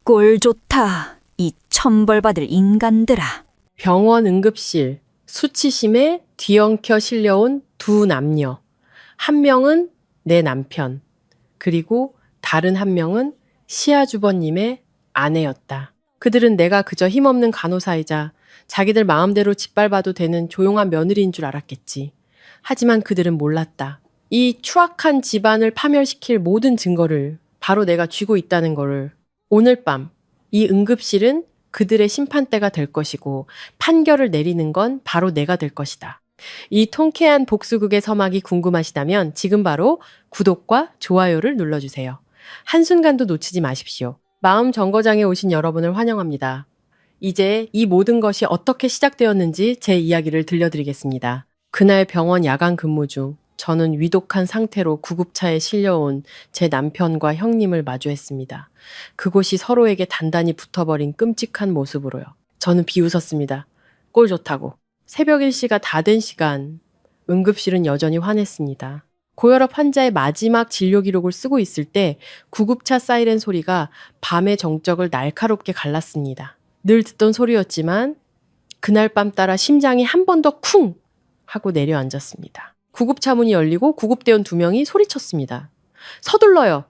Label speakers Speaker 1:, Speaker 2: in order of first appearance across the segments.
Speaker 1: 꼴 좋다, 이 천벌받을 인간들아.
Speaker 2: 병원 응급실, 수치심에 뒤엉켜 실려온 두 남녀. 한 명은 내 남편, 그리고 다른 한 명은 시아주버님의 아내였다. 그들은 내가 그저 힘없는 간호사이자 자기들 마음대로 짓밟아도 되는 조용한 며느리인 줄 알았겠지. 하지만 그들은 몰랐다. 이 추악한 집안을 파멸시킬 모든 증거를 바로 내가 쥐고 있다는 거를. 오늘 밤 이 응급실은 그들의 심판대가 될 것이고 판결을 내리는 건 바로 내가 될 것이다. 이 통쾌한 복수극의 서막이 궁금하시다면 지금 바로 구독과 좋아요를 눌러주세요. 한순간도 놓치지 마십시오. 마음 정거장에 오신 여러분을 환영합니다. 이제 이 모든 것이 어떻게 시작되었는지 제 이야기를 들려드리겠습니다. 그날 병원 야간 근무 중 저는 위독한 상태로 구급차에 실려온 제 남편과 형님을 마주했습니다. 그곳이 서로에게 단단히 붙어버린 끔찍한 모습으로요. 저는 비웃었습니다. 꼴 좋다고. 새벽 1시가 다 된 시간, 응급실은 여전히 환했습니다. 고혈압 환자의 마지막 진료 기록을 쓰고 있을 때 구급차 사이렌 소리가 밤의 정적을 날카롭게 갈랐습니다. 늘 듣던 소리였지만 그날 밤 따라 심장이 한 번 더 쿵 하고 내려앉았습니다. 구급차 문이 열리고 구급대원 2명이 소리쳤습니다. 서둘러요.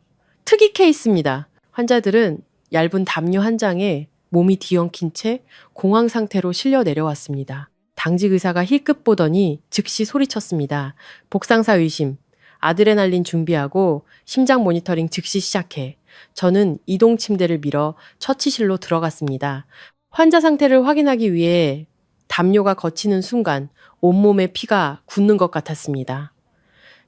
Speaker 2: 특이 케이스입니다. 환자들은 얇은 담요 한 장에 몸이 뒤엉킨 채 공황 상태로 실려 내려왔습니다. 당직 의사가 힐끗 보더니 즉시 소리쳤습니다. 복상사 의심, 아드레날린 준비하고 심장 모니터링 즉시 시작해. 저는 이동 침대를 밀어 처치실로 들어갔습니다. 환자 상태를 확인하기 위해 담요가 걷히는 순간 온몸에 피가 굳는 것 같았습니다.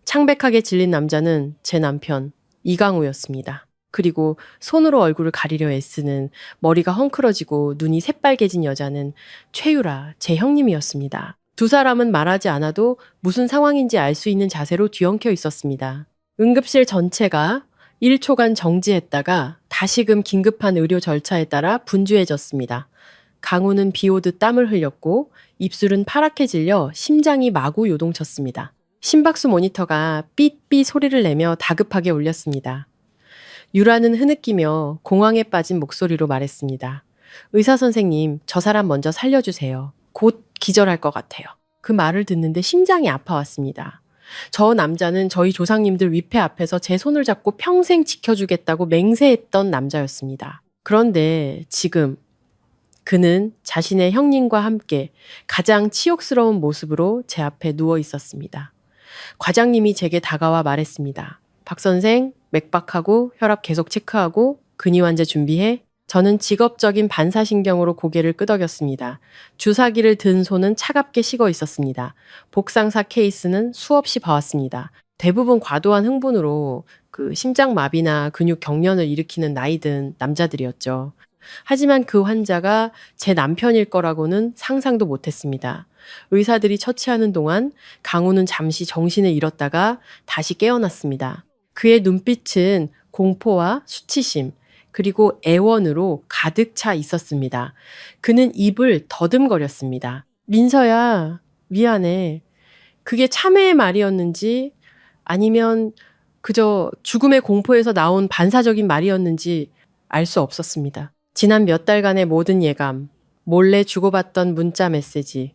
Speaker 2: 창백하게 질린 남자는 제 남편 이강우였습니다. 그리고 손으로 얼굴을 가리려 애쓰는 머리가 헝클어지고 눈이 새빨개진 여자는 최유라, 제 형님이었습니다. 두 사람은 말하지 않아도 무슨 상황인지 알 수 있는 자세로 뒤엉켜 있었습니다. 응급실 전체가 1초간 정지했다가 다시금 긴급한 의료 절차에 따라 분주해졌습니다. 강우는 비 오듯 땀을 흘렸고 입술은 파랗게 질려 심장이 마구 요동쳤습니다. 심박수 모니터가 삐삐 소리를 내며 다급하게 울렸습니다. 유라는 흐느끼며 공황에 빠진 목소리로 말했습니다. 의사 선생님, 저 사람 먼저 살려주세요. 곧 기절할 것 같아요. 그 말을 듣는데 심장이 아파왔습니다. 저 남자는 저희 조상님들 위패 앞에서 제 손을 잡고 평생 지켜주겠다고 맹세했던 남자였습니다. 그런데 지금 그는 자신의 형님과 함께 가장 치욕스러운 모습으로 제 앞에 누워 있었습니다. 과장님이 제게 다가와 말했습니다. 박 선생, 맥박하고 혈압 계속 체크하고 근위 환자 준비해. 저는 직업적인 반사신경으로 고개를 끄덕였습니다. 주사기를 든 손은 차갑게 식어 있었습니다. 복상사 케이스는 수없이 봐왔습니다. 대부분 과도한 흥분으로 심장마비나 근육 경련을 일으키는 나이든 남자들이었죠. 하지만 그 환자가 제 남편일 거라고는 상상도 못했습니다. 의사들이 처치하는 동안 강우는 잠시 정신을 잃었다가 다시 깨어났습니다. 그의 눈빛은 공포와 수치심, 그리고 애원으로 가득 차 있었습니다. 그는 입을 더듬거렸습니다. 민서야, 미안해. 그게 참회의 말이었는지 아니면 그저 죽음의 공포에서 나온 반사적인 말이었는지 알 수 없었습니다. 지난 몇 달간의 모든 예감, 몰래 주고받던 문자 메시지,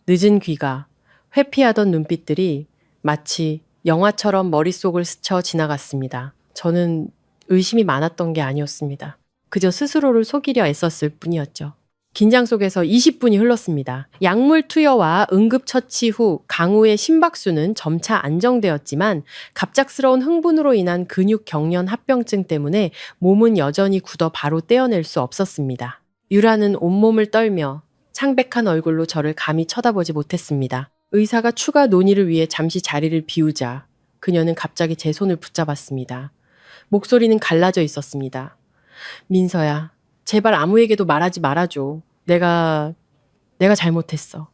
Speaker 2: 늦은 귀가, 회피하던 눈빛들이 마치 영화처럼 머릿속을 스쳐 지나갔습니다. 저는 의심이 많았던 게 아니었습니다. 그저 스스로를 속이려 애썼을 뿐이었죠. 긴장 속에서 20분이 흘렀습니다. 약물 투여와 응급처치 후 강우의 심박수는 점차 안정되었지만 갑작스러운 흥분으로 인한 근육 경련 합병증 때문에 몸은 여전히 굳어 바로 떼어낼 수 없었습니다. 유라는 온몸을 떨며 창백한 얼굴로 저를 감히 쳐다보지 못했습니다. 의사가 추가 논의를 위해 잠시 자리를 비우자 그녀는 갑자기 제 손을 붙잡았습니다. 목소리는 갈라져 있었습니다. 민서야, 제발 아무에게도 말하지 말아줘. 내가 잘못했어.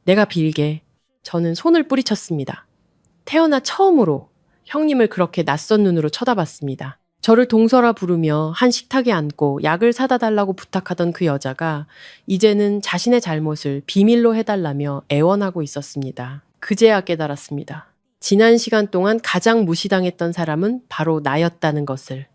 Speaker 2: 내가 빌게. 저는 손을 뿌리쳤습니다. 태어나 처음으로 형님을 그렇게 낯선 눈으로 쳐다봤습니다. 저를 동설아 부르며 한 식탁에 앉고 약을 사다 달라고 부탁하던 그 여자가 이제는 자신의 잘못을 비밀로 해달라며 애원하고 있었습니다. 그제야 깨달았습니다. 지난 시간 동안 가장 무시당했던 사람은 바로 나였다는 것을.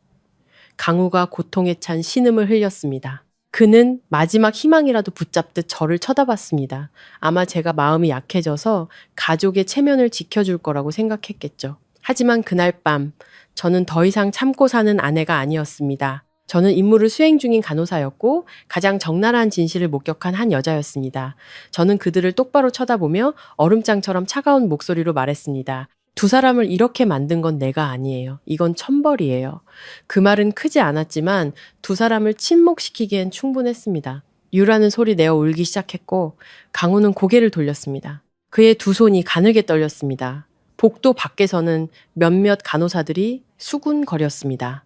Speaker 2: 강우가 고통에 찬 신음을 흘렸습니다. 그는 마지막 희망이라도 붙잡듯 저를 쳐다봤습니다. 아마 제가 마음이 약해져서 가족의 체면을 지켜줄 거라고 생각했겠죠. 하지만 그날 밤 저는 더 이상 참고 사는 아내가 아니었습니다. 저는 임무를 수행 중인 간호사였고 가장 적나라한 진실을 목격한 한 여자였습니다. 저는 그들을 똑바로 쳐다보며 얼음장처럼 차가운 목소리로 말했습니다. 두 사람을 이렇게 만든 건 내가 아니에요. 이건 천벌이에요. 그 말은 크지 않았지만 두 사람을 침묵시키기엔 충분했습니다. 유라는 소리 내어 울기 시작했고 강우는 고개를 돌렸습니다. 그의 두 손이 가늘게 떨렸습니다. 복도 밖에서는 몇몇 간호사들이 수군거렸습니다.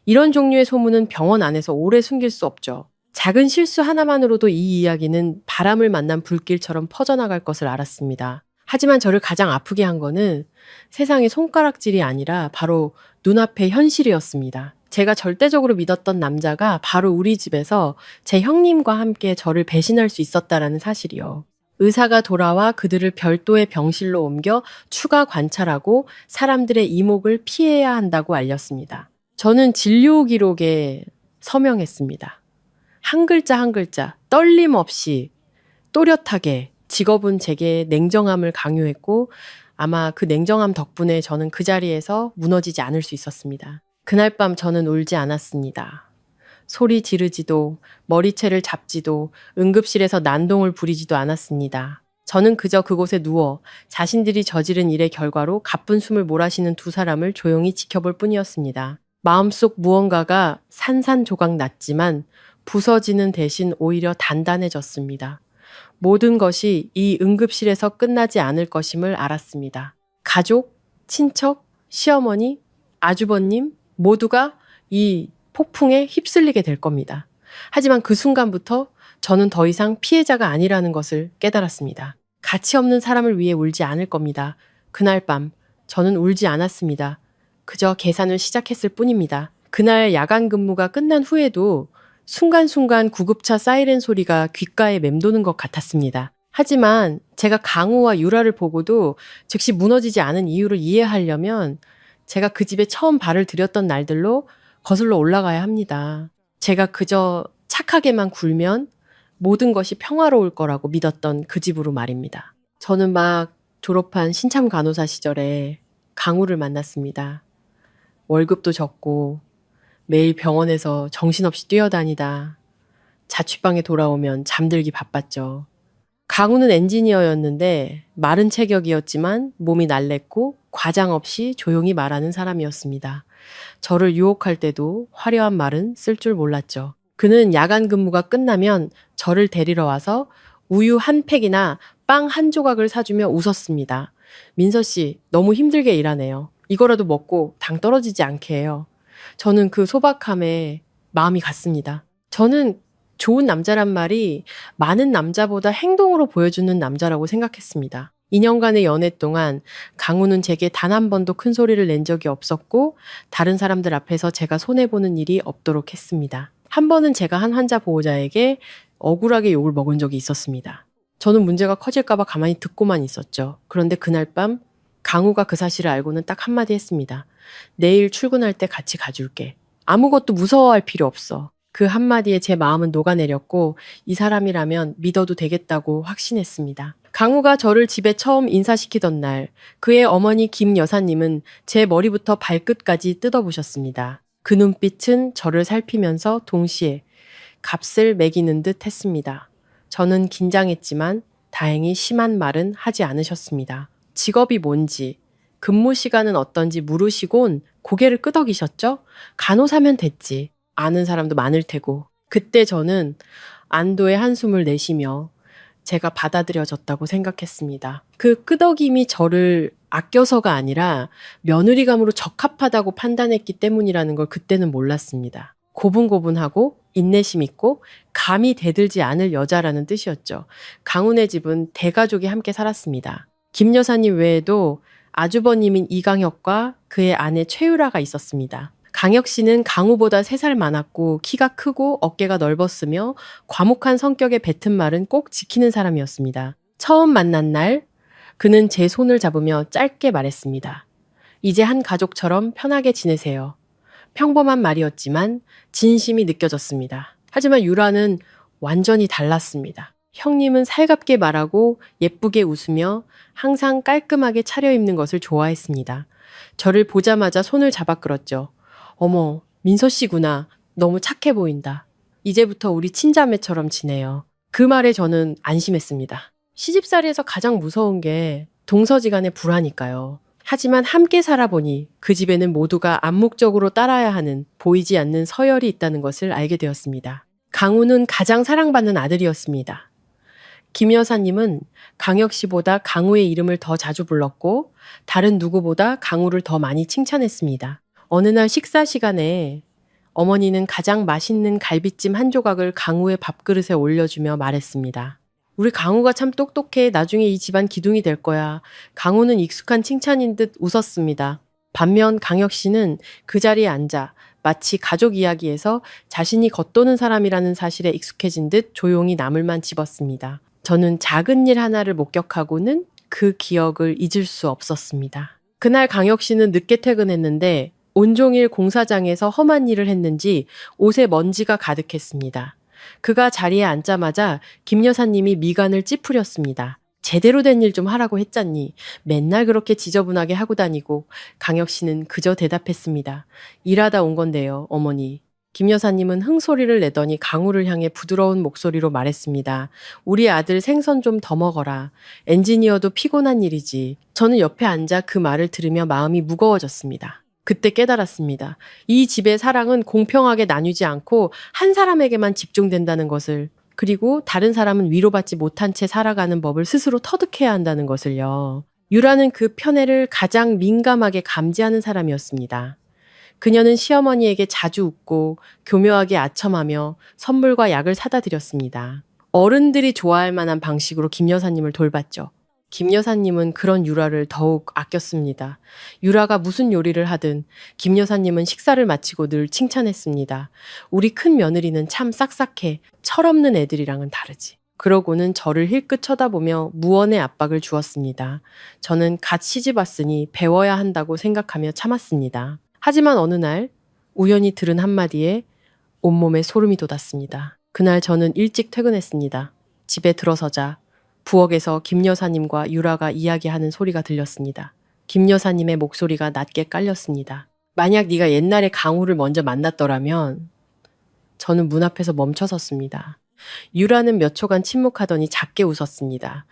Speaker 2: 이런 종류의 소문은 병원 안에서 오래 숨길 수 없죠. 작은 실수 하나만으로도 이 이야기는 바람을 만난 불길처럼 퍼져나갈 것을 알았습니다. 하지만 저를 가장 아프게 한 거는 세상의 손가락질이 아니라 바로 눈앞의 현실이었습니다. 제가 절대적으로 믿었던 남자가 바로 우리 집에서 제 형님과 함께 저를 배신할 수 있었다라는 사실이요. 의사가 돌아와 그들을 별도의 병실로 옮겨 추가 관찰하고 사람들의 이목을 피해야 한다고 알렸습니다. 저는 진료 기록에 서명했습니다. 한 글자 한 글자 떨림 없이 또렷하게 직업은 제게 냉정함을 강요했고 아마 그 냉정함 덕분에 저는 그 자리에서 무너지지 않을 수 있었습니다. 그날 밤 저는 울지 않았습니다. 소리 지르지도 머리채를 잡지도 응급실에서 난동을 부리지도 않았습니다. 저는 그저 그곳에 누워 자신들이 저지른 일의 결과로 가쁜 숨을 몰아쉬는 두 사람을 조용히 지켜볼 뿐이었습니다. 마음속 무언가가 산산조각 났지만 부서지는 대신 오히려 단단해졌습니다. 모든 것이 이 응급실에서 끝나지 않을 것임을 알았습니다. 가족, 친척, 시어머니, 아주버님 모두가 이 폭풍에 휩쓸리게 될 겁니다. 하지만 그 순간부터 저는 더 이상 피해자가 아니라는 것을 깨달았습니다. 가치 없는 사람을 위해 울지 않을 겁니다. 그날 밤 저는 울지 않았습니다. 그저 계산을 시작했을 뿐입니다. 그날 야간 근무가 끝난 후에도 순간순간 구급차 사이렌 소리가 귓가에 맴도는 것 같았습니다. 하지만 제가 강우와 유라를 보고도 즉시 무너지지 않은 이유를 이해하려면 제가 그 집에 처음 발을 들였던 날들로 거슬러 올라가야 합니다. 제가 그저 착하게만 굴면 모든 것이 평화로울 거라고 믿었던 그 집으로 말입니다. 저는 막 졸업한 신참 간호사 시절에 강우를 만났습니다. 월급도 적고 매일 병원에서 정신없이 뛰어다니다 자취방에 돌아오면 잠들기 바빴죠. 강우는 엔지니어였는데 마른 체격이었지만 몸이 날랬고 과장 없이 조용히 말하는 사람이었습니다. 저를 유혹할 때도 화려한 말은 쓸 줄 몰랐죠. 그는 야간 근무가 끝나면 저를 데리러 와서 우유 한 팩이나 빵 한 조각을 사주며 웃었습니다. 민서 씨, 너무 힘들게 일하네요. 이거라도 먹고 당 떨어지지 않게 해요. 저는 그 소박함에 마음이 갔습니다. 저는 좋은 남자란 말이 많은 남자보다 행동으로 보여주는 남자라고 생각했습니다. 2년간의 연애 동안 강우는 제게 단 한 번도 큰 소리를 낸 적이 없었고 다른 사람들 앞에서 제가 손해보는 일이 없도록 했습니다. 한 번은 제가 한 환자 보호자에게 억울하게 욕을 먹은 적이 있었습니다. 저는 문제가 커질까 봐 가만히 듣고만 있었죠. 그런데 그날 밤 강우가 그 사실을 알고는 딱 한마디 했습니다. 내일 출근할 때 같이 가줄게. 아무것도 무서워할 필요 없어. 그 한마디에 제 마음은 녹아내렸고 이 사람이라면 믿어도 되겠다고 확신했습니다. 강우가 저를 집에 처음 인사시키던 날 그의 어머니 김 여사님은 제 머리부터 발끝까지 뜯어보셨습니다. 그 눈빛은 저를 살피면서 동시에 값을 매기는 듯 했습니다. 저는 긴장했지만 다행히 심한 말은 하지 않으셨습니다. 직업이 뭔지, 근무 시간은 어떤지 물으시곤 고개를 끄덕이셨죠? 간호사면 됐지. 아는 사람도 많을 테고. 그때 저는 안도의 한숨을 내쉬며 제가 받아들여졌다고 생각했습니다. 그 끄덕임이 저를 아껴서가 아니라 며느리감으로 적합하다고 판단했기 때문이라는 걸 그때는 몰랐습니다. 고분고분하고 인내심 있고 감히 대들지 않을 여자라는 뜻이었죠. 강훈의 집은 대가족이 함께 살았습니다. 김 여사님 외에도 아주버님인 이강혁과 그의 아내 최유라가 있었습니다. 강혁 씨는 강우보다 3살 많았고 키가 크고 어깨가 넓었으며 과묵한 성격의 뱉은 말은 꼭 지키는 사람이었습니다. 처음 만난 날 그는 제 손을 잡으며 짧게 말했습니다. 이제 한 가족처럼 편하게 지내세요. 평범한 말이었지만 진심이 느껴졌습니다. 하지만 유라는 완전히 달랐습니다. 형님은 살갑게 말하고 예쁘게 웃으며 항상 깔끔하게 차려입는 것을 좋아했습니다. 저를 보자마자 손을 잡아 끌었죠. 어머, 민서 씨구나. 너무 착해 보인다. 이제부터 우리 친자매처럼 지내요. 그 말에 저는 안심했습니다. 시집살이에서 가장 무서운 게 동서지간의 불화니까요. 하지만 함께 살아보니 그 집에는 모두가 암묵적으로 따라야 하는 보이지 않는 서열이 있다는 것을 알게 되었습니다. 강우는 가장 사랑받는 아들이었습니다. 김 여사님은 강혁 씨보다 강우의 이름을 더 자주 불렀고 다른 누구보다 강우를 더 많이 칭찬했습니다. 어느 날 식사 시간에 어머니는 가장 맛있는 갈비찜 한 조각을 강우의 밥그릇에 올려주며 말했습니다. 우리 강우가 참 똑똑해. 나중에 이 집안 기둥이 될 거야. 강우는 익숙한 칭찬인 듯 웃었습니다. 반면 강혁 씨는 그 자리에 앉아 마치 가족 이야기에서 자신이 겉도는 사람이라는 사실에 익숙해진 듯 조용히 나물만 집었습니다. 저는 작은 일 하나를 목격하고는 그 기억을 잊을 수 없었습니다. 그날 강혁 씨는 늦게 퇴근했는데 온종일 공사장에서 험한 일을 했는지 옷에 먼지가 가득했습니다. 그가 자리에 앉자마자 김 여사님이 미간을 찌푸렸습니다. 제대로 된 일 좀 하라고 했잖니. 맨날 그렇게 지저분하게 하고 다니고. 강혁 씨는 그저 대답했습니다. 일하다 온 건데요, 어머니. 김 여사님은 흥소리를 내더니 강우를 향해 부드러운 목소리로 말했습니다. 우리 아들 생선 좀 더 먹어라. 엔지니어도 피곤한 일이지. 저는 옆에 앉아 그 말을 들으며 마음이 무거워졌습니다. 그때 깨달았습니다. 이 집의 사랑은 공평하게 나뉘지 않고 한 사람에게만 집중된다는 것을, 그리고 다른 사람은 위로받지 못한 채 살아가는 법을 스스로 터득해야 한다는 것을요. 유라는 그 편애를 가장 민감하게 감지하는 사람이었습니다. 그녀는 시어머니에게 자주 웃고 교묘하게 아첨하며 선물과 약을 사다 드렸습니다. 어른들이 좋아할 만한 방식으로 김 여사님을 돌봤죠. 김 여사님은 그런 유라를 더욱 아꼈습니다. 유라가 무슨 요리를 하든 김 여사님은 식사를 마치고 늘 칭찬했습니다. 우리 큰 며느리는 참 싹싹해. 철없는 애들이랑은 다르지. 그러고는 저를 힐끗 쳐다보며 무언의 압박을 주었습니다. 저는 갓 시집 왔으니 배워야 한다고 생각하며 참았습니다. 하지만 어느 날 우연히 들은 한마디에 온몸에 소름이 돋았습니다. 그날 저는 일찍 퇴근했습니다. 집에 들어서자 부엌에서 김 여사님과 유라가 이야기하는 소리가 들렸습니다. 김 여사님의 목소리가 낮게 깔렸습니다. 만약 네가 옛날에 강우를 먼저 만났더라면. 저는 문 앞에서 멈춰섰습니다. 유라는 몇 초간 침묵하더니 작게 웃었습니다.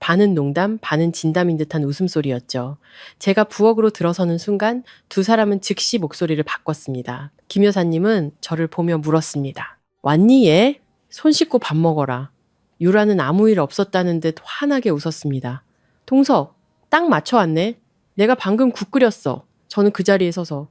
Speaker 2: 반은 농담, 반은 진담인 듯한 웃음소리였죠. 제가 부엌으로 들어서는 순간 두 사람은 즉시 목소리를 바꿨습니다. 김 여사님은 저를 보며 물었습니다. 왔니 얘? 손 씻고 밥 먹어라. 유라는 아무 일 없었다는 듯 환하게 웃었습니다. 동서, 딱 맞춰 왔네. 내가 방금 국 끓였어. 저는 그 자리에 서서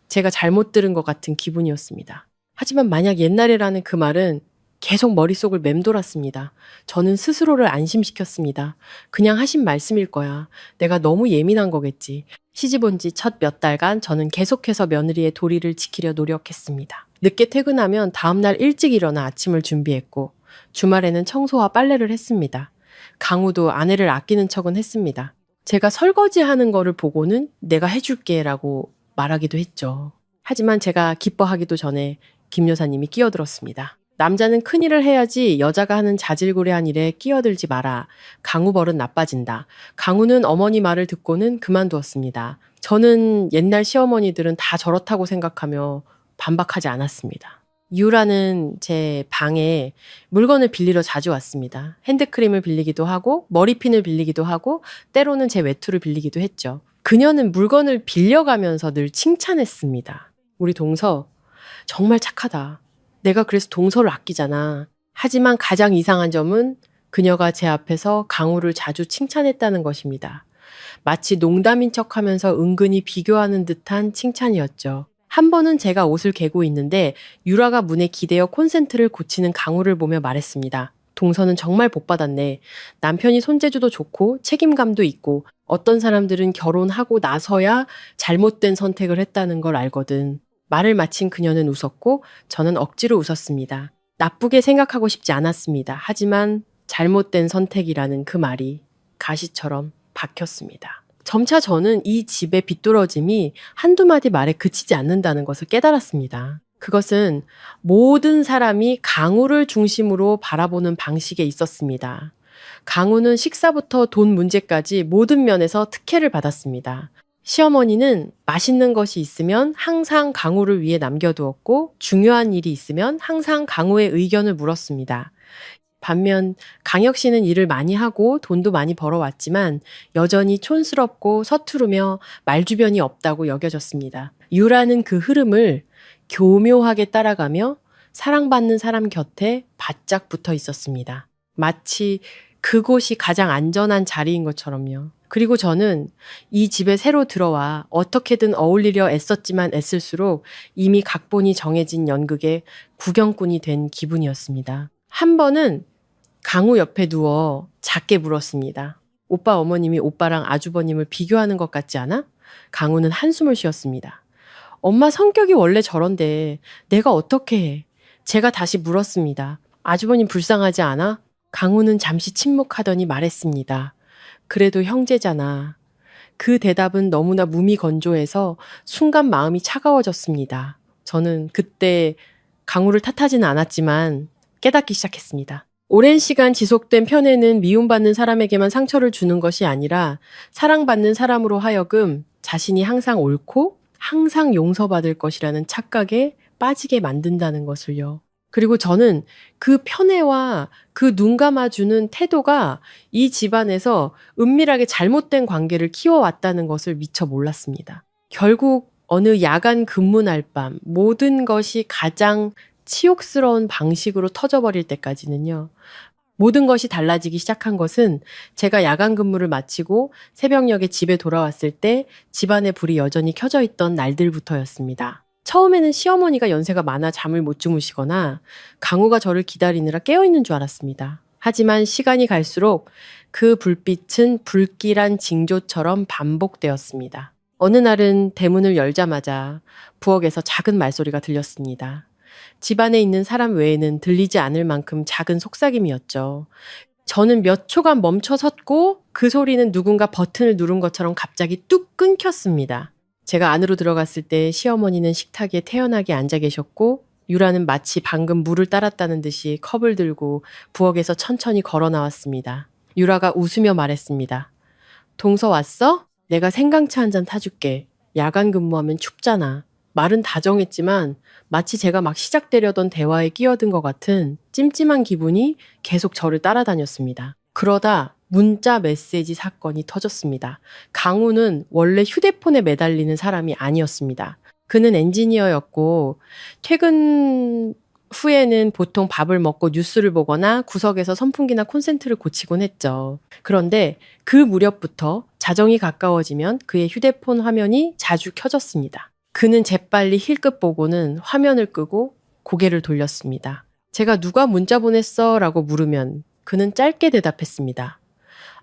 Speaker 2: 제가 잘못 들은 것 같은 기분이었습니다. 하지만 만약 옛날에라는 그 말은 계속 머릿속을 맴돌았습니다. 저는 스스로를 안심시켰습니다. 그냥 하신 말씀일 거야. 내가 너무 예민한 거겠지. 시집 온 지 첫 몇 달간 저는 계속해서 며느리의 도리를 지키려 노력했습니다. 늦게 퇴근하면 다음날 일찍 일어나 아침을 준비했고 주말에는 청소와 빨래를 했습니다. 강우도 아내를 아끼는 척은 했습니다. 제가 설거지하는 거를 보고는 내가 해줄게 라고 말하기도 했죠. 하지만 제가 기뻐하기도 전에 김 여사님이 끼어들었습니다. 남자는 큰일을 해야지 여자가 하는 자질구레한 일에 끼어들지 마라. 강우 버릇 나빠진다. 강우는 어머니 말을 듣고는 그만두었습니다. 저는 옛날 시어머니들은 다 저렇다고 생각하며 반박하지 않았습니다. 유라는 제 방에 물건을 빌리러 자주 왔습니다. 핸드크림을 빌리기도 하고 머리핀을 빌리기도 하고 때로는 제 외투를 빌리기도 했죠. 그녀는 물건을 빌려가면서 늘 칭찬했습니다. 우리 동서 정말 착하다. 내가 그래서 동서를 아끼잖아. 하지만 가장 이상한 점은 그녀가 제 앞에서 강우를 자주 칭찬했다는 것입니다. 마치 농담인 척하면서 은근히 비교하는 듯한 칭찬이었죠. 한 번은 제가 옷을 개고 있는데 유라가 문에 기대어 콘센트를 고치는 강우를 보며 말했습니다. 동서는 정말 복받았네. 남편이 손재주도 좋고 책임감도 있고 어떤 사람들은 결혼하고 나서야 잘못된 선택을 했다는 걸 알거든. 말을 마친 그녀는 웃었고 저는 억지로 웃었습니다. 나쁘게 생각하고 싶지 않았습니다. 하지만 잘못된 선택이라는 그 말이 가시처럼 박혔습니다. 점차 저는 이 집의 비뚤어짐이 한두 마디 말에 그치지 않는다는 것을 깨달았습니다. 그것은 모든 사람이 강우를 중심으로 바라보는 방식에 있었습니다. 강우는 식사부터 돈 문제까지 모든 면에서 특혜를 받았습니다. 시어머니는 맛있는 것이 있으면 항상 강우를 위해 남겨두었고 중요한 일이 있으면 항상 강우의 의견을 물었습니다. 반면 강혁 씨는 일을 많이 하고 돈도 많이 벌어왔지만 여전히 촌스럽고 서투르며 말주변이 없다고 여겨졌습니다. 유라는 그 흐름을 교묘하게 따라가며 사랑받는 사람 곁에 바짝 붙어 있었습니다. 마치 그곳이 가장 안전한 자리인 것처럼요. 그리고 저는 이 집에 새로 들어와 어떻게든 어울리려 애썼지만 애쓸수록 이미 각본이 정해진 연극의 구경꾼이 된 기분이었습니다. 한 번은 강우 옆에 누워 작게 물었습니다. 오빠 어머님이 오빠랑 아주버님을 비교하는 것 같지 않아? 강우는 한숨을 쉬었습니다. 엄마 성격이 원래 저런데 내가 어떻게 해? 제가 다시 물었습니다. 아주버님 불쌍하지 않아? 강우는 잠시 침묵하더니 말했습니다. 그래도 형제잖아. 그 대답은 너무나 무미건조해서 순간 마음이 차가워졌습니다. 저는 그때 강우를 탓하지는 않았지만 깨닫기 시작했습니다. 오랜 시간 지속된 편애는 미움받는 사람에게만 상처를 주는 것이 아니라 사랑받는 사람으로 하여금 자신이 항상 옳고 항상 용서받을 것이라는 착각에 빠지게 만든다는 것을요. 그리고 저는 그 편애와 그 눈 감아주는 태도가 이 집안에서 은밀하게 잘못된 관계를 키워왔다는 것을 미처 몰랐습니다. 결국 어느 야간 근무 날 밤 모든 것이 가장 치욕스러운 방식으로 터져버릴 때까지는요. 모든 것이 달라지기 시작한 것은 제가 야간 근무를 마치고 새벽녘에 집에 돌아왔을 때 집안의 불이 여전히 켜져 있던 날들부터였습니다. 처음에는 시어머니가 연세가 많아 잠을 못 주무시거나 강우가 저를 기다리느라 깨어있는 줄 알았습니다. 하지만 시간이 갈수록 그 불빛은 불길한 징조처럼 반복되었습니다. 어느 날은 대문을 열자마자 부엌에서 작은 말소리가 들렸습니다. 집안에 있는 사람 외에는 들리지 않을 만큼 작은 속삭임이었죠. 저는 몇 초간 멈춰 섰고 그 소리는 누군가 버튼을 누른 것처럼 갑자기 뚝 끊겼습니다. 제가 안으로 들어갔을 때 시어머니는 식탁에 태연하게 앉아 계셨고 유라는 마치 방금 물을 따랐다는 듯이 컵을 들고 부엌에서 천천히 걸어 나왔습니다. 유라가 웃으며 말했습니다. 동서 왔어? 내가 생강차 한 잔 타줄게. 야간 근무하면 춥잖아. 말은 다정했지만 마치 제가 막 시작되려던 대화에 끼어든 것 같은 찜찜한 기분이 계속 저를 따라다녔습니다. 그러다 문자 메시지 사건이 터졌습니다. 강우는 원래 휴대폰에 매달리는 사람이 아니었습니다. 그는 엔지니어였고 퇴근 후에는 보통 밥을 먹고 뉴스를 보거나 구석에서 선풍기나 콘센트를 고치곤 했죠. 그런데 그 무렵부터 자정이 가까워지면 그의 휴대폰 화면이 자주 켜졌습니다. 그는 재빨리 힐끗 보고는 화면을 끄고 고개를 돌렸습니다. 제가 누가 문자 보냈어? 라고 물으면 그는 짧게 대답했습니다.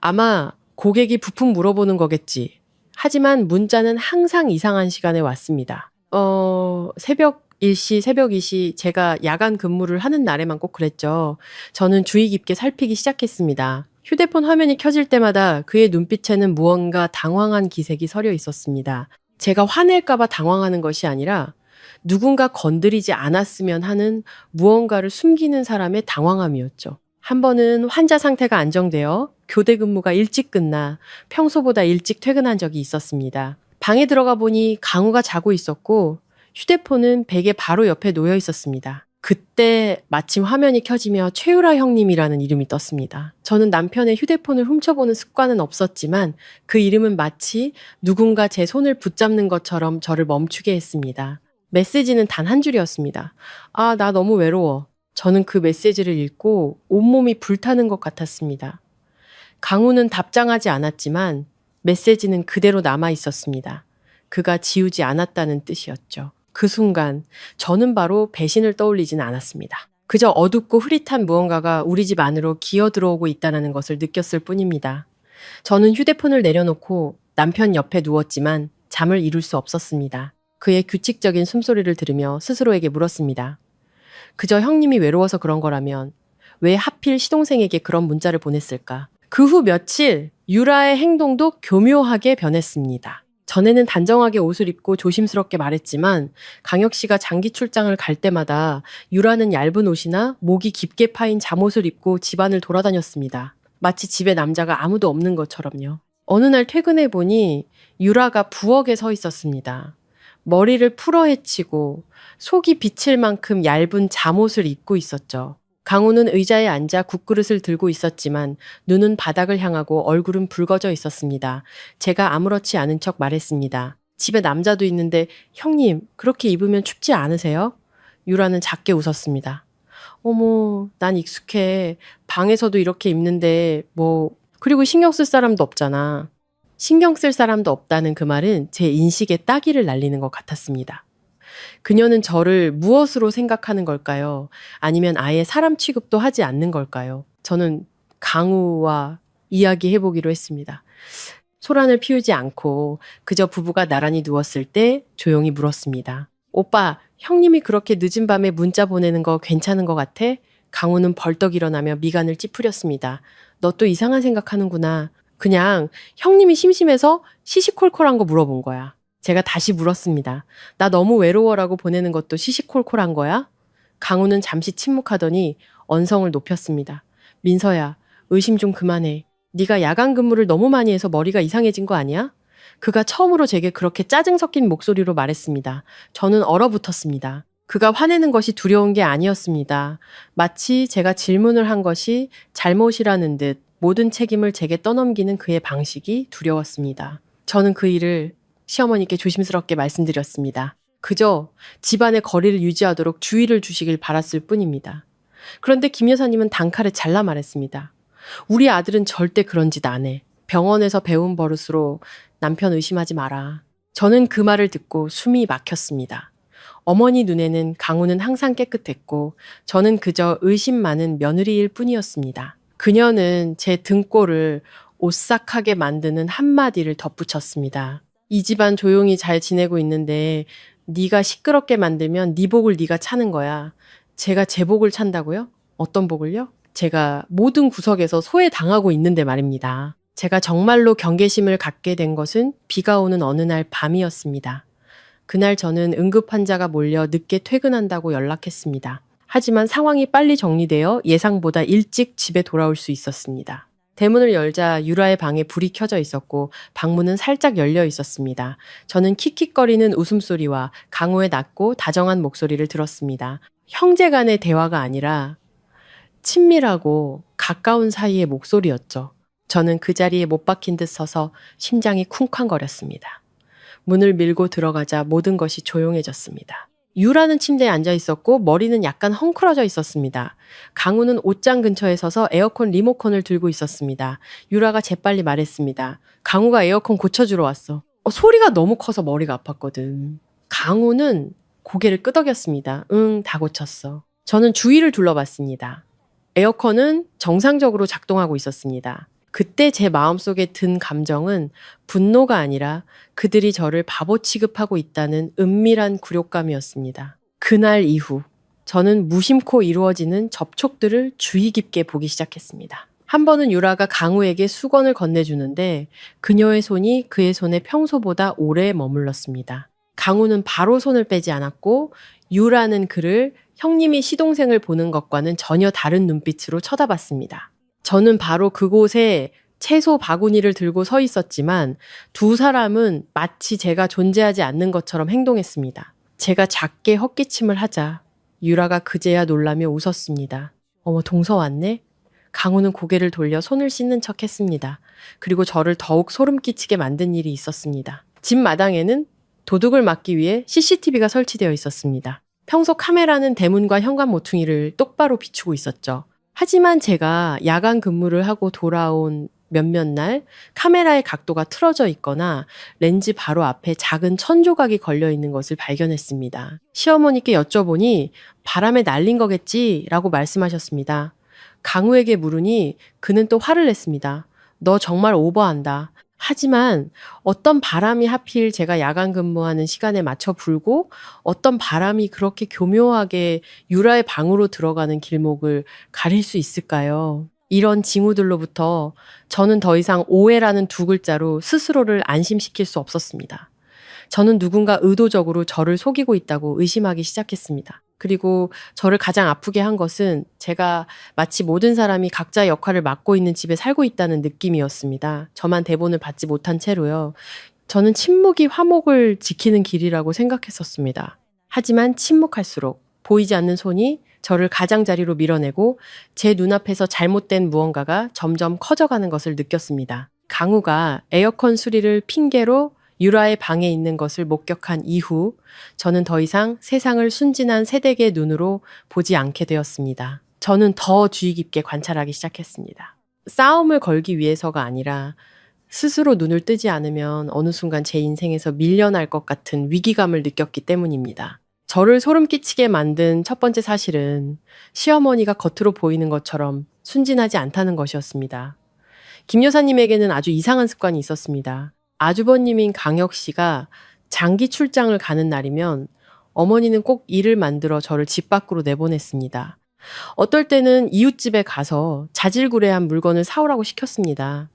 Speaker 2: 아마 고객이 부품 물어보는 거겠지. 하지만 문자는 항상 이상한 시간에 왔습니다. 새벽 1시, 새벽 2시 제가 야간 근무를 하는 날에만 꼭 그랬죠. 저는 주의 깊게 살피기 시작했습니다. 휴대폰 화면이 켜질 때마다 그의 눈빛에는 무언가 당황한 기색이 서려 있었습니다. 제가 화낼까봐 당황하는 것이 아니라 누군가 건드리지 않았으면 하는 무언가를 숨기는 사람의 당황함이었죠. 한 번은 환자 상태가 안정되어 교대 근무가 일찍 끝나 평소보다 일찍 퇴근한 적이 있었습니다. 방에 들어가 보니 강우가 자고 있었고 휴대폰은 베개 바로 옆에 놓여 있었습니다. 그때 마침 화면이 켜지며 최유라 형님이라는 이름이 떴습니다. 저는 남편의 휴대폰을 훔쳐보는 습관은 없었지만 그 이름은 마치 누군가 제 손을 붙잡는 것처럼 저를 멈추게 했습니다. 메시지는 단 한 줄이었습니다. 아, 나 너무 외로워. 저는 그 메시지를 읽고 온몸이 불타는 것 같았습니다. 강우는 답장하지 않았지만 메시지는 그대로 남아 있었습니다. 그가 지우지 않았다는 뜻이었죠. 그 순간 저는 바로 배신을 떠올리진 않았습니다. 그저 어둡고 흐릿한 무언가가 우리 집 안으로 기어 들어오고 있다는 것을 느꼈을 뿐입니다. 저는 휴대폰을 내려놓고 남편 옆에 누웠지만 잠을 이룰 수 없었습니다. 그의 규칙적인 숨소리를 들으며 스스로에게 물었습니다. 그저 형님이 외로워서 그런 거라면 왜 하필 시동생에게 그런 문자를 보냈을까? 그 후 며칠 유라의 행동도 교묘하게 변했습니다. 전에는 단정하게 옷을 입고 조심스럽게 말했지만 강혁 씨가 장기 출장을 갈 때마다 유라는 얇은 옷이나 목이 깊게 파인 잠옷을 입고 집안을 돌아다녔습니다. 마치 집에 남자가 아무도 없는 것처럼요. 어느 날 퇴근해 보니 유라가 부엌에 서 있었습니다. 머리를 풀어헤치고 속이 비칠 만큼 얇은 잠옷을 입고 있었죠. 강우는 의자에 앉아 국그릇을 들고 있었지만 눈은 바닥을 향하고 얼굴은 붉어져 있었습니다. 제가 아무렇지 않은 척 말했습니다. 집에 남자도 있는데 형님 그렇게 입으면 춥지 않으세요? 유라는 작게 웃었습니다. 어머, 난 익숙해. 방에서도 이렇게 입는데 그리고 신경 쓸 사람도 없잖아. 신경 쓸 사람도 없다는 그 말은 제 인식에 따기를 날리는 것 같았습니다. 그녀는 저를 무엇으로 생각하는 걸까요? 아니면 아예 사람 취급도 하지 않는 걸까요? 저는 강우와 이야기해보기로 했습니다. 소란을 피우지 않고 그저 부부가 나란히 누웠을 때 조용히 물었습니다. 오빠, 형님이 그렇게 늦은 밤에 문자 보내는 거 괜찮은 것 같아? 강우는 벌떡 일어나며 미간을 찌푸렸습니다. 너 또 이상한 생각하는구나. 그냥 형님이 심심해서 시시콜콜한 거 물어본 거야. 제가 다시 물었습니다. 나 너무 외로워라고 보내는 것도 시시콜콜한 거야? 강우는 잠시 침묵하더니 언성을 높였습니다. 민서야, 의심 좀 그만해. 네가 야간 근무를 너무 많이 해서 머리가 이상해진 거 아니야? 그가 처음으로 제게 그렇게 짜증 섞인 목소리로 말했습니다. 저는 얼어붙었습니다. 그가 화내는 것이 두려운 게 아니었습니다. 마치 제가 질문을 한 것이 잘못이라는 듯 모든 책임을 제게 떠넘기는 그의 방식이 두려웠습니다. 저는 그 일을 시어머니께 조심스럽게 말씀드렸습니다. 그저 집안의 거리를 유지하도록 주의를 주시길 바랐을 뿐입니다. 그런데 김 여사님은 단칼에 잘라 말했습니다. 우리 아들은 절대 그런 짓 안 해. 병원에서 배운 버릇으로 남편 의심하지 마라. 저는 그 말을 듣고 숨이 막혔습니다. 어머니 눈에는 강우는 항상 깨끗했고 저는 그저 의심 많은 며느리일 뿐이었습니다. 그녀는 제 등골을 오싹하게 만드는 한마디를 덧붙였습니다. 이 집안 조용히 잘 지내고 있는데 네가 시끄럽게 만들면 네 복을 네가 차는 거야. 제가 제 복을 찬다고요? 어떤 복을요? 제가 모든 구석에서 소외당하고 있는데 말입니다. 제가 정말로 경계심을 갖게 된 것은 비가 오는 어느 날 밤이었습니다. 그날 저는 응급 환자가 몰려 늦게 퇴근한다고 연락했습니다. 하지만 상황이 빨리 정리되어 예상보다 일찍 집에 돌아올 수 있었습니다. 대문을 열자 유라의 방에 불이 켜져 있었고 방문은 살짝 열려 있었습니다. 저는 킥킥거리는 웃음소리와 강우의 낮고 다정한 목소리를 들었습니다. 형제 간의 대화가 아니라 친밀하고 가까운 사이의 목소리였죠. 저는 그 자리에 못 박힌 듯 서서 심장이 쿵쾅거렸습니다. 문을 밀고 들어가자 모든 것이 조용해졌습니다. 유라는 침대에 앉아 있었고 머리는 약간 헝클어져 있었습니다. 강우는 옷장 근처에 서서 에어컨 리모컨을 들고 있었습니다. 유라가 재빨리 말했습니다. 강우가 에어컨 고쳐주러 왔어. 소리가 너무 커서 머리가 아팠거든. 강우는 고개를 끄덕였습니다. 응, 다 고쳤어. 저는 주위를 둘러봤습니다. 에어컨은 정상적으로 작동하고 있었습니다. 그때 제 마음속에 든 감정은 분노가 아니라 그들이 저를 바보 취급하고 있다는 은밀한 굴욕감이었습니다. 그날 이후 저는 무심코 이루어지는 접촉들을 주의 깊게 보기 시작했습니다. 한 번은 유라가 강우에게 수건을 건네주는데 그녀의 손이 그의 손에 평소보다 오래 머물렀습니다. 강우는 바로 손을 빼지 않았고 유라는 그를 형님이 시동생을 보는 것과는 전혀 다른 눈빛으로 쳐다봤습니다. 저는 바로 그곳에 채소 바구니를 들고 서 있었지만 두 사람은 마치 제가 존재하지 않는 것처럼 행동했습니다. 제가 작게 헛기침을 하자 유라가 그제야 놀라며 웃었습니다. 어머, 동서 왔네? 강우는 고개를 돌려 손을 씻는 척 했습니다. 그리고 저를 더욱 소름 끼치게 만든 일이 있었습니다. 집 마당에는 도둑을 막기 위해 CCTV가 설치되어 있었습니다. 평소 카메라는 대문과 현관 모퉁이를 똑바로 비추고 있었죠. 하지만 제가 야간 근무를 하고 돌아온 몇몇 날 카메라의 각도가 틀어져 있거나 렌즈 바로 앞에 작은 천조각이 걸려 있는 것을 발견했습니다. 시어머니께 여쭤보니 바람에 날린 거겠지 라고 말씀하셨습니다. 강우에게 물으니 그는 또 화를 냈습니다. 너 정말 오버한다. 하지만 어떤 바람이 하필 제가 야간 근무하는 시간에 맞춰 불고 어떤 바람이 그렇게 교묘하게 유라의 방으로 들어가는 길목을 가릴 수 있을까요? 이런 징후들로부터 저는 더 이상 오해라는 두 글자로 스스로를 안심시킬 수 없었습니다. 저는 누군가 의도적으로 저를 속이고 있다고 의심하기 시작했습니다. 그리고 저를 가장 아프게 한 것은 제가 마치 모든 사람이 각자의 역할을 맡고 있는 집에 살고 있다는 느낌이었습니다. 저만 대본을 받지 못한 채로요. 저는 침묵이 화목을 지키는 길이라고 생각했었습니다. 하지만 침묵할수록 보이지 않는 손이 저를 가장자리로 밀어내고 제 눈앞에서 잘못된 무언가가 점점 커져가는 것을 느꼈습니다. 강우가 에어컨 수리를 핑계로 유라의 방에 있는 것을 목격한 이후 저는 더 이상 세상을 순진한 새댁의 눈으로 보지 않게 되었습니다. 저는 더 주의 깊게 관찰하기 시작했습니다. 싸움을 걸기 위해서가 아니라 스스로 눈을 뜨지 않으면 어느 순간 제 인생에서 밀려날 것 같은 위기감을 느꼈기 때문입니다. 저를 소름 끼치게 만든 첫 번째 사실은 시어머니가 겉으로 보이는 것처럼 순진하지 않다는 것이었습니다. 김 여사님에게는 아주 이상한 습관이 있었습니다. 아주버님인 강혁 씨가 장기 출장을 가는 날이면 어머니는 꼭 일을 만들어 저를 집 밖으로 내보냈습니다. 어떨 때는 이웃집에 가서 자질구레한 물건을 사오라고 시켰습니다.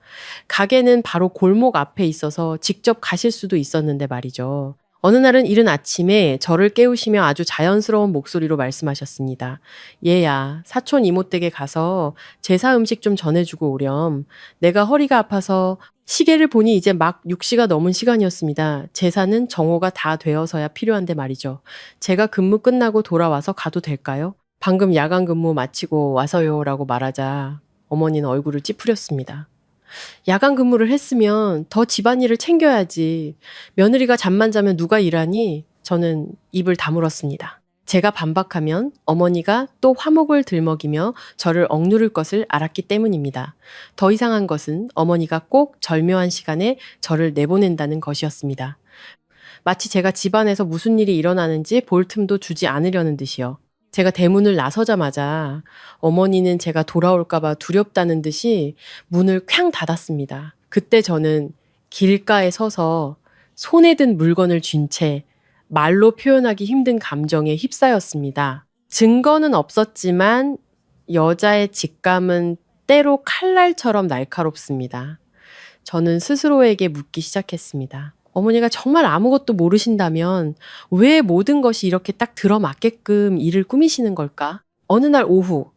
Speaker 2: 가게는 바로 골목 앞에 있어서 직접 가실 수도 있었는데 말이죠. 어느 날은 이른 아침에 저를 깨우시며 아주 자연스러운 목소리로 말씀하셨습니다. 얘야, 사촌 이모 댁에 가서 제사 음식 좀 전해주고 오렴. 내가 허리가 아파서 시계를 보니 이제 막 6시가 넘은 시간이었습니다. 제사는 정오가 다 되어서야 필요한데 말이죠. 제가 근무 끝나고 돌아와서 가도 될까요? 방금 야간 근무 마치고 와서요 라고 말하자 어머니는 얼굴을 찌푸렸습니다. 야간 근무를 했으면 더 집안일을 챙겨야지. 며느리가 잠만 자면 누가 일하니? 저는 입을 다물었습니다. 제가 반박하면 어머니가 또 화목을 들먹이며 저를 억누를 것을 알았기 때문입니다. 더 이상한 것은 어머니가 꼭 절묘한 시간에 저를 내보낸다는 것이었습니다. 마치 제가 집안에서 무슨 일이 일어나는지 볼 틈도 주지 않으려는 듯이요. 제가 대문을 나서자마자 어머니는 제가 돌아올까봐 두렵다는 듯이 문을 쾅 닫았습니다. 그때 저는 길가에 서서 손에 든 물건을 쥔 채 말로 표현하기 힘든 감정에 휩싸였습니다. 증거는 없었지만 여자의 직감은 때로 칼날처럼 날카롭습니다. 저는 스스로에게 묻기 시작했습니다. 어머니가 정말 아무것도 모르신다면 왜 모든 것이 이렇게 딱 들어맞게끔 일을 꾸미시는 걸까? 어느 날 오후,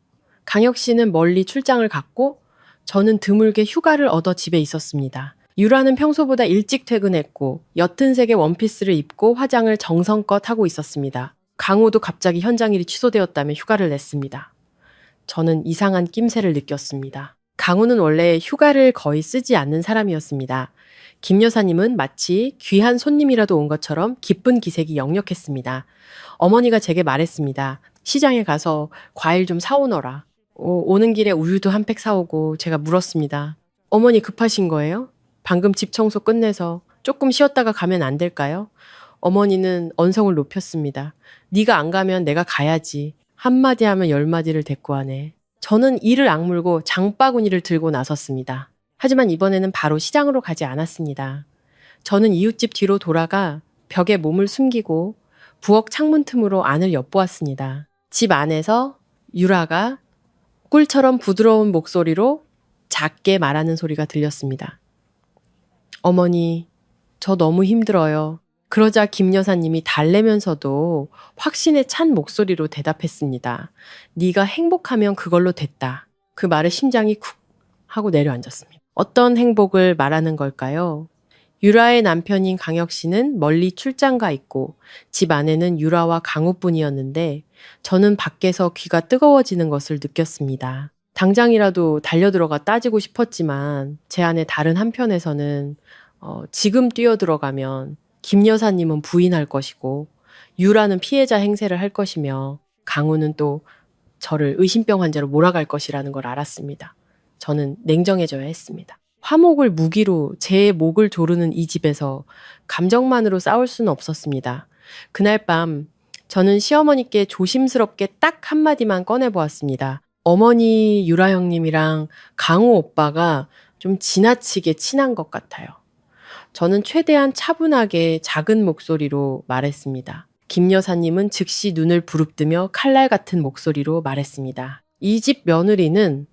Speaker 2: 강혁 씨는 멀리 출장을 갔고 저는 드물게 휴가를 얻어 집에 있었습니다. 유라는 평소보다 일찍 퇴근했고 옅은 색의 원피스를 입고 화장을 정성껏 하고 있었습니다. 강호도 갑자기 현장일이 취소되었다며 휴가를 냈습니다. 저는 이상한 낌새를 느꼈습니다. 강호는 원래 휴가를 거의 쓰지 않는 사람이었습니다. 김 여사님은 마치 귀한 손님이라도 온 것처럼 기쁜 기색이 역력했습니다. 어머니가 제게 말했습니다. 시장에 가서 과일 좀 사오너라. 오는 길에 우유도 한 팩 사오고 제가 물었습니다. 어머니 급하신 거예요? 방금 집 청소 끝내서 조금 쉬었다가 가면 안 될까요? 어머니는 언성을 높였습니다. 네가 안 가면 내가 가야지. 한마디 하면 10마디를 대꾸하네. 저는 이를 악물고 장바구니를 들고 나섰습니다. 하지만 이번에는 바로 시장으로 가지 않았습니다. 저는 이웃집 뒤로 돌아가 벽에 몸을 숨기고 부엌 창문 틈으로 안을 엿보았습니다. 집 안에서 유라가 꿀처럼 부드러운 목소리로 작게 말하는 소리가 들렸습니다. 어머니, 저 너무 힘들어요. 그러자 김 여사님이 달래면서도 확신에 찬 목소리로 대답했습니다. 네가 행복하면 그걸로 됐다. 그 말에 심장이 쿡 하고 내려앉았습니다. 어떤 행복을 말하는 걸까요? 유라의 남편인 강혁 씨는 멀리 출장 가 있고 집 안에는 유라와 강우뿐이었는데 저는 밖에서 귀가 뜨거워지는 것을 느꼈습니다. 당장이라도 달려들어가 따지고 싶었지만 제 안의 다른 한편에서는 지금 뛰어들어가면 김 여사님은 부인할 것이고 유라는 피해자 행세를 할 것이며 강우는 또 저를 의심병 환자로 몰아갈 것이라는 걸 알았습니다. 저는 냉정해져야 했습니다. 화목을 무기로 제 목을 조르는 이 집에서 감정만으로 싸울 수는 없었습니다. 그날 밤 저는 시어머니께 조심스럽게 딱 한마디만 꺼내보았습니다. 어머니 유라 형님이랑 강우 오빠가 좀 지나치게 친한 것 같아요. 저는 최대한 차분하게 작은 목소리로 말했습니다. 김 여사님은 즉시 눈을 부릅뜨며 칼날 같은 목소리로 말했습니다. 이 집 며느리는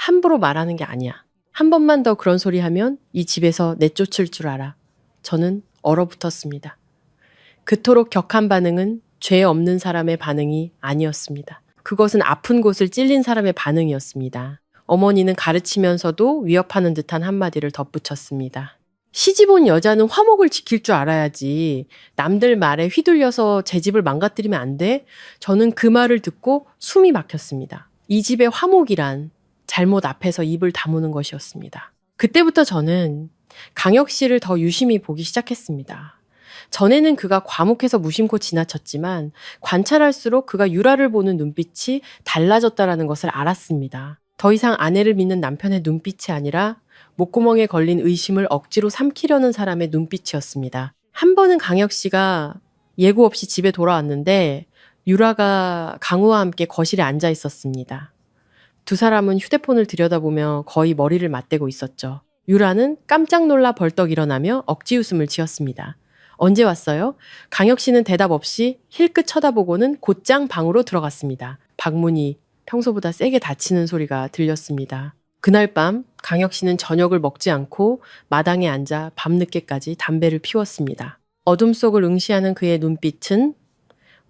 Speaker 2: 함부로 말하는 게 아니야. 한 번만 더 그런 소리 하면 이 집에서 내쫓을 줄 알아. 저는 얼어붙었습니다. 그토록 격한 반응은 죄 없는 사람의 반응이 아니었습니다. 그것은 아픈 곳을 찔린 사람의 반응이었습니다. 어머니는 가르치면서도 위협하는 듯한 한마디를 덧붙였습니다. 시집 온 여자는 화목을 지킬 줄 알아야지. 남들 말에 휘둘려서 제 집을 망가뜨리면 안 돼? 저는 그 말을 듣고 숨이 막혔습니다. 이 집의 화목이란 잘못 앞에서 입을 다무는 것이었습니다. 그때부터 저는 강혁 씨를 더 유심히 보기 시작했습니다. 전에는 그가 과묵해서 무심코 지나쳤지만 관찰할수록 그가 유라를 보는 눈빛이 달라졌다라는 것을 알았습니다. 더 이상 아내를 믿는 남편의 눈빛이 아니라 목구멍에 걸린 의심을 억지로 삼키려는 사람의 눈빛이었습니다. 한 번은 강혁 씨가 예고 없이 집에 돌아왔는데 유라가 강우와 함께 거실에 앉아 있었습니다. 두 사람은 휴대폰을 들여다보며 거의 머리를 맞대고 있었죠. 유라는 깜짝 놀라 벌떡 일어나며 억지 웃음을 지었습니다. 언제 왔어요? 강혁 씨는 대답 없이 힐끗 쳐다보고는 곧장 방으로 들어갔습니다. 방문이 평소보다 세게 닫히는 소리가 들렸습니다. 그날 밤 강혁 씨는 저녁을 먹지 않고 마당에 앉아 밤늦게까지 담배를 피웠습니다. 어둠 속을 응시하는 그의 눈빛은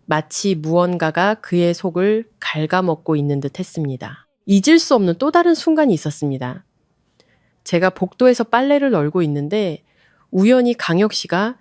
Speaker 2: 마치 무언가가 그의 속을 갉아먹고 있는 듯 했습니다. 잊을 수 없는 또 다른 순간이 있었습니다. 제가 복도에서 빨래를 널고 있는데 우연히 강혁 씨가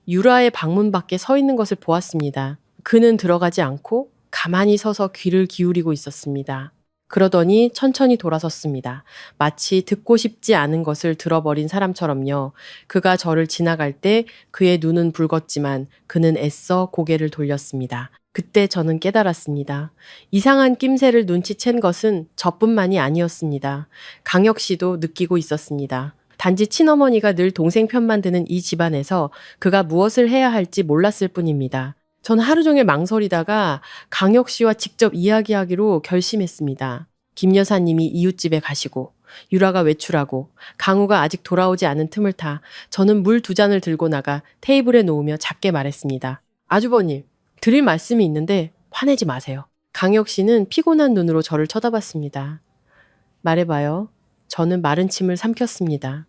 Speaker 2: 유라의 방문 밖에 서 있는 것을 보았습니다. 그는 들어가지 않고 가만히 서서 귀를 기울이고 있었습니다. 그러더니 천천히 돌아섰습니다. 마치 듣고 싶지 않은 것을 들어버린 사람처럼요. 그가 저를 지나갈 때 그의 눈은 붉었지만 그는 애써 고개를 돌렸습니다. 그때 저는 깨달았습니다. 이상한 낌새를 눈치챈 것은 저뿐만이 아니었습니다. 강혁 씨도 느끼고 있었습니다. 단지 친어머니가 늘 동생 편만 드는 이 집안에서 그가 무엇을 해야 할지 몰랐을 뿐입니다. 전 하루 종일 망설이다가 강혁 씨와 직접 이야기하기로 결심했습니다. 김 여사님이 이웃집에 가시고 유라가 외출하고 강우가 아직 돌아오지 않은 틈을 타 저는 물 2잔을 들고 나가 테이블에 놓으며 작게 말했습니다. 아주버님, 드릴 말씀이 있는데 화내지 마세요. 강혁 씨는 피곤한 눈으로 저를 쳐다봤습니다. 말해봐요. 저는 마른 침을 삼켰습니다.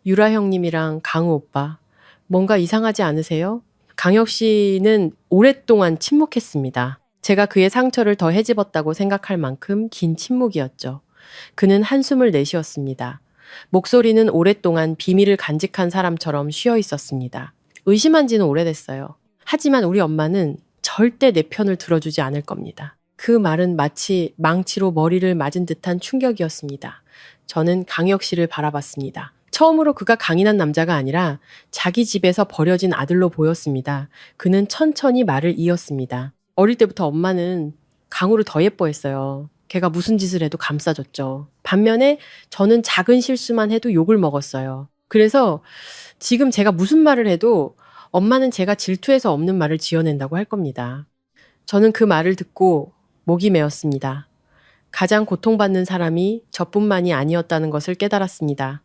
Speaker 2: 유라 형님이랑 강우 오빠, 뭔가 이상하지 않으세요? 강혁 씨는 오랫동안 침묵했습니다. 제가 그의 상처를 더 헤집었다고 생각할 만큼 긴 침묵이었죠. 그는 한숨을 내쉬었습니다. 목소리는 오랫동안 비밀을 간직한 사람처럼 쉬어 있었습니다. 의심한 지는 오래됐어요. 하지만 우리 엄마는 절대 내 편을 들어주지 않을 겁니다. 그 말은 마치 망치로 머리를 맞은 듯한 충격이었습니다. 저는 강혁 씨를 바라봤습니다. 처음으로 그가 강인한 남자가 아니라 자기 집에서 버려진 아들로 보였습니다. 그는 천천히 말을 이었습니다. 어릴 때부터 엄마는 강우를 더 예뻐했어요. 걔가 무슨 짓을 해도 감싸줬죠. 반면에 저는 작은 실수만 해도 욕을 먹었어요. 그래서 지금 제가 무슨 말을 해도 엄마는 제가 질투해서 없는 말을 지어낸다고 할 겁니다. 저는 그 말을 듣고 목이 메었습니다. 가장 고통받는 사람이 저뿐만이 아니었다는 것을 깨달았습니다.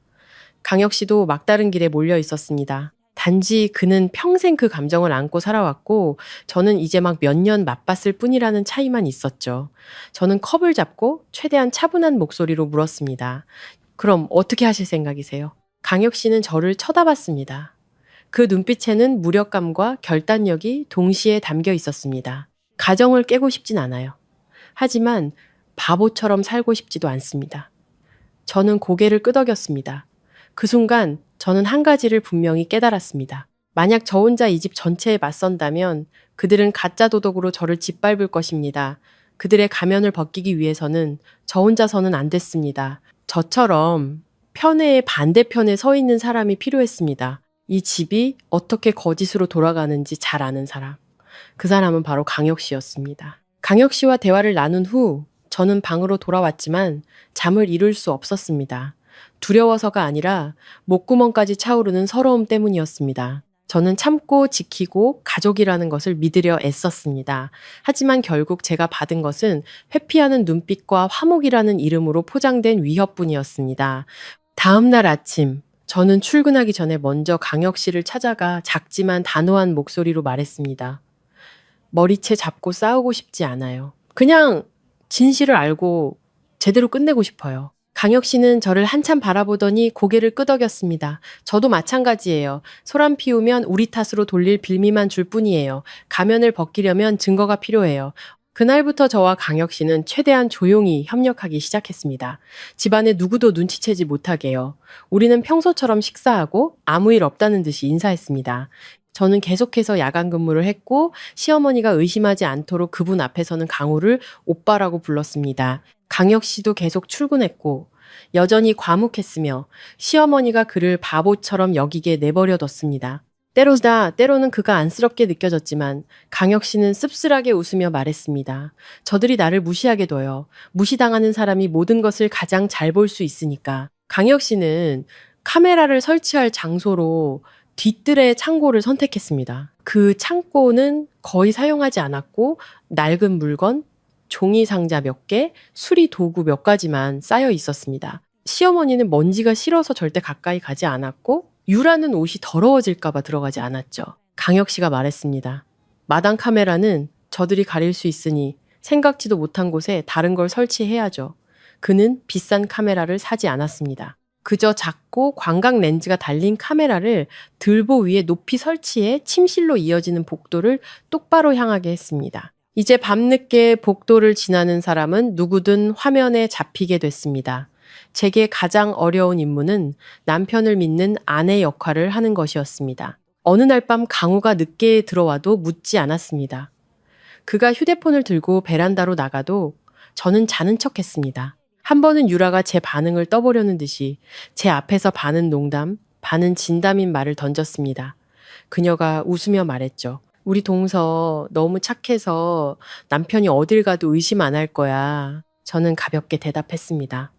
Speaker 2: 강혁 씨도 막다른 길에 몰려 있었습니다. 단지 그는 평생 그 감정을 안고 살아왔고 저는 이제 막 몇 년 맛봤을 뿐이라는 차이만 있었죠. 저는 컵을 잡고 최대한 차분한 목소리로 물었습니다. 그럼 어떻게 하실 생각이세요? 강혁 씨는 저를 쳐다봤습니다. 그 눈빛에는 무력감과 결단력이 동시에 담겨 있었습니다. 가정을 깨고 싶진 않아요. 하지만 바보처럼 살고 싶지도 않습니다. 저는 고개를 끄덕였습니다. 그 순간 저는 한 가지를 분명히 깨달았습니다. 만약 저 혼자 이 집 전체에 맞선다면 그들은 가짜 도덕으로 저를 짓밟을 것입니다. 그들의 가면을 벗기기 위해서는 저 혼자서는 안 됐습니다. 저처럼 편애의 반대편에 서 있는 사람이 필요했습니다. 이 집이 어떻게 거짓으로 돌아가는지 잘 아는 사람. 그 사람은 바로 강혁 씨였습니다. 강혁 씨와 대화를 나눈 후 저는 방으로 돌아왔지만 잠을 이룰 수 없었습니다. 두려워서가 아니라 목구멍까지 차오르는 서러움 때문이었습니다. 저는 참고 지키고 가족이라는 것을 믿으려 애썼습니다. 하지만 결국 제가 받은 것은 회피하는 눈빛과 화목이라는 이름으로 포장된 위협뿐이었습니다. 다음 날 아침, 저는 출근하기 전에 먼저 강혁 씨를 찾아가 작지만 단호한 목소리로 말했습니다. 머리채 잡고 싸우고 싶지 않아요. 그냥 진실을 알고 제대로 끝내고 싶어요. 강혁 씨는 저를 한참 바라보더니 고개를 끄덕였습니다. 저도 마찬가지예요. 소란 피우면 우리 탓으로 돌릴 빌미만 줄 뿐이에요. 가면을 벗기려면 증거가 필요해요. 그날부터 저와 강혁 씨는 최대한 조용히 협력하기 시작했습니다. 집안에 누구도 눈치채지 못하게요. 우리는 평소처럼 식사하고 아무 일 없다는 듯이 인사했습니다. 저는 계속해서 야간 근무를 했고 시어머니가 의심하지 않도록 그분 앞에서는 강우를 오빠라고 불렀습니다. 강혁 씨도 계속 출근했고 여전히 과묵했으며 시어머니가 그를 바보처럼 여기게 내버려뒀습니다. 때로는 그가 안쓰럽게 느껴졌지만 강혁 씨는 씁쓸하게 웃으며 말했습니다. 저들이 나를 무시하게 둬요. 무시당하는 사람이 모든 것을 가장 잘 볼 수 있으니까. 강혁 씨는 카메라를 설치할 장소로 뒤뜰의 창고를 선택했습니다. 그 창고는 거의 사용하지 않았고 낡은 물건, 종이 상자 몇 개, 수리 도구 몇 가지만 쌓여 있었습니다. 시어머니는 먼지가 싫어서 절대 가까이 가지 않았고 유라는 옷이 더러워질까봐 들어가지 않았죠. 강혁 씨가 말했습니다. 마당 카메라는 저들이 가릴 수 있으니 생각지도 못한 곳에 다른 걸 설치해야죠. 그는 비싼 카메라를 사지 않았습니다. 그저 작고 광각 렌즈가 달린 카메라를 들보 위에 높이 설치해 침실로 이어지는 복도를 똑바로 향하게 했습니다. 이제 밤늦게 복도를 지나는 사람은 누구든 화면에 잡히게 됐습니다. 제게 가장 어려운 임무는 남편을 믿는 아내 역할을 하는 것이었습니다. 어느 날 밤 강우가 늦게 들어와도 묻지 않았습니다. 그가 휴대폰을 들고 베란다로 나가도 저는 자는 척했습니다. 한 번은 유라가 제 반응을 떠보려는 듯이 제 앞에서 반은 농담, 반은 진담인 말을 던졌습니다. 그녀가 웃으며 말했죠. 우리 동서 너무 착해서 남편이 어딜 가도 의심 안 할 거야. 저는 가볍게 대답했습니다.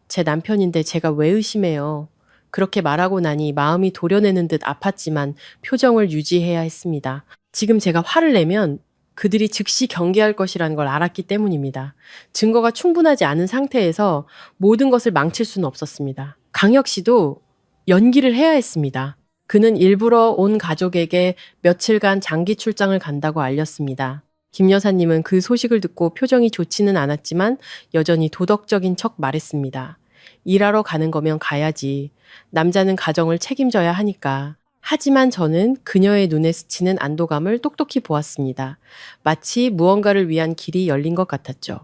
Speaker 2: 제 남편인데 제가 왜 의심해요? 그렇게 말하고 나니 마음이 도려내는 듯 아팠지만 표정을 유지해야 했습니다. 지금 제가 화를 내면 그들이 즉시 경계할 것이라는 걸 알았기 때문입니다. 증거가 충분하지 않은 상태에서 모든 것을 망칠 수는 없었습니다. 강혁 씨도 연기를 해야 했습니다. 그는 일부러 온 가족에게 며칠간 장기 출장을 간다고 알렸습니다. 김 여사님은 그 소식을 듣고 표정이 좋지는 않았지만 여전히 도덕적인 척 말했습니다. 일하러 가는 거면 가야지. 남자는 가정을 책임져야 하니까. 하지만 저는 그녀의 눈에 스치는 안도감을 똑똑히 보았습니다. 마치 무언가를 위한 길이 열린 것 같았죠.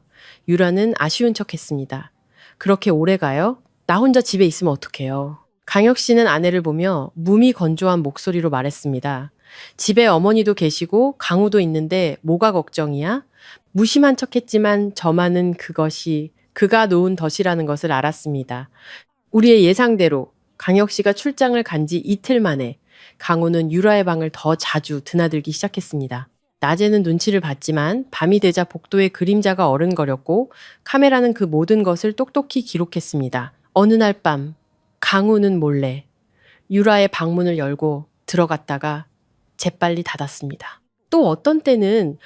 Speaker 2: 유라는 아쉬운 척했습니다. 그렇게 오래 가요? 나 혼자 집에 있으면 어떡해요? 강혁 씨는 아내를 보며 무미건조한 목소리로 말했습니다. 집에 어머니도 계시고 강우도 있는데 뭐가 걱정이야? 무심한 척했지만 저만은 그것이 그가 놓은 덫이라는 것을 알았습니다. 우리의 예상대로 강혁 씨가 출장을 간 지 이틀 만에 강우는 유라의 방을 더 자주 드나들기 시작했습니다. 낮에는 눈치를 봤지만 밤이 되자 복도에 그림자가 어른거렸고 카메라는 그 모든 것을 똑똑히 기록했습니다. 어느 날 밤 강우는 몰래 유라의 방문을 열고 들어갔다가 재빨리 닫았습니다. 또 어떤 때는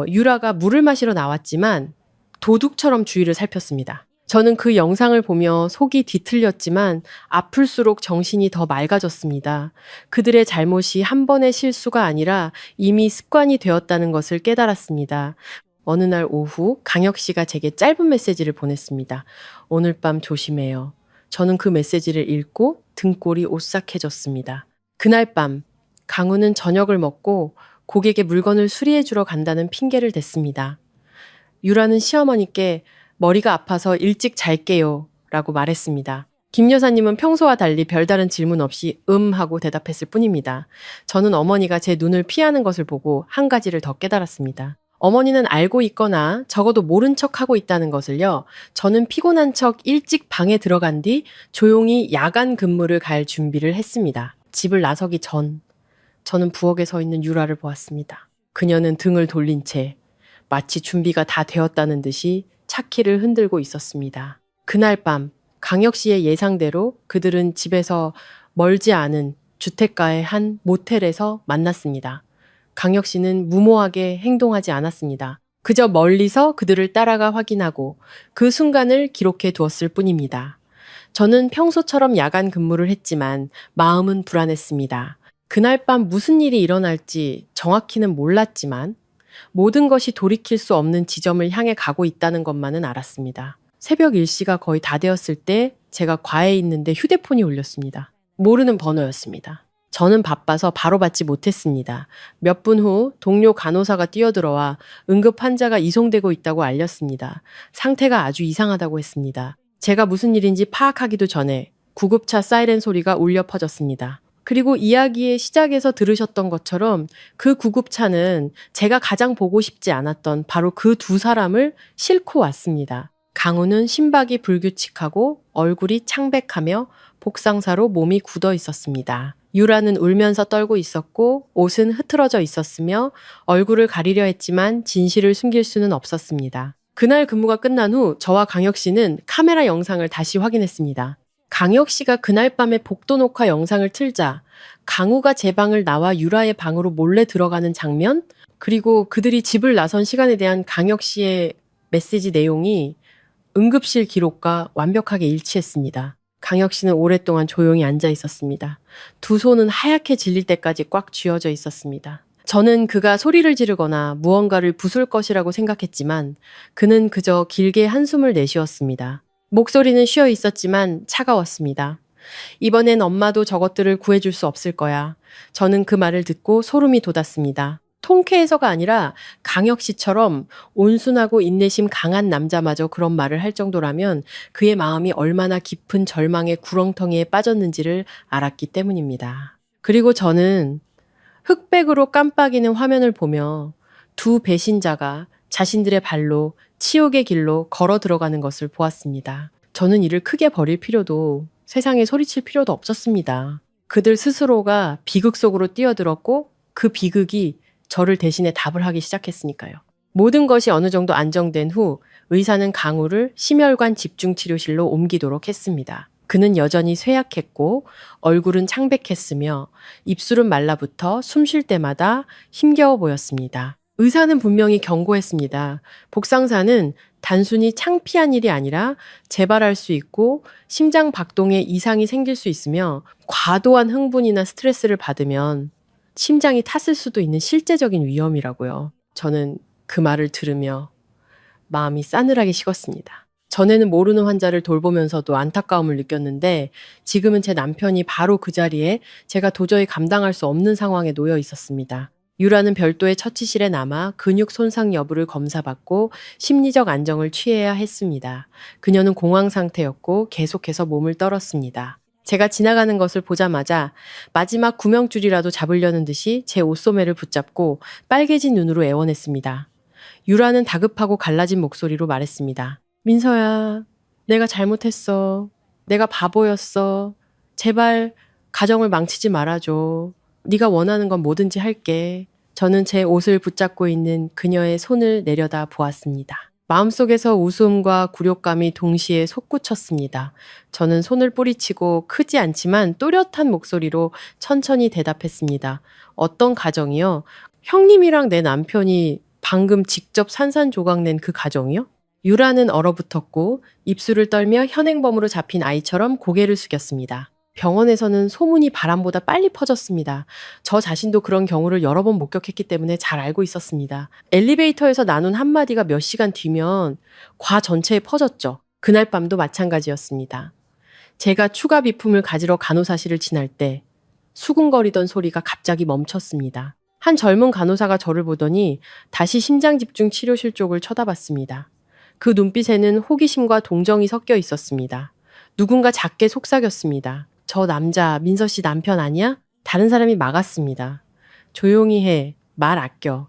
Speaker 2: 유라가 물을 마시러 나왔지만 도둑처럼 주위를 살폈습니다. 저는 그 영상을 보며 속이 뒤틀렸지만 아플수록 정신이 더 맑아졌습니다. 그들의 잘못이 한 번의 실수가 아니라 이미 습관이 되었다는 것을 깨달았습니다. 어느 날 오후 강혁 씨가 제게 짧은 메시지를 보냈습니다. 오늘 밤 조심해요. 저는 그 메시지를 읽고 등골이 오싹해졌습니다. 그날 밤 강우는 저녁을 먹고 고객의 물건을 수리해 주러 간다는 핑계를 댔습니다. 유라는 시어머니께 머리가 아파서 일찍 잘게요 라고 말했습니다. 김 여사님은 평소와 달리 별다른 질문 없이 하고 대답했을 뿐입니다. 저는 어머니가 제 눈을 피하는 것을 보고 한 가지를 더 깨달았습니다. 어머니는 알고 있거나 적어도 모른 척하고 있다는 것을요. 저는 피곤한 척 일찍 방에 들어간 뒤 조용히 야간 근무를 갈 준비를 했습니다. 집을 나서기 전 저는 부엌에 서 있는 유라를 보았습니다. 그녀는 등을 돌린 채 마치 준비가 다 되었다는 듯이 차키를 흔들고 있었습니다. 그날 밤 강혁 씨의 예상대로 그들은 집에서 멀지 않은 주택가의 한 모텔에서 만났습니다. 강혁 씨는 무모하게 행동하지 않았습니다. 그저 멀리서 그들을 따라가 확인하고 그 순간을 기록해 두었을 뿐입니다. 저는 평소처럼 야간 근무를 했지만 마음은 불안했습니다. 그날 밤 무슨 일이 일어날지 정확히는 몰랐지만 모든 것이 돌이킬 수 없는 지점을 향해 가고 있다는 것만은 알았습니다. 새벽 1시가 거의 다 되었을 때 제가 과에 있는데 휴대폰이 울렸습니다. 모르는 번호였습니다. 저는 바빠서 바로 받지 못했습니다. 몇 분 후 동료 간호사가 뛰어들어와 응급 환자가 이송되고 있다고 알렸습니다. 상태가 아주 이상하다고 했습니다. 제가 무슨 일인지 파악하기도 전에 구급차 사이렌 소리가 울려 퍼졌습니다. 그리고 이야기의 시작에서 들으셨던 것처럼 그 구급차는 제가 가장 보고 싶지 않았던 바로 그 두 사람을 싣고 왔습니다. 강우는 심박이 불규칙하고 얼굴이 창백하며 복상사로 몸이 굳어 있었습니다. 유라는 울면서 떨고 있었고 옷은 흐트러져 있었으며 얼굴을 가리려 했지만 진실을 숨길 수는 없었습니다. 그날 근무가 끝난 후 저와 강혁 씨는 카메라 영상을 다시 확인했습니다. 강혁 씨가 그날 밤에 복도 녹화 영상을 틀자 강우가 제 방을 나와 유라의 방으로 몰래 들어가는 장면, 그리고 그들이 집을 나선 시간에 대한 강혁 씨의 메시지 내용이 응급실 기록과 완벽하게 일치했습니다. 강혁 씨는 오랫동안 조용히 앉아 있었습니다. 두 손은 하얗게 질릴 때까지 꽉 쥐어져 있었습니다. 저는 그가 소리를 지르거나 무언가를 부술 것이라고 생각했지만 그는 그저 길게 한숨을 내쉬었습니다. 목소리는 쉬어 있었지만 차가웠습니다. 이번엔 엄마도 저것들을 구해줄 수 없을 거야. 저는 그 말을 듣고 소름이 돋았습니다. 통쾌해서가 아니라 강혁 씨처럼 온순하고 인내심 강한 남자마저 그런 말을 할 정도라면 그의 마음이 얼마나 깊은 절망의 구렁텅이에 빠졌는지를 알았기 때문입니다. 그리고 저는 흑백으로 깜빡이는 화면을 보며 두 배신자가 자신들의 발로 치욕의 길로 걸어 들어가는 것을 보았습니다. 저는 이를 크게 벌일 필요도, 세상에 소리칠 필요도 없었습니다. 그들 스스로가 비극 속으로 뛰어들었고 그 비극이 저를 대신해 답을 하기 시작했으니까요. 모든 것이 어느 정도 안정된 후 의사는 강우를 심혈관 집중치료실로 옮기도록 했습니다. 그는 여전히 쇠약했고 얼굴은 창백했으며 입술은 말라붙어 숨 쉴 때마다 힘겨워 보였습니다. 의사는 분명히 경고했습니다. 복상사는 단순히 창피한 일이 아니라 재발할 수 있고 심장 박동에 이상이 생길 수 있으며 과도한 흥분이나 스트레스를 받으면 심장이 탔을 수도 있는 실제적인 위험이라고요. 저는 그 말을 들으며 마음이 싸늘하게 식었습니다. 전에는 모르는 환자를 돌보면서도 안타까움을 느꼈는데 지금은 제 남편이 바로 그 자리에 제가 도저히 감당할 수 없는 상황에 놓여 있었습니다. 유라는 별도의 처치실에 남아 근육 손상 여부를 검사받고 심리적 안정을 취해야 했습니다. 그녀는 공황 상태였고 계속해서 몸을 떨었습니다. 제가 지나가는 것을 보자마자 마지막 구명줄이라도 잡으려는 듯이 제 옷소매를 붙잡고 빨개진 눈으로 애원했습니다. 유라는 다급하고 갈라진 목소리로 말했습니다. 민서야, 내가 잘못했어. 내가 바보였어. 제발 가정을 망치지 말아줘. 네가 원하는 건 뭐든지 할게. 저는 제 옷을 붙잡고 있는 그녀의 손을 내려다 보았습니다. 마음속에서 웃음과 굴욕감이 동시에 솟구쳤습니다. 저는 손을 뿌리치고 크지 않지만 또렷한 목소리로 천천히 대답했습니다. 어떤 가정이요? 형님이랑 내 남편이 방금 직접 산산조각 낸 그 가정이요? 유라는 얼어붙었고 입술을 떨며 현행범으로 잡힌 아이처럼 고개를 숙였습니다. 병원에서는 소문이 바람보다 빨리 퍼졌습니다. 저 자신도 그런 경우를 여러 번 목격했기 때문에 잘 알고 있었습니다. 엘리베이터에서 나눈 한마디가 몇 시간 뒤면 과 전체에 퍼졌죠. 그날 밤도 마찬가지였습니다. 제가 추가 비품을 가지러 간호사실을 지날 때 수근거리던 소리가 갑자기 멈췄습니다. 한 젊은 간호사가 저를 보더니 다시 심장집중치료실 쪽을 쳐다봤습니다. 그 눈빛에는 호기심과 동정이 섞여 있었습니다. 누군가 작게 속삭였습니다. 저 남자 민서 씨 남편 아니야? 다른 사람이 막았습니다. 조용히 해. 말 아껴.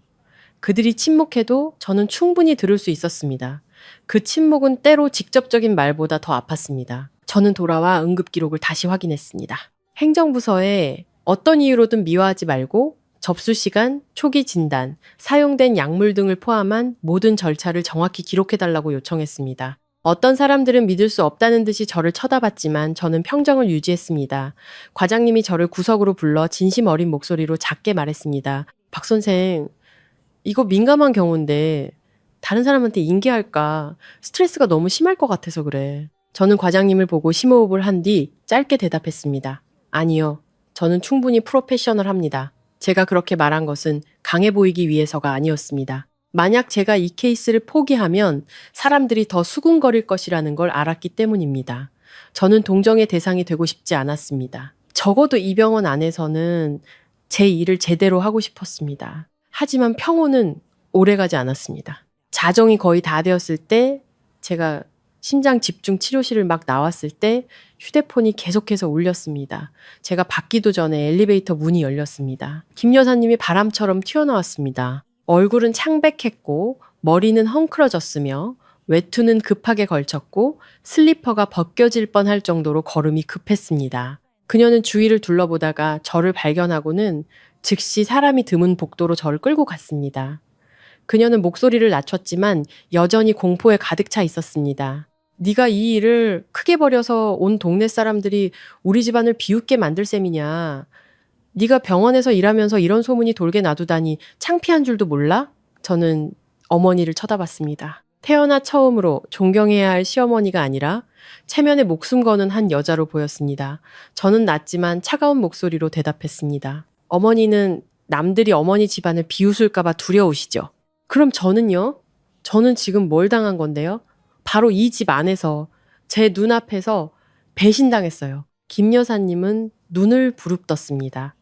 Speaker 2: 그들이 침묵해도 저는 충분히 들을 수 있었습니다. 그 침묵은 때로 직접적인 말보다 더 아팠습니다. 저는 돌아와 응급기록을 다시 확인했습니다. 행정부서에 어떤 이유로든 미화하지 말고 접수 시간, 초기 진단, 사용된 약물 등을 포함한 모든 절차를 정확히 기록해달라고 요청했습니다. 어떤 사람들은 믿을 수 없다는 듯이 저를 쳐다봤지만 저는 평정을 유지했습니다. 과장님이 저를 구석으로 불러 진심 어린 목소리로 작게 말했습니다. 박 선생, 이거 민감한 경우인데 다른 사람한테 인계할까? 스트레스가 너무 심할 것 같아서 그래. 저는 과장님을 보고 심호흡을 한 뒤 짧게 대답했습니다. 아니요. 저는 충분히 프로페셔널합니다. 제가 그렇게 말한 것은 강해 보이기 위해서가 아니었습니다. 만약 제가 이 케이스를 포기하면 사람들이 더 수군거릴 것이라는 걸 알았기 때문입니다. 저는 동정의 대상이 되고 싶지 않았습니다. 적어도 이 병원 안에서는 제 일을 제대로 하고 싶었습니다. 하지만 평온은 오래가지 않았습니다. 자정이 거의 다 되었을 때 제가 심장 집중 치료실을 막 나왔을 때 휴대폰이 계속해서 울렸습니다. 제가 받기도 전에 엘리베이터 문이 열렸습니다. 김 여사님이 바람처럼 튀어나왔습니다. 얼굴은 창백했고 머리는 헝클어졌으며 외투는 급하게 걸쳤고 슬리퍼가 벗겨질 뻔할 정도로 걸음이 급했습니다. 그녀는 주위를 둘러보다가 저를 발견하고는 즉시 사람이 드문 복도로 저를 끌고 갔습니다. 그녀는 목소리를 낮췄지만 여전히 공포에 가득 차 있었습니다. 네가 이 일을 크게 벌여서 온 동네 사람들이 우리 집안을 비웃게 만들 셈이냐. 네가 병원에서 일하면서 이런 소문이 돌게 놔두다니 창피한 줄도 몰라? 저는 어머니를 쳐다봤습니다. 태어나 처음으로 존경해야 할 시어머니가 아니라 체면에 목숨 거는 한 여자로 보였습니다. 저는 낮지만 차가운 목소리로 대답했습니다. 어머니는 남들이 어머니 집안을 비웃을까봐 두려우시죠? 그럼 저는요? 저는 지금 뭘 당한 건데요? 바로 이 집 안에서 제 눈앞에서 배신당했어요. 김 여사님은 눈을 부릅떴습니다.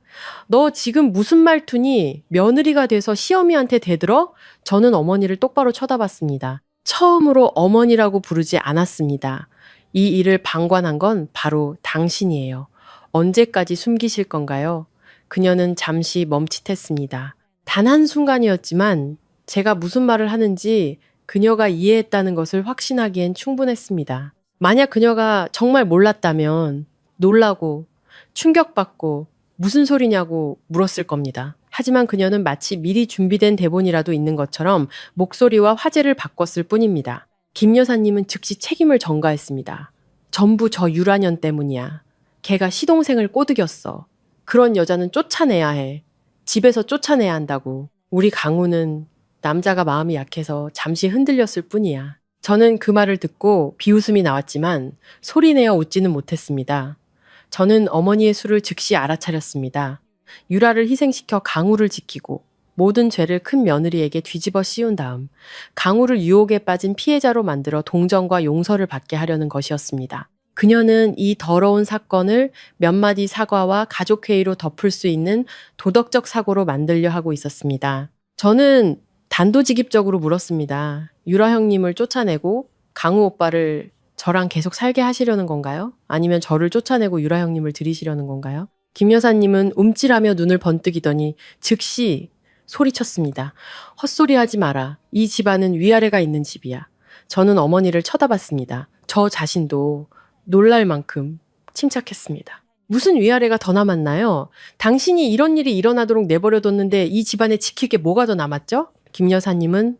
Speaker 2: 너 지금 무슨 말투니? 며느리가 돼서 시어미한테 대들어? 저는 어머니를 똑바로 쳐다봤습니다. 처음으로 어머니라고 부르지 않았습니다. 이 일을 방관한 건 바로 당신이에요. 언제까지 숨기실 건가요? 그녀는 잠시 멈칫했습니다. 단 한순간이었지만 제가 무슨 말을 하는지 그녀가 이해했다는 것을 확신하기엔 충분했습니다. 만약 그녀가 정말 몰랐다면 놀라고 충격받고 무슨 소리냐고 물었을 겁니다. 하지만 그녀는 마치 미리 준비된 대본이라도 있는 것처럼 목소리와 화제를 바꿨을 뿐입니다. 김 여사님은 즉시 책임을 전가했습니다. 전부 저 유라년 때문이야. 걔가 시동생을 꼬드겼어. 그런 여자는 쫓아내야 해. 집에서 쫓아내야 한다고. 우리 강우는 남자가 마음이 약해서 잠시 흔들렸을 뿐이야. 저는 그 말을 듣고 비웃음이 나왔지만 소리내어 웃지는 못했습니다. 저는 어머니의 수를 즉시 알아차렸습니다. 유라를 희생시켜 강우를 지키고 모든 죄를 큰 며느리에게 뒤집어 씌운 다음 강우를 유혹에 빠진 피해자로 만들어 동정과 용서를 받게 하려는 것이었습니다. 그녀는 이 더러운 사건을 몇 마디 사과와 가족회의로 덮을 수 있는 도덕적 사고로 만들려 하고 있었습니다. 저는 단도직입적으로 물었습니다. 유라 형님을 쫓아내고 강우 오빠를 저랑 계속 살게 하시려는 건가요? 아니면 저를 쫓아내고 유라 형님을 들이시려는 건가요? 김 여사님은 움찔하며 눈을 번뜩이더니 즉시 소리쳤습니다. 헛소리하지 마라. 이 집안은 위아래가 있는 집이야. 저는 어머니를 쳐다봤습니다. 저 자신도 놀랄 만큼 침착했습니다. 무슨 위아래가 더 남았나요? 당신이 이런 일이 일어나도록 내버려뒀는데 이 집안에 지킬 게 뭐가 더 남았죠? 김 여사님은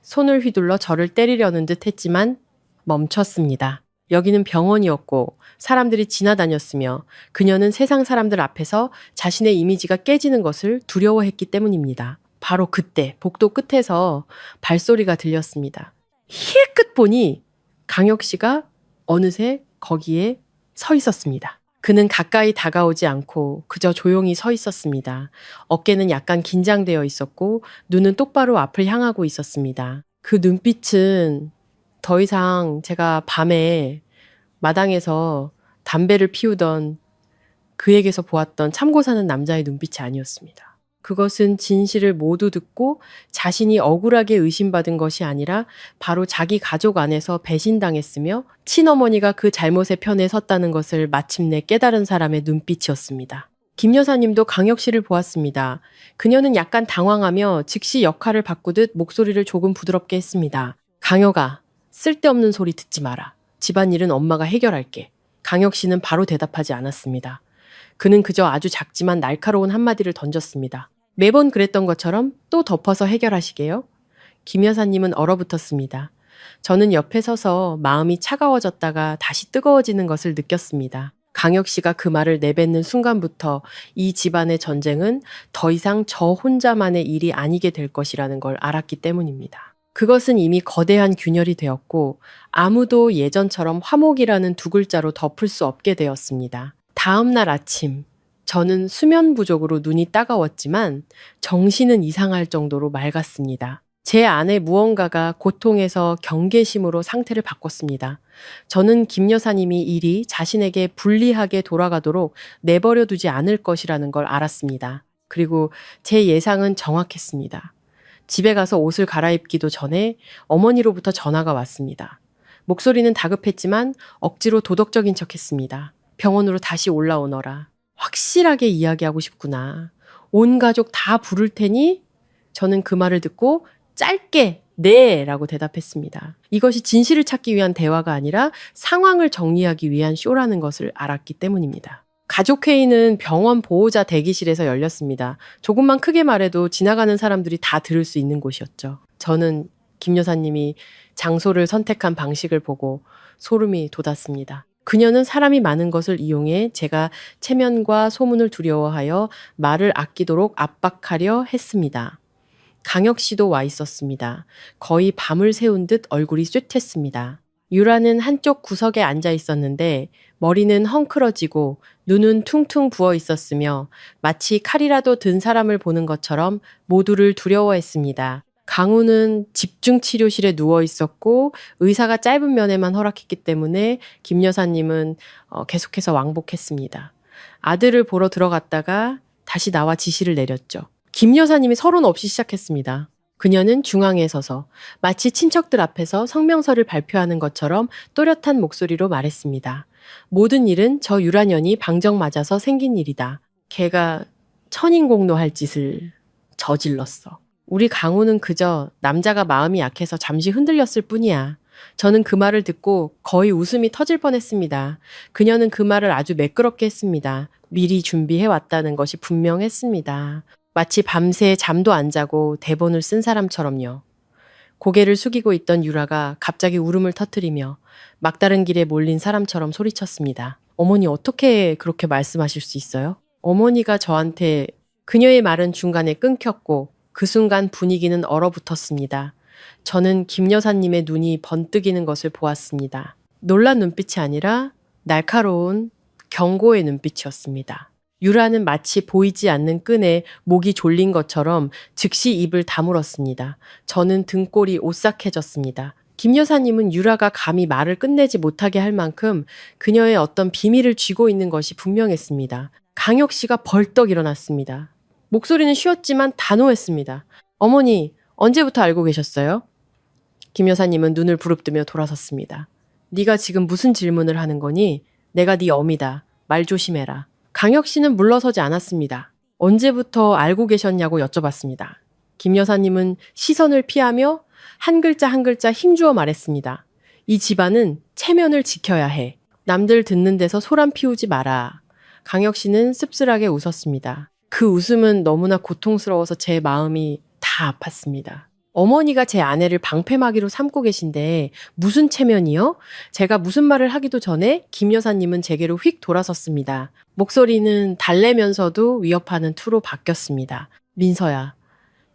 Speaker 2: 손을 휘둘러 저를 때리려는 듯 했지만 멈췄습니다. 여기는 병원이었고 사람들이 지나다녔으며 그녀는 세상 사람들 앞에서 자신의 이미지가 깨지는 것을 두려워했기 때문입니다. 바로 그때 복도 끝에서 발소리가 들렸습니다. 힐끗 보니 강혁 씨가 어느새 거기에 서 있었습니다. 그는 가까이 다가오지 않고 그저 조용히 서 있었습니다. 어깨는 약간 긴장되어 있었고 눈은 똑바로 앞을 향하고 있었습니다. 그 눈빛은 더 이상 제가 밤에 마당에서 담배를 피우던 그에게서 보았던 참고 사는 남자의 눈빛이 아니었습니다. 그것은 진실을 모두 듣고 자신이 억울하게 의심받은 것이 아니라 바로 자기 가족 안에서 배신당했으며 친어머니가 그 잘못의 편에 섰다는 것을 마침내 깨달은 사람의 눈빛이었습니다. 김 여사님도 강혁 씨를 보았습니다. 그녀는 약간 당황하며 즉시 역할을 바꾸듯 목소리를 조금 부드럽게 했습니다. 강혁아, 쓸데없는 소리 듣지 마라. 집안일은 엄마가 해결할게. 강혁 씨는 바로 대답하지 않았습니다. 그는 그저 아주 작지만 날카로운 한마디를 던졌습니다. 매번 그랬던 것처럼 또 덮어서 해결하시게요? 김 여사님은 얼어붙었습니다. 저는 옆에 서서 마음이 차가워졌다가 다시 뜨거워지는 것을 느꼈습니다. 강혁 씨가 그 말을 내뱉는 순간부터 이 집안의 전쟁은 더 이상 저 혼자만의 일이 아니게 될 것이라는 걸 알았기 때문입니다. 그것은 이미 거대한 균열이 되었고 아무도 예전처럼 화목이라는 두 글자로 덮을 수 없게 되었습니다. 다음 날 아침, 저는 수면 부족으로 눈이 따가웠지만 정신은 이상할 정도로 맑았습니다. 제 안에 무언가가 고통에서 경계심으로 상태를 바꿨습니다. 저는 김 여사님이 일이 자신에게 불리하게 돌아가도록 내버려 두지 않을 것이라는 걸 알았습니다. 그리고 제 예상은 정확했습니다. 집에 가서 옷을 갈아입기도 전에 어머니로부터 전화가 왔습니다. 목소리는 다급했지만 억지로 도덕적인 척했습니다. 병원으로 다시 올라오너라. 확실하게 이야기하고 싶구나. 온 가족 다 부를 테니? 저는 그 말을 듣고 짧게 네 라고 대답했습니다. 이것이 진실을 찾기 위한 대화가 아니라 상황을 정리하기 위한 쇼라는 것을 알았기 때문입니다. 가족회의는 병원 보호자 대기실에서 열렸습니다. 조금만 크게 말해도 지나가는 사람들이 다 들을 수 있는 곳이었죠. 저는 김 여사님이 장소를 선택한 방식을 보고 소름이 돋았습니다. 그녀는 사람이 많은 것을 이용해 제가 체면과 소문을 두려워하여 말을 아끼도록 압박하려 했습니다. 강혁 씨도 와 있었습니다. 거의 밤을 새운 듯 얼굴이 쇠퇴했습니다. 유라는 한쪽 구석에 앉아 있었는데 머리는 헝클어지고 눈은 퉁퉁 부어 있었으며 마치 칼이라도 든 사람을 보는 것처럼 모두를 두려워했습니다. 강우는 집중치료실에 누워 있었고 의사가 짧은 면회만 허락했기 때문에 김 여사님은 계속해서 왕복했습니다. 아들을 보러 들어갔다가 다시 나와 지시를 내렸죠. 김 여사님이 서론 없이 시작했습니다. 그녀는 중앙에 서서 마치 친척들 앞에서 성명서를 발표하는 것처럼 또렷한 목소리로 말했습니다. 모든 일은 저 유라년이 방정 맞아서 생긴 일이다. 걔가 천인공노할 짓을 저질렀어. 우리 강우는 그저 남자가 마음이 약해서 잠시 흔들렸을 뿐이야. 저는 그 말을 듣고 거의 웃음이 터질 뻔했습니다. 그녀는 그 말을 아주 매끄럽게 했습니다. 미리 준비해 왔다는 것이 분명했습니다. 마치 밤새 잠도 안 자고 대본을 쓴 사람처럼요. 고개를 숙이고 있던 유라가 갑자기 울음을 터뜨리며 막다른 길에 몰린 사람처럼 소리쳤습니다. 어머니 어떻게 그렇게 말씀하실 수 있어요? 어머니가 저한테 그녀의 말은 중간에 끊겼고 그 순간 분위기는 얼어붙었습니다. 저는 김 여사님의 눈이 번뜩이는 것을 보았습니다. 놀란 눈빛이 아니라 날카로운 경고의 눈빛이었습니다. 유라는 마치 보이지 않는 끈에 목이 졸린 것처럼 즉시 입을 다물었습니다. 저는 등골이 오싹해졌습니다. 김 여사님은 유라가 감히 말을 끝내지 못하게 할 만큼 그녀의 어떤 비밀을 쥐고 있는 것이 분명했습니다. 강혁 씨가 벌떡 일어났습니다. 목소리는 쉬었지만 단호했습니다. 어머니, 언제부터 알고 계셨어요? 김 여사님은 눈을 부릅뜨며 돌아섰습니다. 네가 지금 무슨 질문을 하는 거니? 내가 네 어미다. 말 조심해라. 강혁 씨는 물러서지 않았습니다. 언제부터 알고 계셨냐고 여쭤봤습니다. 김 여사님은 시선을 피하며 한 글자 한 글자 힘주어 말했습니다. 이 집안은 체면을 지켜야 해. 남들 듣는 데서 소란 피우지 마라. 강혁 씨는 씁쓸하게 웃었습니다. 그 웃음은 너무나 고통스러워서 제 마음이 다 아팠습니다. 어머니가 제 아내를 방패막이로 삼고 계신데 무슨 체면이요? 제가 무슨 말을 하기도 전에 김 여사님은 제게로 휙 돌아섰습니다. 목소리는 달래면서도 위협하는 투로 바뀌었습니다. 민서야,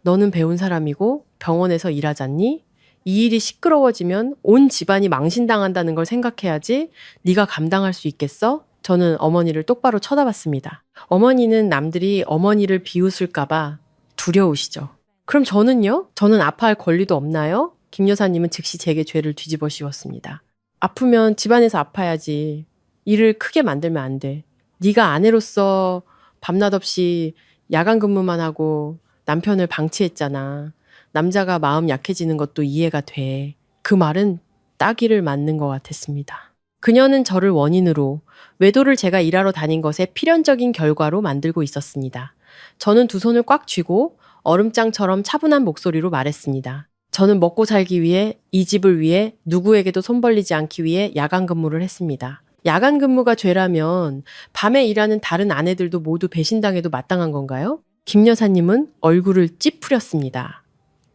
Speaker 2: 너는 배운 사람이고 병원에서 일하잖니? 이 일이 시끄러워지면 온 집안이 망신당한다는 걸 생각해야지. 네가 감당할 수 있겠어? 저는 어머니를 똑바로 쳐다봤습니다. 어머니는 남들이 어머니를 비웃을까봐 두려우시죠. 그럼 저는요? 저는 아파할 권리도 없나요? 김 여사님은 즉시 제게 죄를 뒤집어 씌웠습니다. 아프면 집안에서 아파야지. 일을 크게 만들면 안 돼. 네가 아내로서 밤낮 없이 야간 근무만 하고 남편을 방치했잖아. 남자가 마음 약해지는 것도 이해가 돼. 그 말은 따귀를 맞는 것 같았습니다. 그녀는 저를 원인으로, 외도를 제가 일하러 다닌 것의 필연적인 결과로 만들고 있었습니다. 저는 두 손을 꽉 쥐고 얼음장처럼 차분한 목소리로 말했습니다. 저는 먹고 살기 위해, 이 집을 위해, 누구에게도 손 벌리지 않기 위해 야간 근무를 했습니다. 야간 근무가 죄라면 밤에 일하는 다른 아내들도 모두 배신당해도 마땅한 건가요? 김 여사님은 얼굴을 찌푸렸습니다.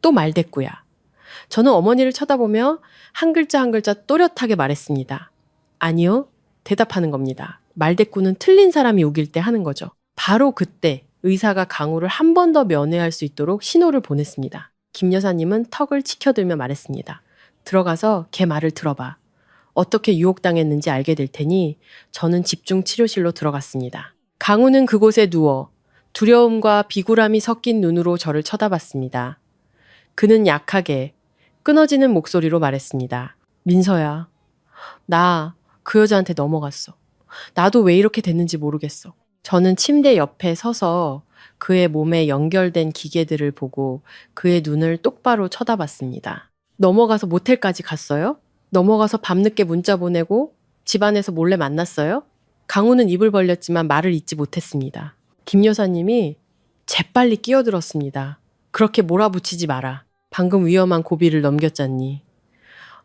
Speaker 2: 또 말대꾸야. 저는 어머니를 쳐다보며 한 글자 한 글자 또렷하게 말했습니다. 아니요, 대답하는 겁니다. 말대꾸는 틀린 사람이 우길 때 하는 거죠. 바로 그때 의사가 강우를 한 번 더 면회할 수 있도록 신호를 보냈습니다. 김 여사님은 턱을 치켜들며 말했습니다. 들어가서 걔 말을 들어봐. 어떻게 유혹당했는지 알게 될 테니 저는 집중 치료실로 들어갔습니다. 강우는 그곳에 누워 두려움과 비굴함이 섞인 눈으로 저를 쳐다봤습니다. 그는 약하게 끊어지는 목소리로 말했습니다. 민서야, 나 그 여자한테 넘어갔어. 나도 왜 이렇게 됐는지 모르겠어. 저는 침대 옆에 서서 그의 몸에 연결된 기계들을 보고 그의 눈을 똑바로 쳐다봤습니다. 넘어가서 모텔까지 갔어요? 넘어가서 밤늦게 문자 보내고 집안에서 몰래 만났어요? 강우는 입을 벌렸지만 말을 잇지 못했습니다. 김 여사님이 재빨리 끼어들었습니다. 그렇게 몰아붙이지 마라. 방금 위험한 고비를 넘겼잖니.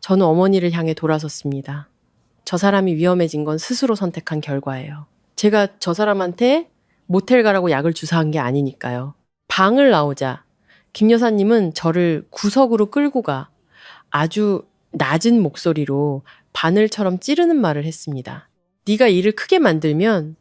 Speaker 2: 저는 어머니를 향해 돌아섰습니다. 저 사람이 위험해진 건 스스로 선택한 결과예요. 제가 저 사람한테 모텔 가라고 약을 주사한 게 아니니까요. 방을 나오자 김 여사님은 저를 구석으로 끌고 가 아주 낮은 목소리로 바늘처럼 찌르는 말을 했습니다. 네가 일을 크게 만들면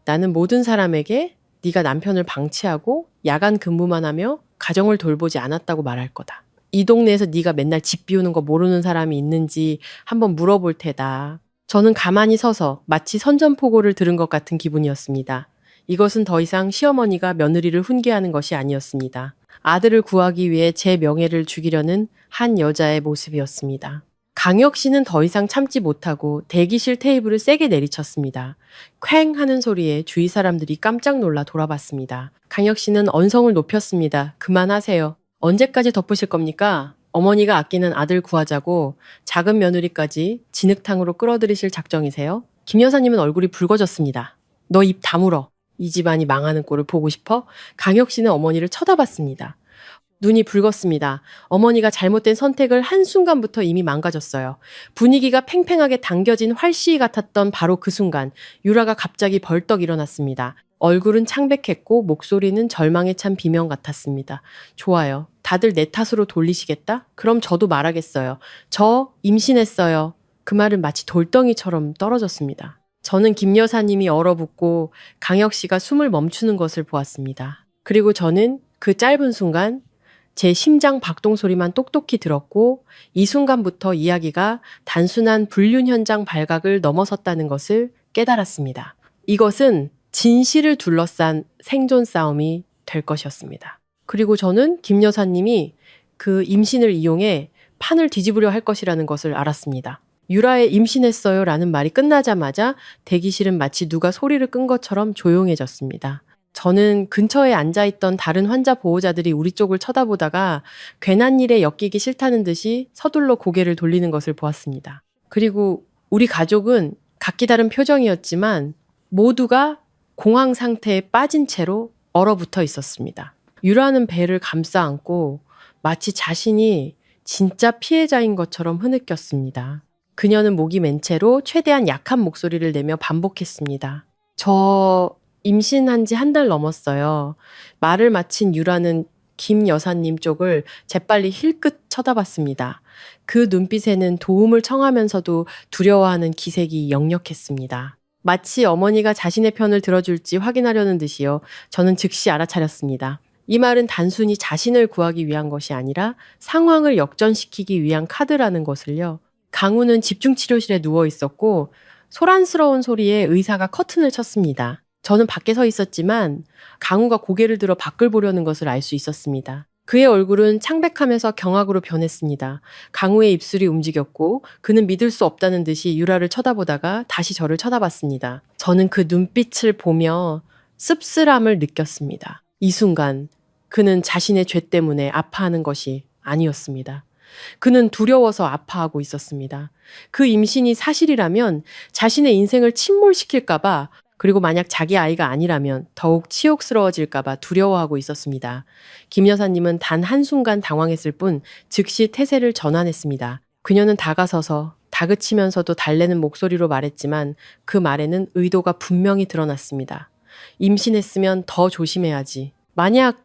Speaker 2: 나는 모든 사람에게 네가 남편을 방치하고 야간 근무만 하며 가정을 돌보지 않았다고 말할 거다. 이 동네에서 네가 맨날 집 비우는 거 모르는 사람이 있는지 한번 물어볼 테다. 저는 가만히 서서 마치 선전포고를 들은 것 같은 기분이었습니다. 이것은 더 이상 시어머니가 며느리를 훈계하는 것이 아니었습니다. 아들을 구하기 위해 제 명예를 죽이려는 한 여자의 모습이었습니다. 강혁 씨는 더 이상 참지 못하고 대기실 테이블을 세게 내리쳤습니다. 쾅 하는 소리에 주위 사람들이 깜짝 놀라 돌아봤습니다. 강혁 씨는 언성을 높였습니다. 그만하세요. 언제까지 덮으실 겁니까? 어머니가 아끼는 아들 구하자고 작은 며느리까지 진흙탕으로 끌어들이실 작정이세요? 김 여사님은 얼굴이 붉어졌습니다. 너 입 다물어. 이 집안이 망하는 꼴을 보고 싶어? 강혁 씨는 어머니를 쳐다봤습니다. 눈이 붉었습니다. 어머니가 잘못된 선택을 한순간부터 이미 망가졌어요. 분위기가 팽팽하게 당겨진 활시위 같았던 바로 그 순간 유라가 갑자기 벌떡 일어났습니다. 얼굴은 창백했고 목소리는 절망에 찬 비명 같았습니다. 좋아요. 다들 내 탓으로 돌리시겠다? 그럼 저도 말하겠어요. 저 임신했어요. 그 말은 마치 돌덩이처럼 떨어졌습니다. 저는 김 여사님이 얼어붙고 강혁 씨가 숨을 멈추는 것을 보았습니다. 그리고 저는 그 짧은 순간 제 심장 박동 소리만 똑똑히 들었고 이 순간부터 이야기가 단순한 불륜 현장 발각을 넘어섰다는 것을 깨달았습니다. 이것은 진실을 둘러싼 생존 싸움이 될 것이었습니다. 그리고 저는 김 여사님이 그 임신을 이용해 판을 뒤집으려 할 것이라는 것을 알았습니다. 유라의 임신했어요 라는 말이 끝나자마자 대기실은 마치 누가 소리를 끈 것처럼 조용해졌습니다. 저는 근처에 앉아있던 다른 환자 보호자들이 우리 쪽을 쳐다보다가 괜한 일에 엮이기 싫다는 듯이 서둘러 고개를 돌리는 것을 보았습니다. 그리고 우리 가족은 각기 다른 표정이었지만 모두가 공황 상태에 빠진 채로 얼어붙어 있었습니다. 유라는 배를 감싸 안고 마치 자신이 진짜 피해자인 것처럼 흐느꼈습니다. 그녀는 목이 맨 채로 최대한 약한 목소리를 내며 반복했습니다. 저 임신한 지 한 달 넘었어요. 말을 마친 유라는 김 여사님 쪽을 재빨리 힐끗 쳐다봤습니다. 그 눈빛에는 도움을 청하면서도 두려워하는 기색이 역력했습니다. 마치 어머니가 자신의 편을 들어줄지 확인하려는 듯이요. 저는 즉시 알아차렸습니다. 이 말은 단순히 자신을 구하기 위한 것이 아니라 상황을 역전시키기 위한 카드라는 것을요. 강우는 집중치료실에 누워 있었고 소란스러운 소리에 의사가 커튼을 쳤습니다. 저는 밖에 서 있었지만 강우가 고개를 들어 밖을 보려는 것을 알 수 있었습니다. 그의 얼굴은 창백하면서 경악으로 변했습니다. 강우의 입술이 움직였고 그는 믿을 수 없다는 듯이 유라를 쳐다보다가 다시 저를 쳐다봤습니다. 저는 그 눈빛을 보며 씁쓸함을 느꼈습니다. 이 순간 그는 자신의 죄 때문에 아파하는 것이 아니었습니다. 그는 두려워서 아파하고 있었습니다. 그 임신이 사실이라면 자신의 인생을 침몰시킬까봐 그리고 만약 자기 아이가 아니라면 더욱 치욕스러워질까봐 두려워하고 있었습니다. 김 여사님은 단 한순간 당황했을 뿐 즉시 태세를 전환했습니다. 그녀는 다가서서 다그치면서도 달래는 목소리로 말했지만 그 말에는 의도가 분명히 드러났습니다. 임신했으면 더 조심해야지. 만약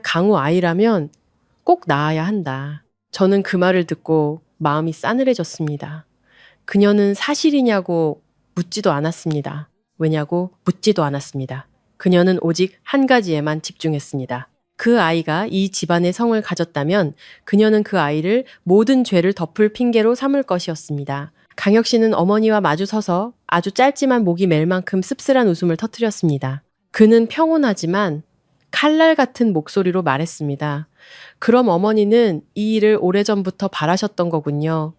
Speaker 2: 강우 아이라면 꼭 낳아야 한다. 저는 그 말을 듣고 마음이 싸늘해졌습니다. 그녀는 사실이냐고 묻지도 않았습니다. 왜냐고 묻지도 않았습니다. 그녀는 오직 한 가지에만 집중했습니다. 그 아이가 이 집안의 성을 가졌다면 그녀는 그 아이를 모든 죄를 덮을 핑계로 삼을 것이었습니다. 강혁 씨는 어머니와 마주 서서 아주 짧지만 목이 멜 만큼 씁쓸한 웃음을 터뜨렸습니다. 그는 평온하지만 칼날 같은 목소리로 말했습니다. 그럼 어머니는 이 일을 오래전부터 바라셨던 거군요.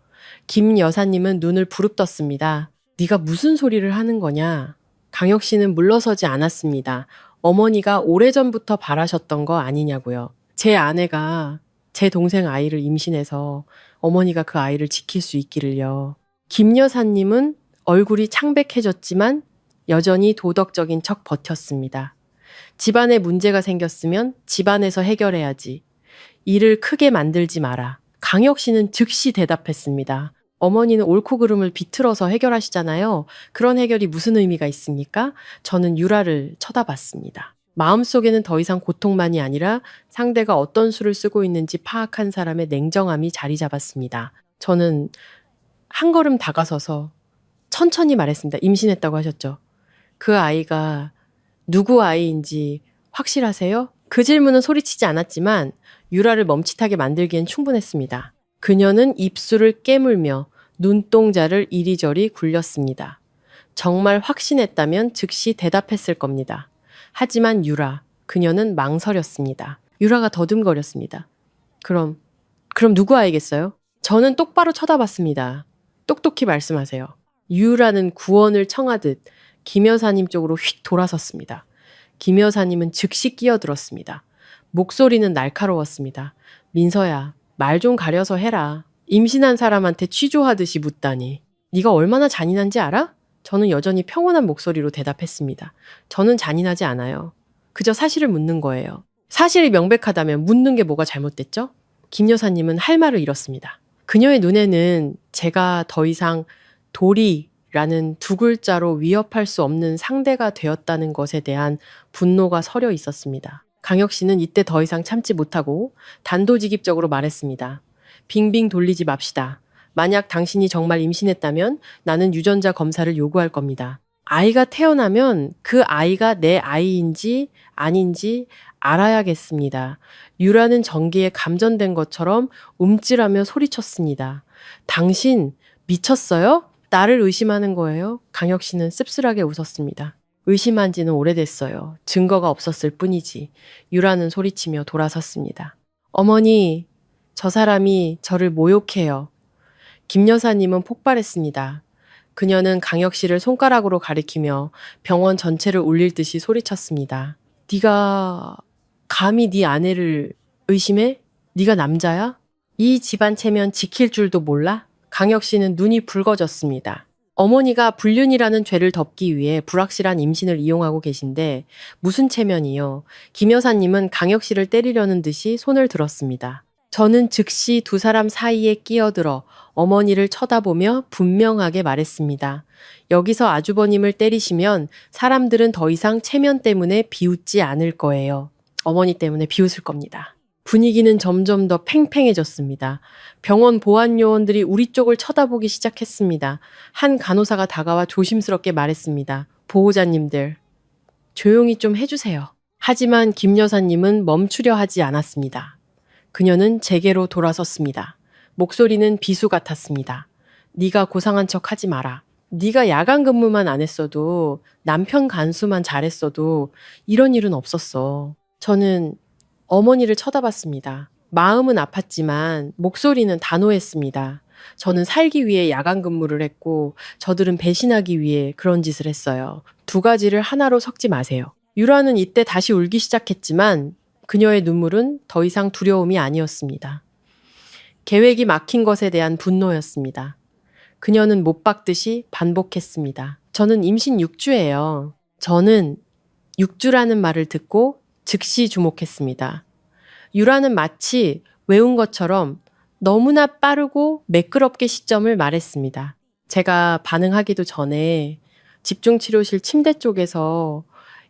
Speaker 2: 김 여사님은 눈을 부릅떴습니다. 네가 무슨 소리를 하는 거냐? 강혁 씨는 물러서지 않았습니다. 어머니가 오래전부터 바라셨던 거 아니냐고요. 제 아내가 제 동생 아이를 임신해서 어머니가 그 아이를 지킬 수 있기를요. 김 여사님은 얼굴이 창백해졌지만 여전히 도덕적인 척 버텼습니다. 집안에 문제가 생겼으면 집안에서 해결해야지. 일을 크게 만들지 마라. 강혁 씨는 즉시 대답했습니다. 어머니는 옳고 그름을 비틀어서 해결하시잖아요. 그런 해결이 무슨 의미가 있습니까? 저는 유라를 쳐다봤습니다. 마음속에는 더 이상 고통만이 아니라 상대가 어떤 수를 쓰고 있는지 파악한 사람의 냉정함이 자리 잡았습니다. 저는 한 걸음 다가서서 천천히 말했습니다. 임신했다고 하셨죠? 그 아이가 누구 아이인지 확실하세요? 그 질문은 소리치지 않았지만 유라를 멈칫하게 만들기엔 충분했습니다. 그녀는 입술을 깨물며 눈동자를 이리저리 굴렸습니다. 정말 확신했다면 즉시 대답했을 겁니다. 하지만 유라, 그녀는 망설였습니다. 유라가 더듬거렸습니다. 그럼 누구 아이겠어요? 저는 똑바로 쳐다봤습니다. 똑똑히 말씀하세요. 유라는 구원을 청하듯 김 여사님 쪽으로 휙 돌아섰습니다. 김 여사님은 즉시 끼어들었습니다. 목소리는 날카로웠습니다. 민서야, 말 좀 가려서 해라. 임신한 사람한테 취조하듯이 묻다니. 네가 얼마나 잔인한지 알아? 저는 여전히 평온한 목소리로 대답했습니다. 저는 잔인하지 않아요. 그저 사실을 묻는 거예요. 사실이 명백하다면 묻는 게 뭐가 잘못됐죠? 김 여사님은 할 말을 잃었습니다. 그녀의 눈에는 제가 더 이상 도리라는 두 글자로 위협할 수 없는 상대가 되었다는 것에 대한 분노가 서려 있었습니다. 강혁 씨는 이때 더 이상 참지 못하고 단도직입적으로 말했습니다. 빙빙 돌리지 맙시다. 만약 당신이 정말 임신했다면 나는 유전자 검사를 요구할 겁니다. 아이가 태어나면 그 아이가 내 아이인지 아닌지 알아야겠습니다. 유라는 전기에 감전된 것처럼 움찔하며 소리쳤습니다. 당신 미쳤어요? 나를 의심하는 거예요? 강혁 씨는 씁쓸하게 웃었습니다. 의심한 지는 오래됐어요. 증거가 없었을 뿐이지. 유라는 소리치며 돌아섰습니다. 어머니, 저 사람이 저를 모욕해요. 김 여사님은 폭발했습니다. 그녀는 강혁 씨를 손가락으로 가리키며 병원 전체를 울릴 듯이 소리쳤습니다. 네가 감히 네 아내를 의심해? 네가 남자야? 이 집안 체면 지킬 줄도 몰라? 강혁 씨는 눈이 붉어졌습니다. 어머니가 불륜이라는 죄를 덮기 위해 불확실한 임신을 이용하고 계신데 무슨 체면이요? 김 여사님은 강혁 씨를 때리려는 듯이 손을 들었습니다. 저는 즉시 두 사람 사이에 끼어들어 어머니를 쳐다보며 분명하게 말했습니다. 여기서 아주버님을 때리시면 사람들은 더 이상 체면 때문에 비웃지 않을 거예요. 어머니 때문에 비웃을 겁니다. 분위기는 점점 더 팽팽해졌습니다. 병원 보안 요원들이 우리 쪽을 쳐다보기 시작했습니다. 한 간호사가 다가와 조심스럽게 말했습니다. 보호자님들, 조용히 좀 해주세요. 하지만 김 여사님은 멈추려 하지 않았습니다. 그녀는 제게로 돌아섰습니다. 목소리는 비수 같았습니다. 네가 고상한 척 하지 마라. 네가 야간 근무만 안 했어도 남편 간수만 잘했어도 이런 일은 없었어. 저는 어머니를 쳐다봤습니다. 마음은 아팠지만 목소리는 단호했습니다. 저는 살기 위해 야간 근무를 했고 저들은 배신하기 위해 그런 짓을 했어요. 두 가지를 하나로 섞지 마세요. 유라는 이때 다시 울기 시작했지만 그녀의 눈물은 더 이상 두려움이 아니었습니다. 계획이 막힌 것에 대한 분노였습니다. 그녀는 못 박듯이 반복했습니다. 저는 임신 6주예요. 저는 6주라는 말을 듣고 즉시 주목했습니다. 유라는 마치 외운 것처럼 너무나 빠르고 매끄럽게 시점을 말했습니다. 제가 반응하기도 전에 집중치료실 침대 쪽에서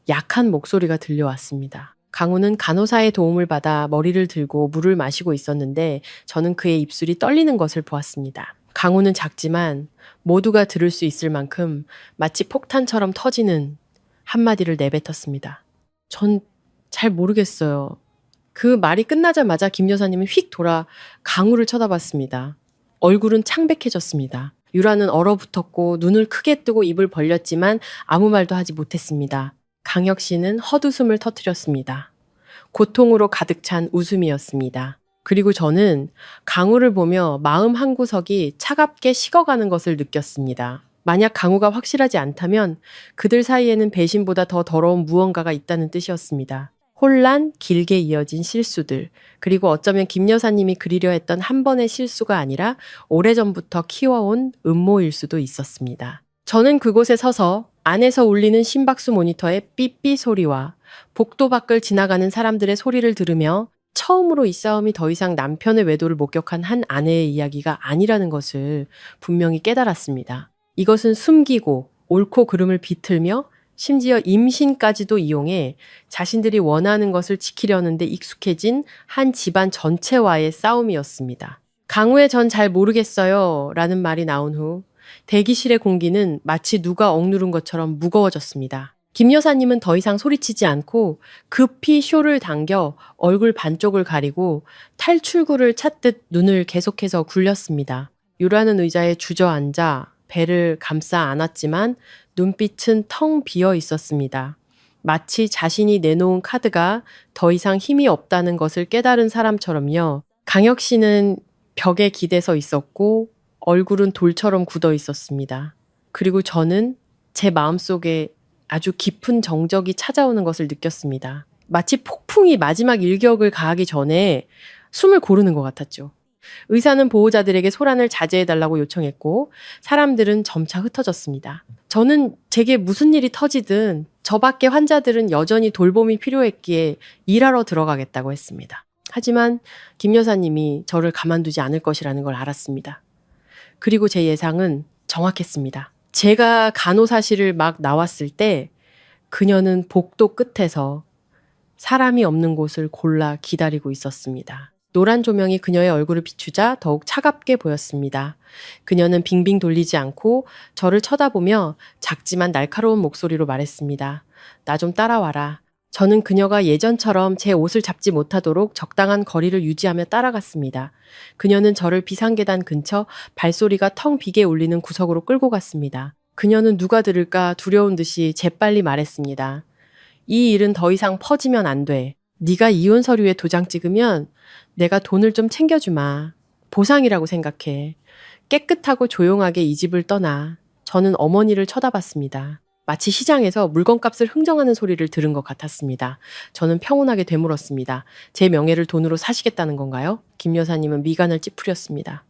Speaker 2: 약한 목소리가 들려왔습니다. 강우는 간호사의 도움을 받아 머리를 들고 물을 마시고 있었는데 저는 그의 입술이 떨리는 것을 보았습니다. 강우는 작지만 모두가 들을 수 있을 만큼 마치 폭탄처럼 터지는 한마디를 내뱉었습니다. 전 잘 모르겠어요. 그 말이 끝나자마자 김 여사님은 휙 돌아 강우를 쳐다봤습니다. 얼굴은 창백해졌습니다. 유라는 얼어붙었고 눈을 크게 뜨고 입을 벌렸지만 아무 말도 하지 못했습니다. 강혁 씨는 헛웃음을 터뜨렸습니다. 고통으로 가득 찬 웃음이었습니다. 그리고 저는 강우를 보며 마음 한구석이 차갑게 식어가는 것을 느꼈습니다. 만약 강우가 확실하지 않다면 그들 사이에는 배신보다 더 더러운 무언가가 있다는 뜻이었습니다. 혼란, 길게 이어진 실수들, 그리고 어쩌면 김 여사님이 그리려 했던 한 번의 실수가 아니라 오래전부터 키워온 음모일 수도 있었습니다. 저는 그곳에 서서 안에서 울리는 심박수 모니터의 삐삐 소리와 복도 밖을 지나가는 사람들의 소리를 들으며 처음으로 이 싸움이 더 이상 남편의 외도를 목격한 한 아내의 이야기가 아니라는 것을 분명히 깨달았습니다. 이것은 숨기고 옳고 그름을 비틀며 심지어 임신까지도 이용해 자신들이 원하는 것을 지키려는데 익숙해진 한 집안 전체와의 싸움이었습니다. 강우의 전 잘 모르겠어요 라는 말이 나온 후 대기실의 공기는 마치 누가 억누른 것처럼 무거워졌습니다. 김 여사님은 더 이상 소리치지 않고 급히 쇼를 당겨 얼굴 반쪽을 가리고 탈출구를 찾듯 눈을 계속해서 굴렸습니다. 유라는 의자에 주저앉아 배를 감싸 안았지만 눈빛은 텅 비어 있었습니다. 마치 자신이 내놓은 카드가 더 이상 힘이 없다는 것을 깨달은 사람처럼요. 강혁 씨는 벽에 기대서 있었고 얼굴은 돌처럼 굳어 있었습니다. 그리고 저는 제 마음속에 아주 깊은 정적이 찾아오는 것을 느꼈습니다. 마치 폭풍이 마지막 일격을 가하기 전에 숨을 고르는 것 같았죠. 의사는 보호자들에게 소란을 자제해달라고 요청했고 사람들은 점차 흩어졌습니다. 저는 제게 무슨 일이 터지든 저 밖의 환자들은 여전히 돌봄이 필요했기에 일하러 들어가겠다고 했습니다. 하지만 김 여사님이 저를 가만두지 않을 것이라는 걸 알았습니다. 그리고 제 예상은 정확했습니다. 제가 간호사실을 막 나왔을 때 그녀는 복도 끝에서 사람이 없는 곳을 골라 기다리고 있었습니다. 노란 조명이 그녀의 얼굴을 비추자 더욱 차갑게 보였습니다. 그녀는 빙빙 돌리지 않고 저를 쳐다보며 작지만 날카로운 목소리로 말했습니다. 나 좀 따라와라. 저는 그녀가 예전처럼 제 옷을 잡지 못하도록 적당한 거리를 유지하며 따라갔습니다. 그녀는 저를 비상계단 근처 발소리가 텅 비게 울리는 구석으로 끌고 갔습니다. 그녀는 누가 들을까 두려운 듯이 재빨리 말했습니다. 이 일은 더 이상 퍼지면 안 돼. 네가 이혼 서류에 도장 찍으면 내가 돈을 좀 챙겨주마. 보상이라고 생각해. 깨끗하고 조용하게 이 집을 떠나. 저는 어머니를 쳐다봤습니다. 마치 시장에서 물건값을 흥정하는 소리를 들은 것 같았습니다. 저는 평온하게 되물었습니다. 제 명예를 돈으로 사시겠다는 건가요? 김 여사님은 미간을 찌푸렸습니다.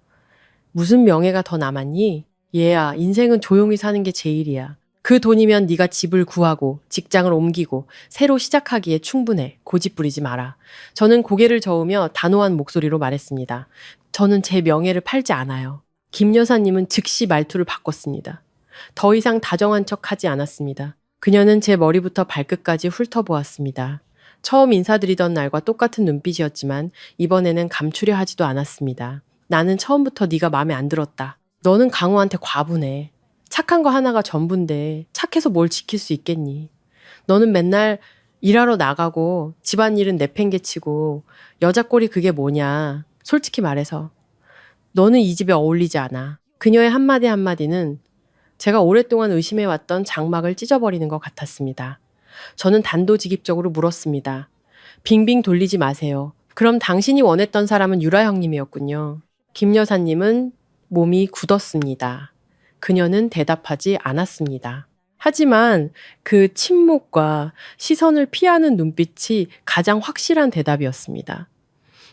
Speaker 2: 무슨 명예가 더 남았니? 얘야, 인생은 조용히 사는 게 제일이야. 그 돈이면 네가 집을 구하고 직장을 옮기고 새로 시작하기에 충분해. 고집 부리지 마라. 저는 고개를 저으며 단호한 목소리로 말했습니다. 저는 제 명예를 팔지 않아요. 김 여사님은 즉시 말투를 바꿨습니다. 더 이상 다정한 척 하지 않았습니다. 그녀는 제 머리부터 발끝까지 훑어보았습니다. 처음 인사드리던 날과 똑같은 눈빛이었지만 이번에는 감추려 하지도 않았습니다. 나는 처음부터 네가 마음에 안 들었다. 너는 강우한테 과분해. 착한 거 하나가 전부인데 착해서 뭘 지킬 수 있겠니? 너는 맨날 일하러 나가고 집안일은 내팽개치고 여자 꼴이 그게 뭐냐. 솔직히 말해서 너는 이 집에 어울리지 않아. 그녀의 한마디 한마디는 제가 오랫동안 의심해왔던 장막을 찢어버리는 것 같았습니다. 저는 단도직입적으로 물었습니다. 빙빙 돌리지 마세요. 그럼 당신이 원했던 사람은 유라 형님이었군요. 김 여사님은 몸이 굳었습니다. 그녀는 대답하지 않았습니다. 하지만 그 침묵과 시선을 피하는 눈빛이 가장 확실한 대답이었습니다.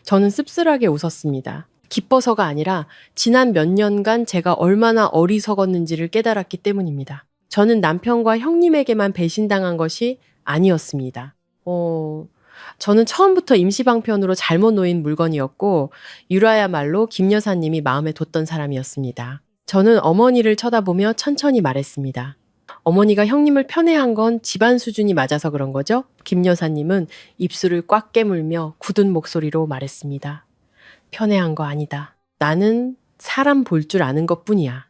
Speaker 2: 저는 씁쓸하게 웃었습니다. 기뻐서가 아니라 지난 몇 년간 제가 얼마나 어리석었는지를 깨달았기 때문입니다. 저는 남편과 형님에게만 배신당한 것이 아니었습니다. 저는 처음부터 임시방편으로 잘못 놓인 물건이었고 유라야말로 김 여사님이 마음에 뒀던 사람이었습니다. 저는 어머니를 쳐다보며 천천히 말했습니다. 어머니가 형님을 편애한 건 집안 수준이 맞아서 그런 거죠? 김 여사님은 입술을 꽉 깨물며 굳은 목소리로 말했습니다. 편애한 거 아니다. 나는 사람 볼 줄 아는 것뿐이야.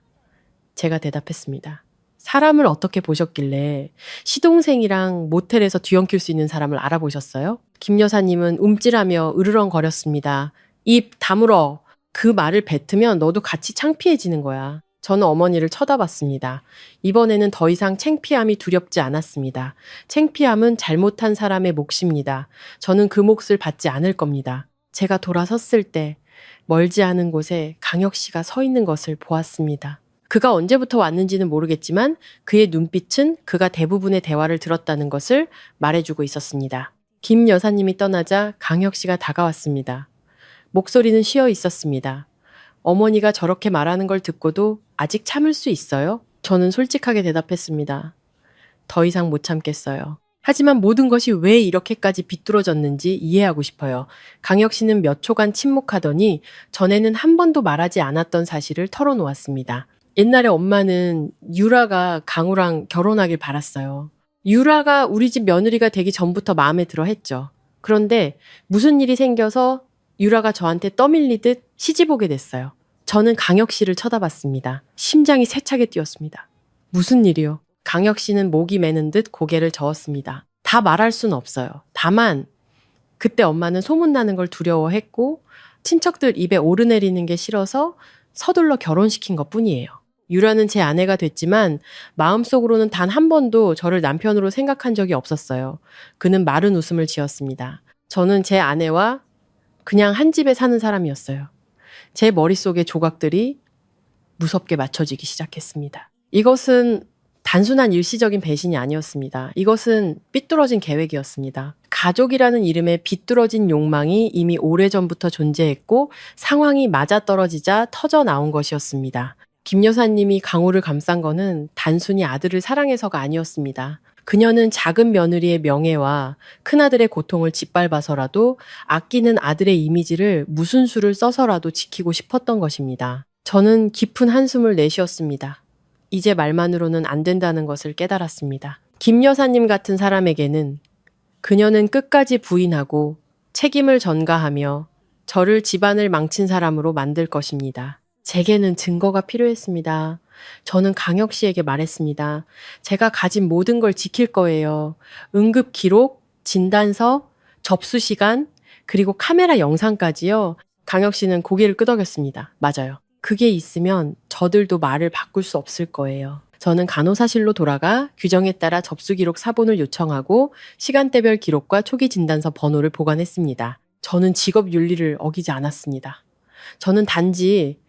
Speaker 2: 제가 대답했습니다. 사람을 어떻게 보셨길래 시동생이랑 모텔에서 뒤엉킬 수 있는 사람을 알아보셨어요? 김 여사님은 움찔하며 으르렁거렸습니다. 입 다물어. 그 말을 뱉으면 너도 같이 창피해지는 거야. 저는 어머니를 쳐다봤습니다. 이번에는 더 이상 창피함이 두렵지 않았습니다. 창피함은 잘못한 사람의 몫입니다. 저는 그 몫을 받지 않을 겁니다. 제가 돌아섰을 때 멀지 않은 곳에 강혁 씨가 서 있는 것을 보았습니다. 그가 언제부터 왔는지는 모르겠지만 그의 눈빛은 그가 대부분의 대화를 들었다는 것을 말해주고 있었습니다. 김 여사님이 떠나자 강혁 씨가 다가왔습니다. 목소리는 쉬어 있었습니다. 어머니가 저렇게 말하는 걸 듣고도 아직 참을 수 있어요? 저는 솔직하게 대답했습니다. 더 이상 못 참겠어요. 하지만 모든 것이 왜 이렇게까지 비뚤어졌는지 이해하고 싶어요. 강혁 씨는 몇 초간 침묵하더니 전에는 한 번도 말하지 않았던 사실을 털어놓았습니다. 옛날에 엄마는 유라가 강우랑 결혼하길 바랐어요. 유라가 우리 집 며느리가 되기 전부터 마음에 들어 했죠. 그런데 무슨 일이 생겨서 유라가 저한테 떠밀리듯 시집 오게 됐어요. 저는 강혁 씨를 쳐다봤습니다. 심장이 세차게 뛰었습니다. 무슨 일이요? 강혁 씨는 목이 메는 듯 고개를 저었습니다. 다 말할 순 없어요. 다만 그때 엄마는 소문나는 걸 두려워했고 친척들 입에 오르내리는 게 싫어서 서둘러 결혼시킨 것뿐이에요. 유라는 제 아내가 됐지만 마음속으로는 단 한 번도 저를 남편으로 생각한 적이 없었어요. 그는 마른 웃음을 지었습니다. 저는 제 아내와 그냥 한 집에 사는 사람이었어요. 제 머릿속의 조각들이 무섭게 맞춰지기 시작했습니다. 이것은 단순한 일시적인 배신이 아니었습니다. 이것은 삐뚤어진 계획이었습니다. 가족이라는 이름의 비뚤어진 욕망이 이미 오래전부터 존재했고 상황이 맞아떨어지자 터져 나온 것이었습니다. 김 여사님이 강우를 감싼 거는 단순히 아들을 사랑해서가 아니었습니다. 그녀는 작은 며느리의 명예와 큰아들의 고통을 짓밟아서라도 아끼는 아들의 이미지를 무슨 수를 써서라도 지키고 싶었던 것입니다. 저는 깊은 한숨을 내쉬었습니다. 이제 말만으로는 안 된다는 것을 깨달았습니다. 김 여사님 같은 사람에게는 그녀는 끝까지 부인하고 책임을 전가하며 저를 집안을 망친 사람으로 만들 것입니다. 제게는 증거가 필요했습니다. 저는 강혁 씨에게 말했습니다. 제가 가진 모든 걸 지킬 거예요. 응급 기록, 진단서, 접수 시간, 그리고 카메라 영상까지요. 강혁 씨는 고개를 끄덕였습니다. 맞아요. 그게 있으면 저들도 말을 바꿀 수 없을 거예요. 저는 간호사실로 돌아가 규정에 따라 접수 기록 사본을 요청하고 시간대별 기록과 초기 진단서 번호를 보관했습니다. 저는 직업 윤리를 어기지 않았습니다. 저는 단지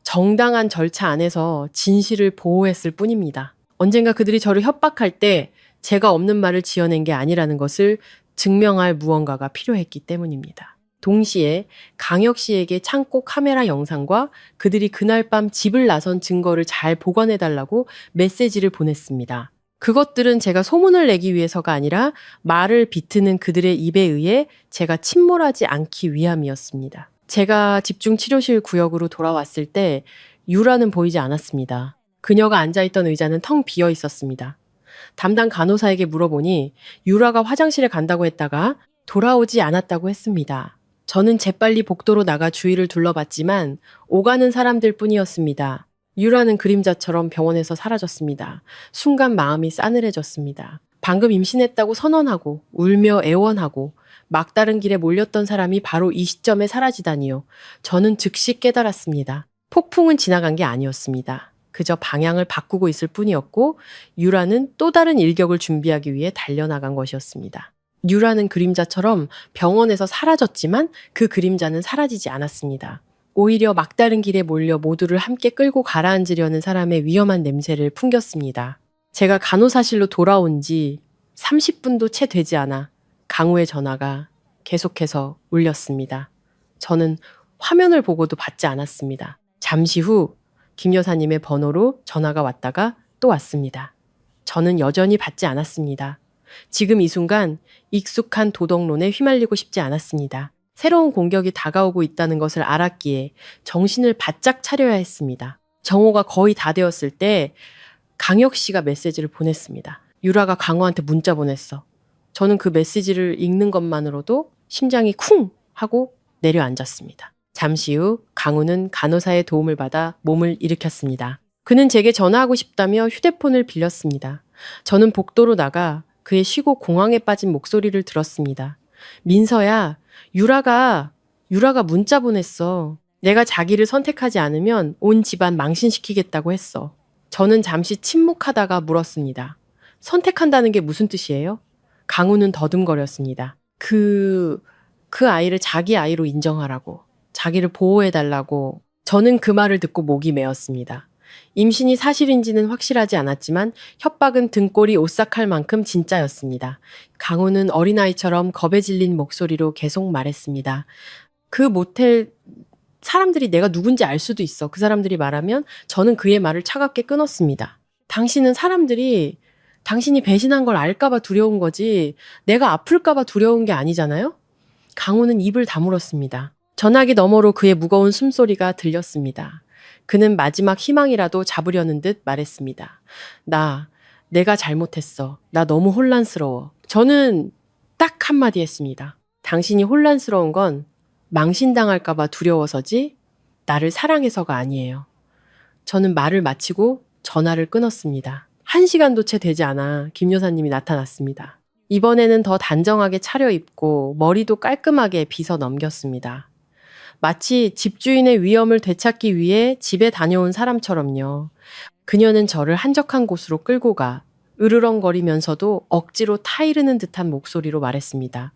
Speaker 2: 정당한 절차 안에서 진실을 보호했을 뿐입니다. 언젠가 그들이 저를 협박할 때 제가 없는 말을 지어낸 게 아니라는 것을 증명할 무언가가 필요했기 때문입니다. 동시에 강혁 씨에게 창고 카메라 영상과 그들이 그날 밤 집을 나선 증거를 잘 보관해달라고 메시지를 보냈습니다. 그것들은 제가 소문을 내기 위해서가 아니라 말을 비트는 그들의 입에 의해 제가 침몰하지 않기 위함이었습니다. 제가 집중치료실 구역으로 돌아왔을 때 유라는 보이지 않았습니다. 그녀가 앉아있던 의자는 텅 비어 있었습니다. 담당 간호사에게 물어보니 유라가 화장실에 간다고 했다가 돌아오지 않았다고 했습니다. 저는 재빨리 복도로 나가 주위를 둘러봤지만 오가는 사람들 뿐이었습니다. 유라는 그림자처럼 병원에서 사라졌습니다. 순간 마음이 싸늘해졌습니다. 방금 임신했다고 선언하고 울며 애원하고 막다른 길에 몰렸던 사람이 바로 이 시점에 사라지다니요. 저는 즉시 깨달았습니다. 폭풍은 지나간 게 아니었습니다. 그저 방향을 바꾸고 있을 뿐이었고 유라는 또 다른 일격을 준비하기 위해 달려나간 것이었습니다. 유라는 그림자처럼 병원에서 사라졌지만 그 그림자는 사라지지 않았습니다. 오히려 막다른 길에 몰려 모두를 함께 끌고 가라앉으려는 사람의 위험한 냄새를 풍겼습니다. 제가 간호사실로 돌아온 지 30분도 채 되지 않아 강우의 전화가 계속해서 울렸습니다. 저는 화면을 보고도 받지 않았습니다. 잠시 후 김 여사님의 번호로 전화가 왔다가 또 왔습니다. 저는 여전히 받지 않았습니다. 지금 이 순간 익숙한 도덕론에 휘말리고 싶지 않았습니다. 새로운 공격이 다가오고 있다는 것을 알았기에 정신을 바짝 차려야 했습니다. 정오가 거의 다 되었을 때 강혁 씨가 메시지를 보냈습니다. 유라가 강호한테 문자 보냈어. 저는 그 메시지를 읽는 것만으로도 심장이 쿵 하고 내려앉았습니다. 잠시 후 강우는 간호사의 도움을 받아 몸을 일으켰습니다. 그는 제게 전화하고 싶다며 휴대폰을 빌렸습니다. 저는 복도로 나가 그의 쉬고 공황에 빠진 목소리를 들었습니다. 민서야, 유라가 문자 보냈어. 내가 자기를 선택하지 않으면 온 집안 망신시키겠다고 했어. 저는 잠시 침묵하다가 물었습니다. 선택한다는 게 무슨 뜻이에요? 강우는 더듬거렸습니다. 그 아이를 자기 아이로 인정하라고, 자기를 보호해달라고. 저는 그 말을 듣고 목이 메었습니다. 임신이 사실인지는 확실하지 않았지만 협박은 등골이 오싹할 만큼 진짜였습니다. 강우는 어린아이처럼 겁에 질린 목소리로 계속 말했습니다. 그 모텔 사람들이 내가 누군지 알 수도 있어. 그 사람들이 말하면 저는 그의 말을 차갑게 끊었습니다. 당신은 사람들이 당신이 배신한 걸 알까봐 두려운 거지 내가 아플까봐 두려운 게 아니잖아요? 강우는 입을 다물었습니다. 전화기 너머로 그의 무거운 숨소리가 들렸습니다. 그는 마지막 희망이라도 잡으려는 듯 말했습니다. 내가 잘못했어. 나 너무 혼란스러워. 저는 딱 한마디 했습니다. 당신이 혼란스러운 건 망신당할까봐 두려워서지 나를 사랑해서가 아니에요. 저는 말을 마치고 전화를 끊었습니다. 1시간도 채 되지 않아 김 여사님이 나타났습니다. 이번에는 더 단정하게 차려입고 머리도 깔끔하게 빗어 넘겼습니다. 마치 집주인의 위엄을 되찾기 위해 집에 다녀온 사람처럼요. 그녀는 저를 한적한 곳으로 끌고 가 으르렁거리면서도 억지로 타이르는 듯한 목소리로 말했습니다.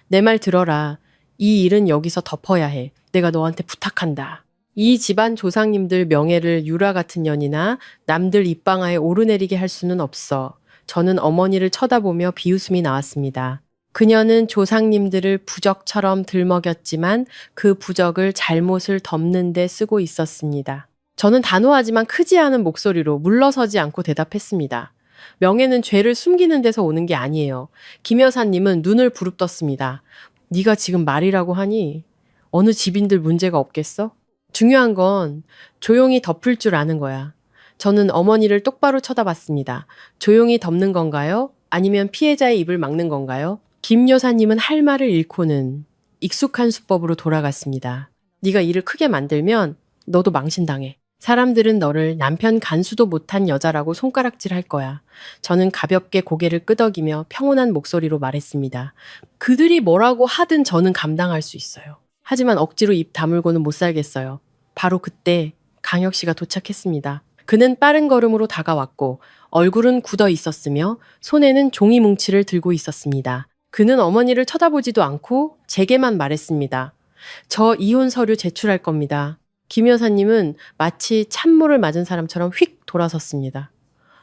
Speaker 2: 내 말 들어라. 이 일은 여기서 덮어야 해. 내가 너한테 부탁한다. 이 집안 조상님들 명예를 유라 같은 년이나 남들 입방아에 오르내리게 할 수는 없어. 저는 어머니를 쳐다보며 비웃음이 나왔습니다. 그녀는 조상님들을 부적처럼 들먹였지만 그 부적을 잘못을 덮는 데 쓰고 있었습니다. 저는 단호하지만 크지 않은 목소리로 물러서지 않고 대답했습니다. 명예는 죄를 숨기는 데서 오는 게 아니에요. 김 여사님은 눈을 부릅떴습니다. 네가 지금 말이라고 하니 어느 집인들 문제가 없겠어? 중요한 건 조용히 덮을 줄 아는 거야. 저는 어머니를 똑바로 쳐다봤습니다. 조용히 덮는 건가요? 아니면 피해자의 입을 막는 건가요? 김 여사님은 할 말을 잃고는 익숙한 수법으로 돌아갔습니다. 네가 일을 크게 만들면 너도 망신당해. 사람들은 너를 남편 간수도 못한 여자라고 손가락질할 거야. 저는 가볍게 고개를 끄덕이며 평온한 목소리로 말했습니다. 그들이 뭐라고 하든 저는 감당할 수 있어요. 하지만 억지로 입 다물고는 못 살겠어요. 바로 그때 강혁 씨가 도착했습니다. 그는 빠른 걸음으로 다가왔고 얼굴은 굳어 있었으며 손에는 종이 뭉치를 들고 있었습니다. 그는 어머니를 쳐다보지도 않고 제게만 말했습니다. 저 이혼 서류 제출할 겁니다. 김 여사님은 마치 찬물을 맞은 사람처럼 휙 돌아섰습니다.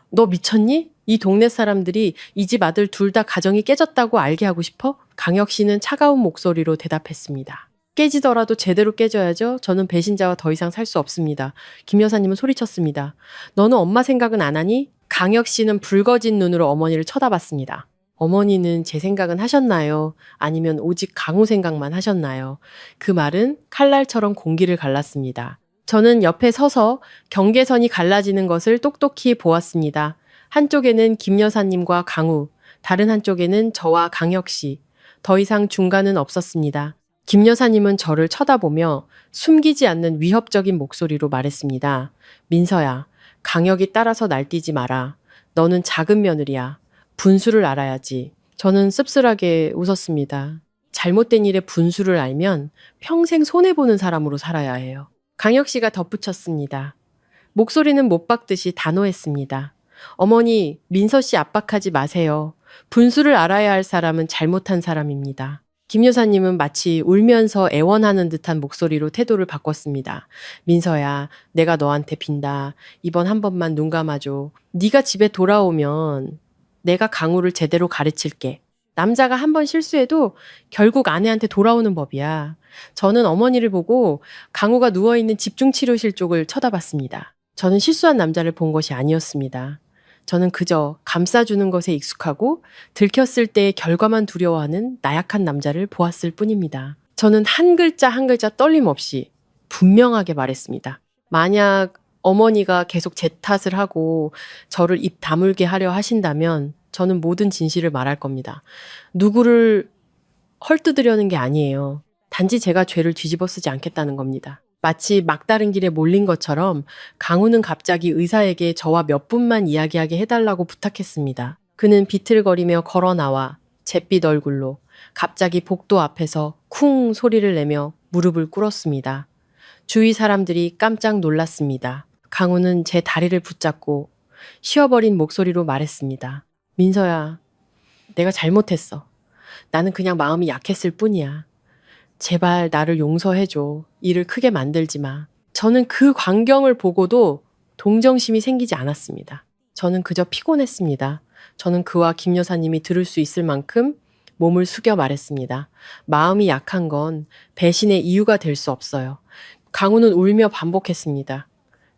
Speaker 2: 너 미쳤니? 이 동네 사람들이 이 집 아들 둘 다 가정이 깨졌다고 알게 하고 싶어? 강혁 씨는 차가운 목소리로 대답했습니다. 깨지더라도 제대로 깨져야죠. 저는 배신자와 더 이상 살 수 없습니다. 김 여사님은 소리쳤습니다. 너는 엄마 생각은 안 하니? 강혁 씨는 붉어진 눈으로 어머니를 쳐다봤습니다. 어머니는 제 생각은 하셨나요? 아니면 오직 강우 생각만 하셨나요? 그 말은 칼날처럼 공기를 갈랐습니다. 저는 옆에 서서 경계선이 갈라지는 것을 똑똑히 보았습니다. 한쪽에는 김 여사님과 강우, 다른 한쪽에는 저와 강혁 씨. 더 이상 중간은 없었습니다. 김 여사님은 저를 쳐다보며 숨기지 않는 위협적인 목소리로 말했습니다. 민서야, 강혁이 따라서 날뛰지 마라. 너는 작은 며느리야. 분수를 알아야지. 저는 씁쓸하게 웃었습니다. 잘못된 일의 분수를 알면 평생 손해보는 사람으로 살아야 해요. 강혁 씨가 덧붙였습니다. 목소리는 못 박듯이 단호했습니다. 어머니, 민서 씨 압박하지 마세요. 분수를 알아야 할 사람은 잘못한 사람입니다. 김 여사님은 마치 울면서 애원하는 듯한 목소리로 태도를 바꿨습니다. 민서야, 내가 너한테 빈다. 이번 한 번만 눈 감아줘. 네가 집에 돌아오면 내가 강우를 제대로 가르칠게. 남자가 한 번 실수해도 결국 아내한테 돌아오는 법이야. 저는 어머니를 보고 강우가 누워있는 집중치료실 쪽을 쳐다봤습니다. 저는 실수한 남자를 본 것이 아니었습니다. 저는 그저 감싸주는 것에 익숙하고 들켰을 때의 결과만 두려워하는 나약한 남자를 보았을 뿐입니다. 저는 한 글자 한 글자 떨림 없이 분명하게 말했습니다. 만약 어머니가 계속 제 탓을 하고 저를 입 다물게 하려 하신다면 저는 모든 진실을 말할 겁니다. 누구를 헐뜯으려는 게 아니에요. 단지 제가 죄를 뒤집어 쓰지 않겠다는 겁니다. 마치 막다른 길에 몰린 것처럼 강우는 갑자기 의사에게 저와 몇 분만 이야기하게 해달라고 부탁했습니다. 그는 비틀거리며 걸어 나와 잿빛 얼굴로 갑자기 복도 앞에서 쿵 소리를 내며 무릎을 꿇었습니다. 주위 사람들이 깜짝 놀랐습니다. 강우는 제 다리를 붙잡고 쉬어버린 목소리로 말했습니다. 민서야, 내가 잘못했어. 나는 그냥 마음이 약했을 뿐이야. 제발 나를 용서해줘. 일을 크게 만들지 마. 저는 그 광경을 보고도 동정심이 생기지 않았습니다. 저는 그저 피곤했습니다. 저는 그와 김 여사님이 들을 수 있을 만큼 몸을 숙여 말했습니다. 마음이 약한 건 배신의 이유가 될 수 없어요. 강우는 울며 반복했습니다.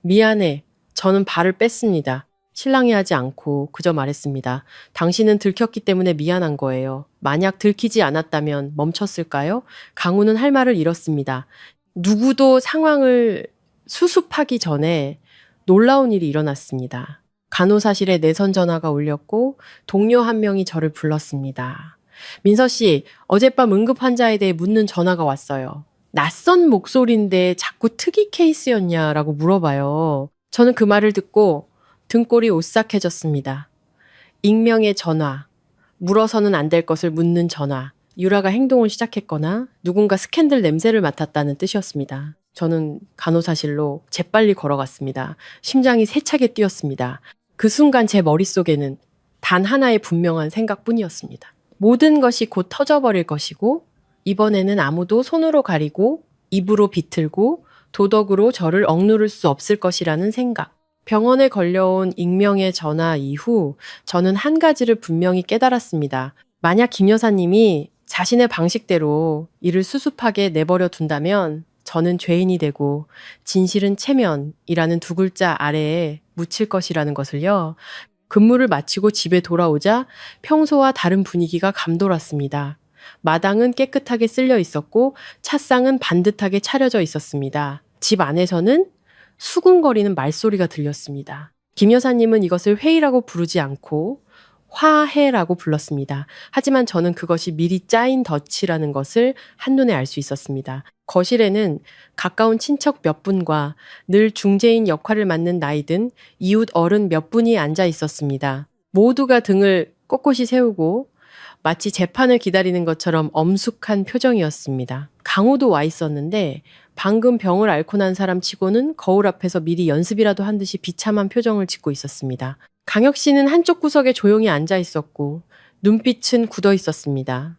Speaker 2: 미안해. 저는 발을 뺐습니다. 실랑이 하지 않고 그저 말했습니다. 당신은 들켰기 때문에 미안한 거예요. 만약 들키지 않았다면 멈췄을까요? 강우는 할 말을 잃었습니다. 누구도 상황을 수습하기 전에 놀라운 일이 일어났습니다. 간호사실에 내선 전화가 울렸고 동료 한 명이 저를 불렀습니다. 민서 씨, 어젯밤 응급 환자에 대해 묻는 전화가 왔어요. 낯선 목소리인데 자꾸 특이 케이스였냐라고 물어봐요. 저는 그 말을 듣고 등골이 오싹해졌습니다. 익명의 전화, 물어서는 안 될 것을 묻는 전화, 유라가 행동을 시작했거나 누군가 스캔들 냄새를 맡았다는 뜻이었습니다. 저는 간호사실로 재빨리 걸어갔습니다. 심장이 세차게 뛰었습니다. 그 순간 제 머릿속에는 단 하나의 분명한 생각뿐이었습니다. 모든 것이 곧 터져버릴 것이고 이번에는 아무도 손으로 가리고 입으로 비틀고 도덕으로 저를 억누를 수 없을 것이라는 생각. 병원에 걸려온 익명의 전화 이후 저는 한 가지를 분명히 깨달았습니다. 만약 김 여사님이 자신의 방식대로 이를 수습하게 내버려 둔다면 저는 죄인이 되고 진실은 체면이라는 두 글자 아래에 묻힐 것이라는 것을요. 근무를 마치고 집에 돌아오자 평소와 다른 분위기가 감돌았습니다. 마당은 깨끗하게 쓸려 있었고 찻상은 반듯하게 차려져 있었습니다. 집 안에서는 수군거리는 말소리가 들렸습니다. 김 여사님은 이것을 회의라고 부르지 않고 화해라고 불렀습니다. 하지만 저는 그것이 미리 짜인 덫이라는 것을 한눈에 알 수 있었습니다. 거실에는 가까운 친척 몇 분과 늘 중재인 역할을 맡는 나이든 이웃 어른 몇 분이 앉아 있었습니다. 모두가 등을 꼿꼿이 세우고 마치 재판을 기다리는 것처럼 엄숙한 표정이었습니다. 강우도 와 있었는데 방금 병을 앓고 난 사람 치고는 거울 앞에서 미리 연습이라도 한 듯이 비참한 표정을 짓고 있었습니다. 강혁 씨는 한쪽 구석에 조용히 앉아 있었고 눈빛은 굳어 있었습니다.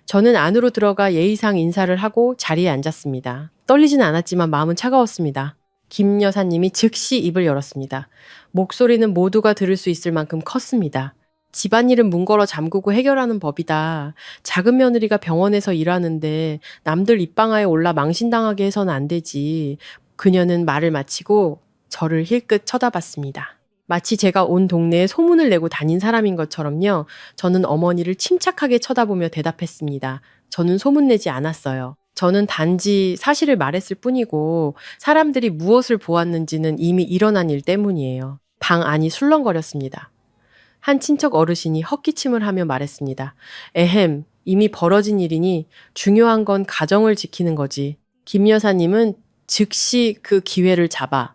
Speaker 2: 저는 안으로 들어가 예의상 인사를 하고 자리에 앉았습니다. 떨리진 않았지만 마음은 차가웠습니다. 김 여사님이 즉시 입을 열었습니다. 목소리는 모두가 들을 수 있을 만큼 컸습니다. 집안일은 문 걸어 잠그고 해결하는 법이다. 작은 며느리가 병원에서 일하는데 남들 입방아에 올라 망신당하게 해서는 안 되지. 그녀는 말을 마치고 저를 힐끗 쳐다봤습니다. 마치 제가 온 동네에 소문을 내고 다닌 사람인 것처럼요. 저는 어머니를 침착하게 쳐다보며 대답했습니다. 저는 소문내지 않았어요. 저는 단지 사실을 말했을 뿐이고 사람들이 무엇을 보았는지는 이미 일어난 일 때문이에요. 방 안이 술렁거렸습니다. 한 친척 어르신이 헛기침을 하며 말했습니다. 에헴, 이미 벌어진 일이니 중요한 건 가정을 지키는 거지. 김 여사님은 즉시 그 기회를 잡아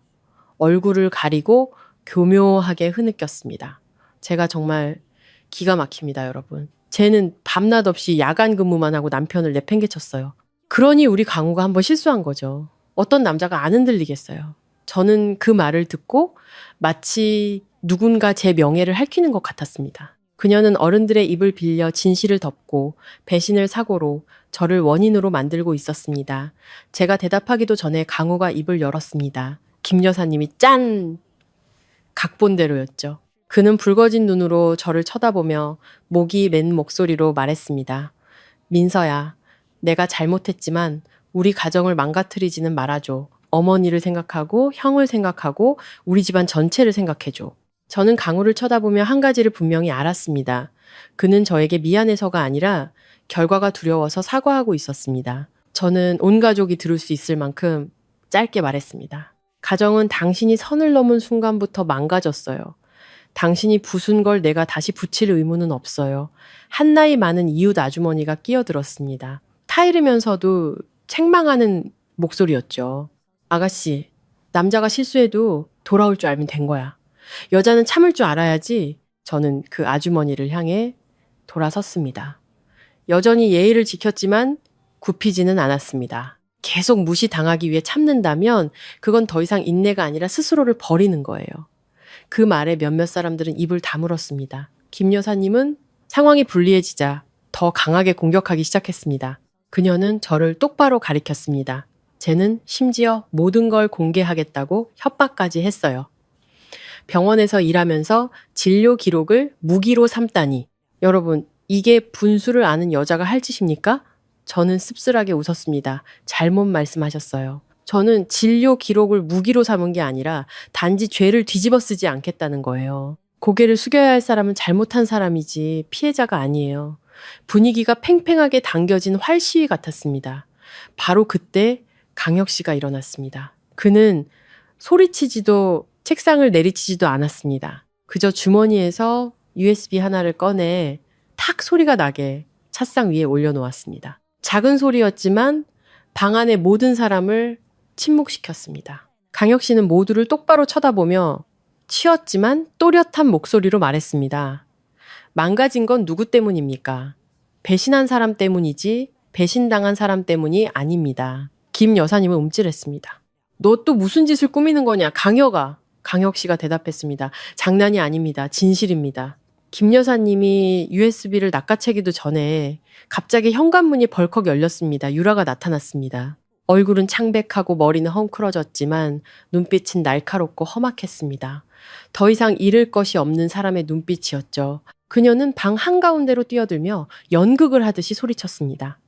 Speaker 2: 얼굴을 가리고 교묘하게 흐느꼈습니다. 제가 정말 기가 막힙니다, 여러분. 쟤는 밤낮 없이 야간 근무만 하고 남편을 내팽개쳤어요. 그러니 우리 강우가 한번 실수한 거죠. 어떤 남자가 안 흔들리겠어요. 저는 그 말을 듣고 마치 누군가 제 명예를 핥히는 것 같았습니다. 그녀는 어른들의 입을 빌려 진실을 덮고 배신을 사고로 저를 원인으로 만들고 있었습니다. 제가 대답하기도 전에 강우가 입을 열었습니다. 김 여사님이 짠! 각본대로였죠. 그는 붉어진 눈으로 저를 쳐다보며 목이 맨 목소리로 말했습니다. 민서야, 내가 잘못했지만 우리 가정을 망가뜨리지는 말아줘. 어머니를 생각하고 형을 생각하고 우리 집안 전체를 생각해줘. 저는 강우를 쳐다보며 한 가지를 분명히 알았습니다. 그는 저에게 미안해서가 아니라 결과가 두려워서 사과하고 있었습니다. 저는 온 가족이 들을 수 있을 만큼 짧게 말했습니다. 가정은 당신이 선을 넘은 순간부터 망가졌어요. 당신이 부순 걸 내가 다시 붙일 의무는 없어요. 한 나이 많은 이웃 아주머니가 끼어들었습니다. 타이르면서도 책망하는 목소리였죠. 아가씨, 남자가 실수해도 돌아올 줄 알면 된 거야. 여자는 참을 줄 알아야지. 저는 그 아주머니를 향해 돌아섰습니다. 여전히 예의를 지켰지만 굽히지는 않았습니다. 계속 무시당하기 위해 참는다면 그건 더 이상 인내가 아니라 스스로를 버리는 거예요. 그 말에 몇몇 사람들은 입을 다물었습니다. 김 여사님은 상황이 불리해지자 더 강하게 공격하기 시작했습니다. 그녀는 저를 똑바로 가리켰습니다. 쟤는 심지어 모든 걸 공개하겠다고 협박까지 했어요. 병원에서 일하면서 진료 기록을 무기로 삼다니. 여러분, 이게 분수를 아는 여자가 할 짓입니까? 저는 씁쓸하게 웃었습니다. 잘못 말씀하셨어요. 저는 진료 기록을 무기로 삼은 게 아니라 단지 죄를 뒤집어 쓰지 않겠다는 거예요. 고개를 숙여야 할 사람은 잘못한 사람이지 피해자가 아니에요. 분위기가 팽팽하게 당겨진 활시위 같았습니다. 바로 그때 강혁 씨가 일어났습니다. 그는 소리치지도 책상을 내리치지도 않았습니다. 그저 주머니에서 USB 하나를 꺼내 탁 소리가 나게 찻상 위에 올려놓았습니다. 작은 소리였지만 방 안의 모든 사람을 침묵시켰습니다. 강혁 씨는 모두를 똑바로 쳐다보며 치었지만 또렷한 목소리로 말했습니다. 망가진 건 누구 때문입니까? 배신한 사람 때문이지 배신당한 사람 때문이 아닙니다. 김 여사님은 움찔했습니다. 너 또 무슨 짓을 꾸미는 거냐, 강혁아. 강혁 씨가 대답했습니다. 장난이 아닙니다. 진실입니다. 김 여사님이 USB를 낚아채기도 전에 갑자기 현관문이 벌컥 열렸습니다. 유라가 나타났습니다. 얼굴은 창백하고 머리는 헝클어졌지만 눈빛은 날카롭고 험악했습니다. 더 이상 잃을 것이 없는 사람의 눈빛이었죠. 그녀는 방 한가운데로 뛰어들며 연극을 하듯이 소리쳤습니다.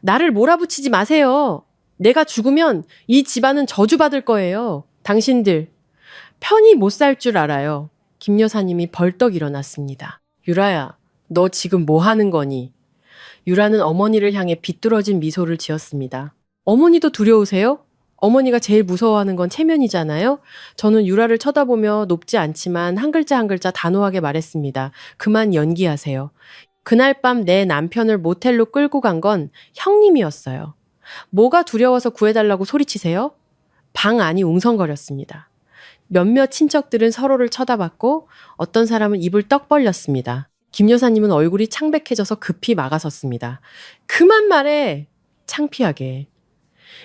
Speaker 2: 나를 몰아붙이지 마세요. 내가 죽으면 이 집안은 저주받을 거예요. 당신들 편히 못 살 줄 알아요. 김 여사님이 벌떡 일어났습니다. 유라야, 너 지금 뭐 하는 거니? 유라는 어머니를 향해 비뚤어진 미소를 지었습니다. 어머니도 두려우세요? 어머니가 제일 무서워하는 건 체면이잖아요? 저는 유라를 쳐다보며 높지 않지만 한 글자 한 글자 단호하게 말했습니다. 그만 연기하세요. 그날 밤 내 남편을 모텔로 끌고 간 건 형님이었어요. 뭐가 두려워서 구해달라고 소리치세요? 방 안이 웅성거렸습니다. 몇몇 친척들은 서로를 쳐다봤고 어떤 사람은 입을 떡 벌렸습니다. 김 여사님은 얼굴이 창백해져서 급히 막아섰습니다. 그만 말해! 창피하게.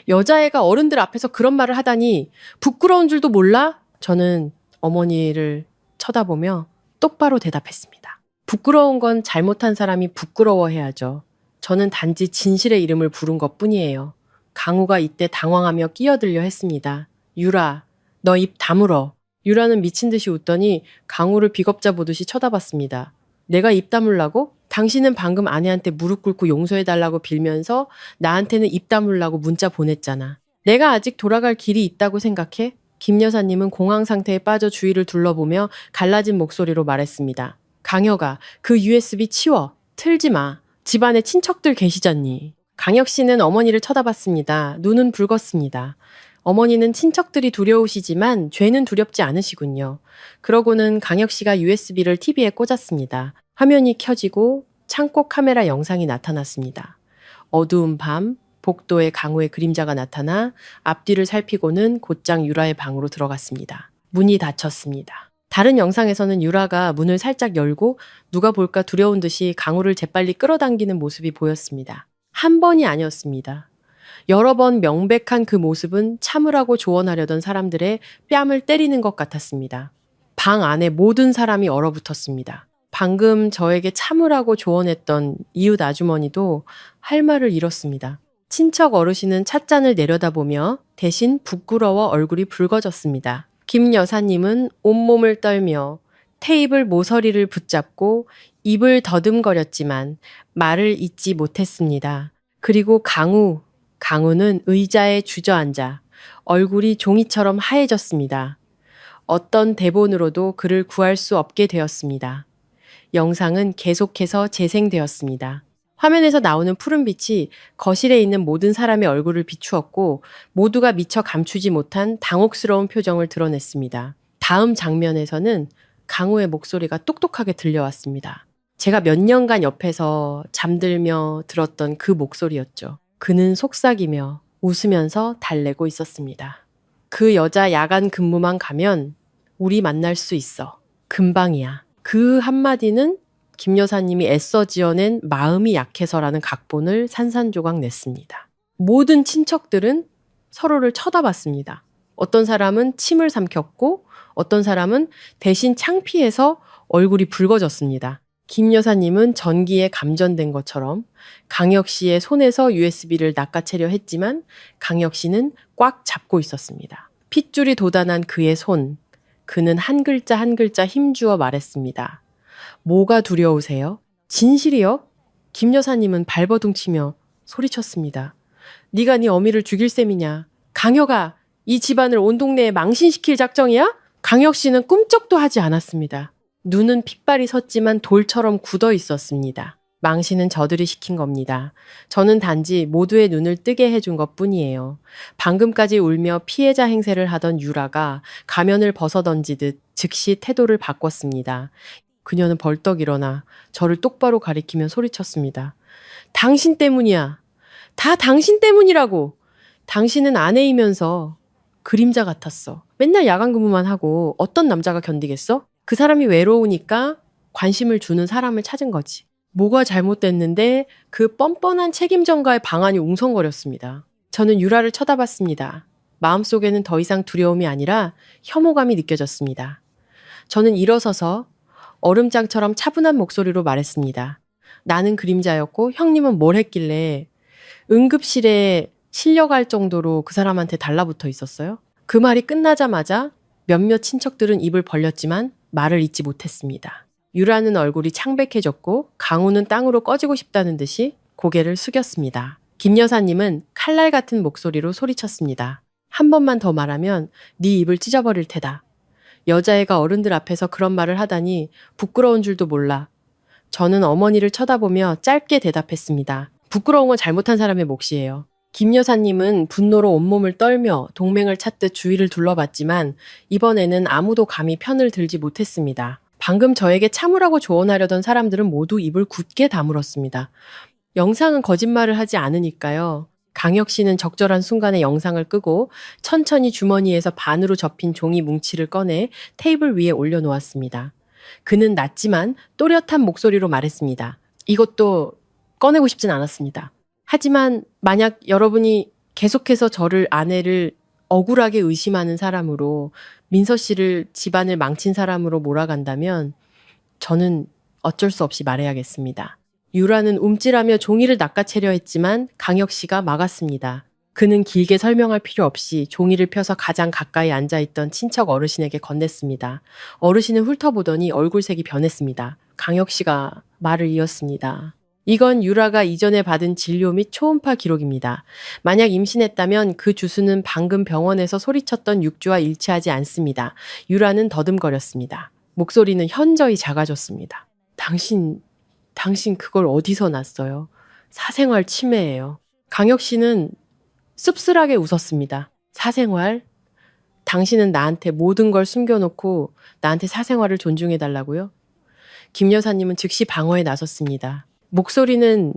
Speaker 2: 여자애가 어른들 앞에서 그런 말을 하다니 부끄러운 줄도 몰라? 저는 어머니를 쳐다보며 똑바로 대답했습니다. 부끄러운 건 잘못한 사람이 부끄러워해야죠. 저는 단지 진실의 이름을 부른 것뿐이에요. 강우가 이때 당황하며 끼어들려 했습니다. 유라, 너 입 다물어. 유라는 미친 듯이 웃더니 강우를 비겁자 보듯이 쳐다봤습니다. 내가 입 다물라고? 당신은 방금 아내한테 무릎 꿇고 용서해달라고 빌면서 나한테는 입 다물라고 문자 보냈잖아. 내가 아직 돌아갈 길이 있다고 생각해? 김 여사님은 공황 상태에 빠져 주위를 둘러보며 갈라진 목소리로 말했습니다. 강혁아, 그 USB 치워. 틀지 마. 집안에 친척들 계시잖니. 강혁 씨는 어머니를 쳐다봤습니다. 눈은 붉었습니다. 어머니는 친척들이 두려우시지만 죄는 두렵지 않으시군요. 그러고는 강혁 씨가 USB를 TV에 꽂았습니다. 화면이 켜지고 창고 카메라 영상이 나타났습니다. 어두운 밤, 복도에 강우의 그림자가 나타나 앞뒤를 살피고는 곧장 유라의 방으로 들어갔습니다. 문이 닫혔습니다. 다른 영상에서는 유라가 문을 살짝 열고 누가 볼까 두려운 듯이 강우를 재빨리 끌어당기는 모습이 보였습니다. 한 번이 아니었습니다. 여러 번 명백한 그 모습은 참으라고 조언하려던 사람들의 뺨을 때리는 것 같았습니다. 방 안에 모든 사람이 얼어붙었습니다. 방금 저에게 참으라고 조언했던 이웃 아주머니도 할 말을 잃었습니다. 친척 어르신은 찻잔을 내려다보며 대신 부끄러워 얼굴이 붉어졌습니다. 김 여사님은 온몸을 떨며 테이블 모서리를 붙잡고 입을 더듬거렸지만 말을 잇지 못했습니다. 그리고 강우는 의자에 주저앉아 얼굴이 종이처럼 하얘졌습니다. 어떤 대본으로도 그를 구할 수 없게 되었습니다. 영상은 계속해서 재생되었습니다. 화면에서 나오는 푸른빛이 거실에 있는 모든 사람의 얼굴을 비추었고 모두가 미처 감추지 못한 당혹스러운 표정을 드러냈습니다. 다음 장면에서는 강우의 목소리가 똑똑하게 들려왔습니다. 제가 몇 년간 옆에서 잠들며 들었던 그 목소리였죠. 그는 속삭이며 웃으면서 달래고 있었습니다. 그 여자 야간 근무만 가면 우리 만날 수 있어. 금방이야. 그 한마디는 김 여사님이 애써 지어낸 마음이 약해서라는 각본을 산산조각 냈습니다. 모든 친척들은 서로를 쳐다봤습니다. 어떤 사람은 침을 삼켰고 어떤 사람은 대신 창피해서 얼굴이 붉어졌습니다. 김 여사님은 전기에 감전된 것처럼 강혁 씨의 손에서 USB를 낚아채려 했지만 강혁 씨는 꽉 잡고 있었습니다. 핏줄이 돋아난 그의 손. 그는 한 글자 한 글자 힘주어 말했습니다. 뭐가 두려우세요? 진실이요? 김 여사님은 발버둥 치며 소리쳤습니다. 네가 네 어미를 죽일 셈이냐? 강혁아, 이 집안을 온 동네에 망신시킬 작정이야? 강혁 씨는 꿈쩍도 하지 않았습니다. 눈은 핏발이 섰지만 돌처럼 굳어 있었습니다. 망신은 저들이 시킨 겁니다. 저는 단지 모두의 눈을 뜨게 해준 것뿐이에요. 방금까지 울며 피해자 행세를 하던 유라가 가면을 벗어던지듯 즉시 태도를 바꿨습니다. 그녀는 벌떡 일어나 저를 똑바로 가리키며 소리쳤습니다. 당신 때문이야. 다 당신 때문이라고. 당신은 아내이면서 그림자 같았어. 맨날 야간 근무만 하고 어떤 남자가 견디겠어? 그 사람이 외로우니까 관심을 주는 사람을 찾은 거지. 뭐가 잘못됐는데 그 뻔뻔한 책임 전가의 방안이 웅성거렸습니다. 저는 유라를 쳐다봤습니다. 마음속에는 더 이상 두려움이 아니라 혐오감이 느껴졌습니다. 저는 일어서서 얼음장처럼 차분한 목소리로 말했습니다. 나는 그림자였고 형님은 뭘 했길래 응급실에 실려갈 정도로 그 사람한테 달라붙어 있었어요? 그 말이 끝나자마자 몇몇 친척들은 입을 벌렸지만 말을 잇지 못했습니다. 유라는 얼굴이 창백해졌고 강우는 땅으로 꺼지고 싶다는 듯이 고개를 숙였습니다. 김 여사님은 칼날 같은 목소리로 소리쳤습니다. 한 번만 더 말하면 네 입을 찢어버릴 테다. 여자애가 어른들 앞에서 그런 말을 하다니 부끄러운 줄도 몰라. 저는 어머니를 쳐다보며 짧게 대답했습니다. 부끄러운 건 잘못한 사람의 몫이에요. 김 여사님은 분노로 온몸을 떨며 동맹을 찾듯 주위를 둘러봤지만 이번에는 아무도 감히 편을 들지 못했습니다. 방금 저에게 참으라고 조언하려던 사람들은 모두 입을 굳게 다물었습니다. 영상은 거짓말을 하지 않으니까요. 강혁 씨는 적절한 순간에 영상을 끄고 천천히 주머니에서 반으로 접힌 종이 뭉치를 꺼내 테이블 위에 올려놓았습니다. 그는 낮지만 또렷한 목소리로 말했습니다. 이것도 꺼내고 싶진 않았습니다. 하지만 만약 여러분이 계속해서 저를 아내를 억울하게 의심하는 사람으로 민서 씨를 집안을 망친 사람으로 몰아간다면 저는 어쩔 수 없이 말해야겠습니다. 유라는 움찔하며 종이를 낚아채려 했지만 강혁 씨가 막았습니다. 그는 길게 설명할 필요 없이 종이를 펴서 가장 가까이 앉아있던 친척 어르신에게 건넸습니다. 어르신은 훑어보더니 얼굴색이 변했습니다. 강혁 씨가 말을 이었습니다. 이건 유라가 이전에 받은 진료 및 초음파 기록입니다. 만약 임신했다면 그 주수는 방금 병원에서 소리쳤던 육주와 일치하지 않습니다. 유라는 더듬거렸습니다. 목소리는 현저히 작아졌습니다. 당신 그걸 어디서 났어요? 사생활 침해예요. 강혁 씨는 씁쓸하게 웃었습니다. 사생활? 당신은 나한테 모든 걸 숨겨놓고 나한테 사생활을 존중해달라고요? 김 여사님은 즉시 방어에 나섰습니다. 목소리는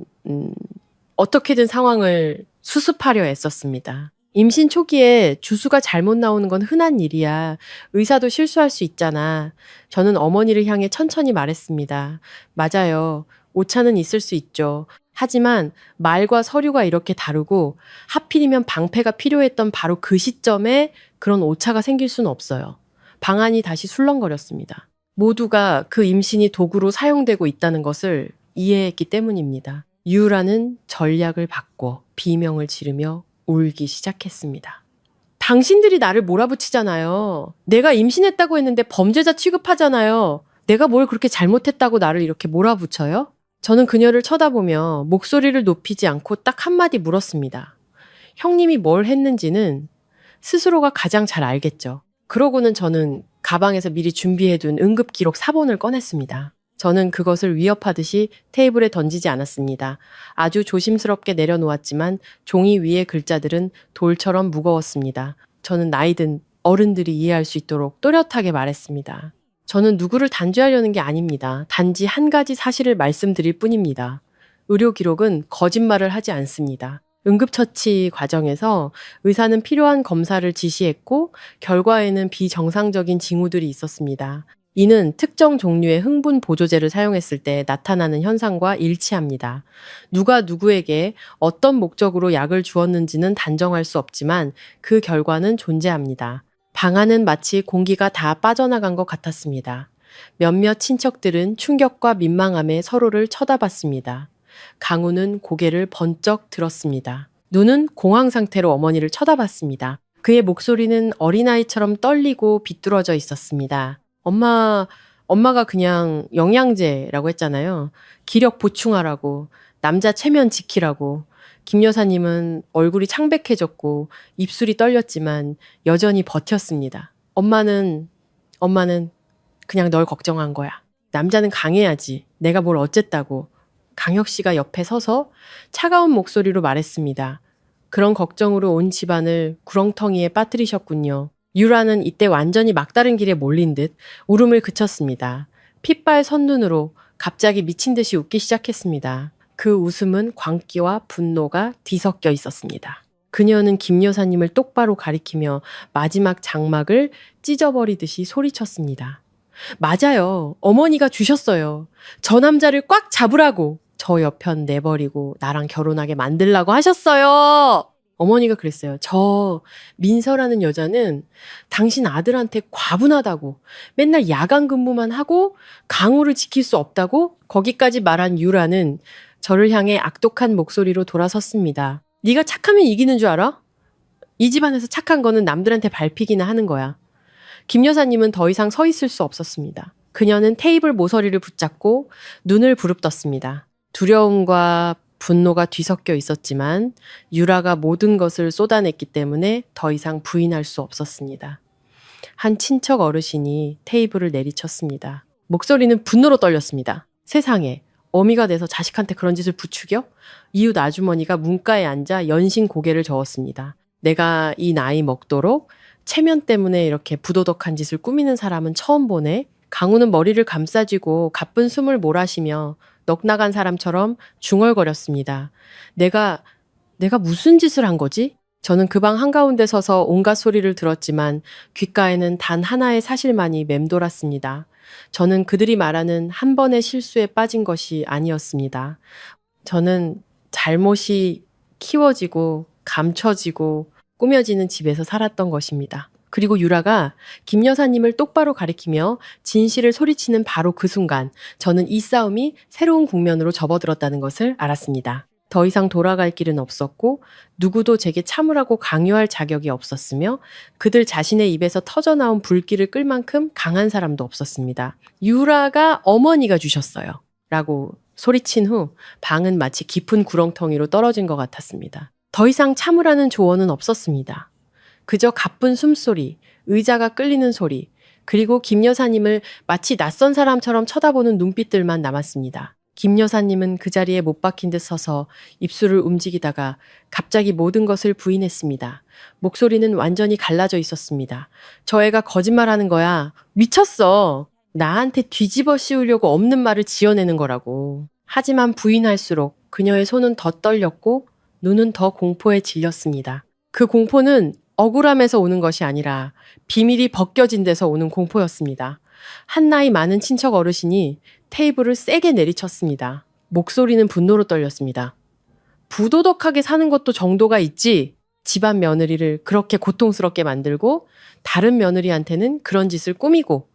Speaker 2: 어떻게든 상황을 수습하려 애썼습니다. 임신 초기에 주수가 잘못 나오는 건 흔한 일이야. 의사도 실수할 수 있잖아. 저는 어머니를 향해 천천히 말했습니다. 맞아요. 오차는 있을 수 있죠. 하지만 말과 서류가 이렇게 다르고 하필이면 방패가 필요했던 바로 그 시점에 그런 오차가 생길 수는 없어요. 방안이 다시 술렁거렸습니다. 모두가 그 임신이 도구로 사용되고 있다는 것을 이해했기 때문입니다. 유라는 전략을 바꿔 비명을 지르며 울기 시작했습니다. 당신들이 나를 몰아붙이잖아요. 내가 임신했다고 했는데 범죄자 취급하잖아요. 내가 뭘 그렇게 잘못했다고 나를 이렇게 몰아붙여요? 저는 그녀를 쳐다보며 목소리를 높이지 않고 딱 한마디 물었습니다. 형님이 뭘 했는지는 스스로가 가장 잘 알겠죠. 그러고는 저는 가방에서 미리 준비해둔 응급기록 사본을 꺼냈습니다. 저는 그것을 위협하듯이 테이블에 던지지 않았습니다. 아주 조심스럽게 내려놓았지만 종이 위의 글자들은 돌처럼 무거웠습니다. 저는 나이든 어른들이 이해할 수 있도록 또렷하게 말했습니다. 저는 누구를 단죄하려는 게 아닙니다. 단지 한 가지 사실을 말씀드릴 뿐입니다. 의료 기록은 거짓말을 하지 않습니다. 응급처치 과정에서 의사는 필요한 검사를 지시했고 결과에는 비정상적인 징후들이 있었습니다. 이는 특정 종류의 흥분 보조제를 사용했을 때 나타나는 현상과 일치합니다. 누가 누구에게 어떤 목적으로 약을 주었는지는 단정할 수 없지만 그 결과는 존재합니다. 방 안은 마치 공기가 다 빠져나간 것 같았습니다. 몇몇 친척들은 충격과 민망함에 서로를 쳐다봤습니다. 강우는 고개를 번쩍 들었습니다. 눈은 공황 상태로 어머니를 쳐다봤습니다. 그의 목소리는 어린아이처럼 떨리고 비뚤어져 있었습니다. 엄마가 그냥 영양제라고 했잖아요. 기력 보충하라고, 남자 체면 지키라고. 김 여사님은 얼굴이 창백해졌고 입술이 떨렸지만 여전히 버텼습니다. 엄마는 그냥 널 걱정한 거야. 남자는 강해야지. 내가 뭘 어쨌다고. 강혁 씨가 옆에 서서 차가운 목소리로 말했습니다. 그런 걱정으로 온 집안을 구렁텅이에 빠뜨리셨군요. 유라는 이때 완전히 막다른 길에 몰린 듯 울음을 그쳤습니다. 핏발 선눈으로 갑자기 미친 듯이 웃기 시작했습니다. 그 웃음은 광기와 분노가 뒤섞여 있었습니다. 그녀는 김 여사님을 똑바로 가리키며 마지막 장막을 찢어버리듯이 소리쳤습니다. 맞아요. 어머니가 주셨어요. 저 남자를 꽉 잡으라고. 저 여편 내버리고 나랑 결혼하게 만들라고 하셨어요. 어머니가 그랬어요. 저 민서라는 여자는 당신 아들한테 과분하다고, 맨날 야간 근무만 하고 강우를 지킬 수 없다고 거기까지 말한 유라는 저를 향해 악독한 목소리로 돌아섰습니다. 네가 착하면 이기는 줄 알아? 이 집안에서 착한 거는 남들한테 밟히기나 하는 거야. 김 여사님은 더 이상 서 있을 수 없었습니다. 그녀는 테이블 모서리를 붙잡고 눈을 부릅떴습니다. 두려움과 분노가 뒤섞여 있었지만 유라가 모든 것을 쏟아냈기 때문에 더 이상 부인할 수 없었습니다. 한 친척 어르신이 테이블을 내리쳤습니다. 목소리는 분노로 떨렸습니다. 세상에, 어미가 돼서 자식한테 그런 짓을 부추겨? 이웃 아주머니가 문가에 앉아 연신 고개를 저었습니다. 내가 이 나이 먹도록 체면 때문에 이렇게 부도덕한 짓을 꾸미는 사람은 처음 보네. 강우는 머리를 감싸쥐고 가쁜 숨을 몰아쉬며 넋나간 사람처럼 중얼거렸습니다. 내가 무슨 짓을 한 거지? 저는 그 방 한가운데 서서 온갖 소리를 들었지만 귓가에는 단 하나의 사실만이 맴돌았습니다. 저는 그들이 말하는 한 번의 실수에 빠진 것이 아니었습니다. 저는 잘못이 키워지고 감춰지고 꾸며지는 집에서 살았던 것입니다. 그리고 유라가 김 여사님을 똑바로 가리키며 진실을 소리치는 바로 그 순간 저는 이 싸움이 새로운 국면으로 접어들었다는 것을 알았습니다. 더 이상 돌아갈 길은 없었고 누구도 제게 참으라고 강요할 자격이 없었으며 그들 자신의 입에서 터져나온 불길을 끌 만큼 강한 사람도 없었습니다. 유라가 어머니가 주셨어요. 라고 소리친 후 방은 마치 깊은 구렁텅이로 떨어진 것 같았습니다. 더 이상 참으라는 조언은 없었습니다. 그저 가쁜 숨소리, 의자가 끌리는 소리, 그리고 김 여사님을 마치 낯선 사람처럼 쳐다보는 눈빛들만 남았습니다. 김 여사님은 그 자리에 못 박힌 듯 서서 입술을 움직이다가 갑자기 모든 것을 부인했습니다. 목소리는 완전히 갈라져 있었습니다. 저 애가 거짓말하는 거야. 미쳤어. 나한테 뒤집어 씌우려고 없는 말을 지어내는 거라고. 하지만 부인할수록 그녀의 손은 더 떨렸고 눈은 더 공포에 질렸습니다. 그 공포는 억울함에서 오는 것이 아니라 비밀이 벗겨진 데서 오는 공포였습니다. 한 나이 많은 친척 어르신이 테이블을 세게 내리쳤습니다. 목소리는 분노로 떨렸습니다. 부도덕하게 사는 것도 정도가 있지. 집안 며느리를 그렇게 고통스럽게 만들고 다른 며느리한테는 그런 짓을 꾸미고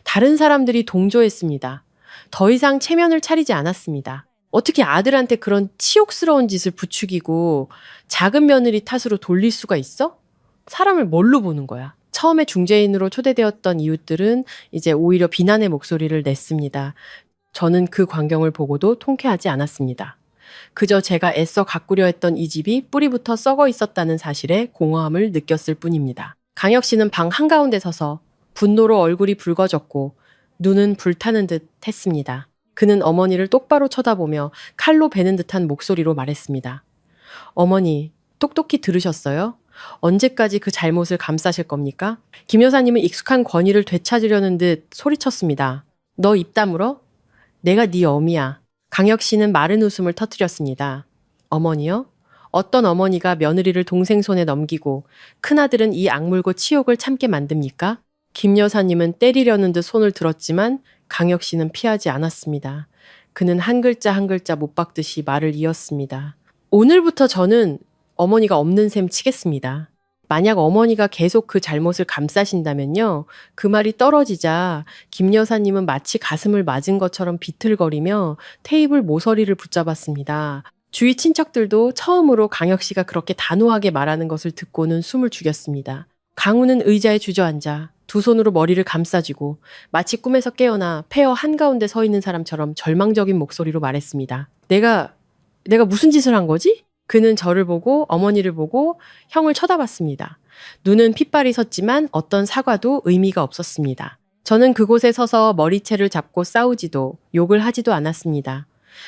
Speaker 2: 다른 사람들이 동조했습니다. 더 이상 체면을 차리지 않았습니다. 어떻게 아들한테 그런 치욕스러운 짓을 부추기고 작은 며느리 탓으로 돌릴 수가 있어? 사람을 뭘로 보는 거야? 처음에 중재인으로 초대되었던 이웃들은 이제 오히려 비난의 목소리를 냈습니다. 저는 그 광경을 보고도 통쾌하지 않았습니다. 그저 제가 애써 가꾸려 했던 이 집이 뿌리부터 썩어 있었다는 사실에 공허함을 느꼈을 뿐입니다. 강혁 씨는 방 한가운데 서서 분노로 얼굴이 붉어졌고 눈은 불타는 듯 했습니다. 그는 어머니를 똑바로 쳐다보며 칼로 베는 듯한 목소리로 말했습니다. 어머니, 똑똑히 들으셨어요? 언제까지 그 잘못을 감싸실 겁니까? 김 여사님은 익숙한 권위를 되찾으려는 듯 소리쳤습니다. 너 입 다물어? 내가 네 어미야. 강혁 씨는 마른 웃음을 터뜨렸습니다. 어머니요? 어떤 어머니가 며느리를 동생 손에 넘기고 큰아들은 이 악물고 치욕을 참게 만듭니까? 김 여사님은 때리려는 듯 손을 들었지만 강혁 씨는 피하지 않았습니다. 그는 한 글자 한 글자 못 박듯이 말을 이었습니다. 오늘부터 저는 어머니가 없는 셈 치겠습니다. 만약 어머니가 계속 그 잘못을 감싸신다면요. 그 말이 떨어지자 김 여사님은 마치 가슴을 맞은 것처럼 비틀거리며 테이블 모서리를 붙잡았습니다. 주위 친척들도 처음으로 강혁 씨가 그렇게 단호하게 말하는 것을 듣고는 숨을 죽였습니다. 강우는 의자에 주저앉아 두 손으로 머리를 감싸쥐고 마치 꿈에서 깨어나 폐허 한가운데 서 있는 사람처럼 절망적인 목소리로 말했습니다. 내가 무슨 짓을 한 거지? 그는 저를 보고 어머니를 보고 형을 쳐다봤습니다. 눈은 핏발이 섰지만 어떤 사과도 의미가 없었습니다. 저는 그곳에 서서 머리채를 잡고 싸우지도 욕을 하지도 않았습니다.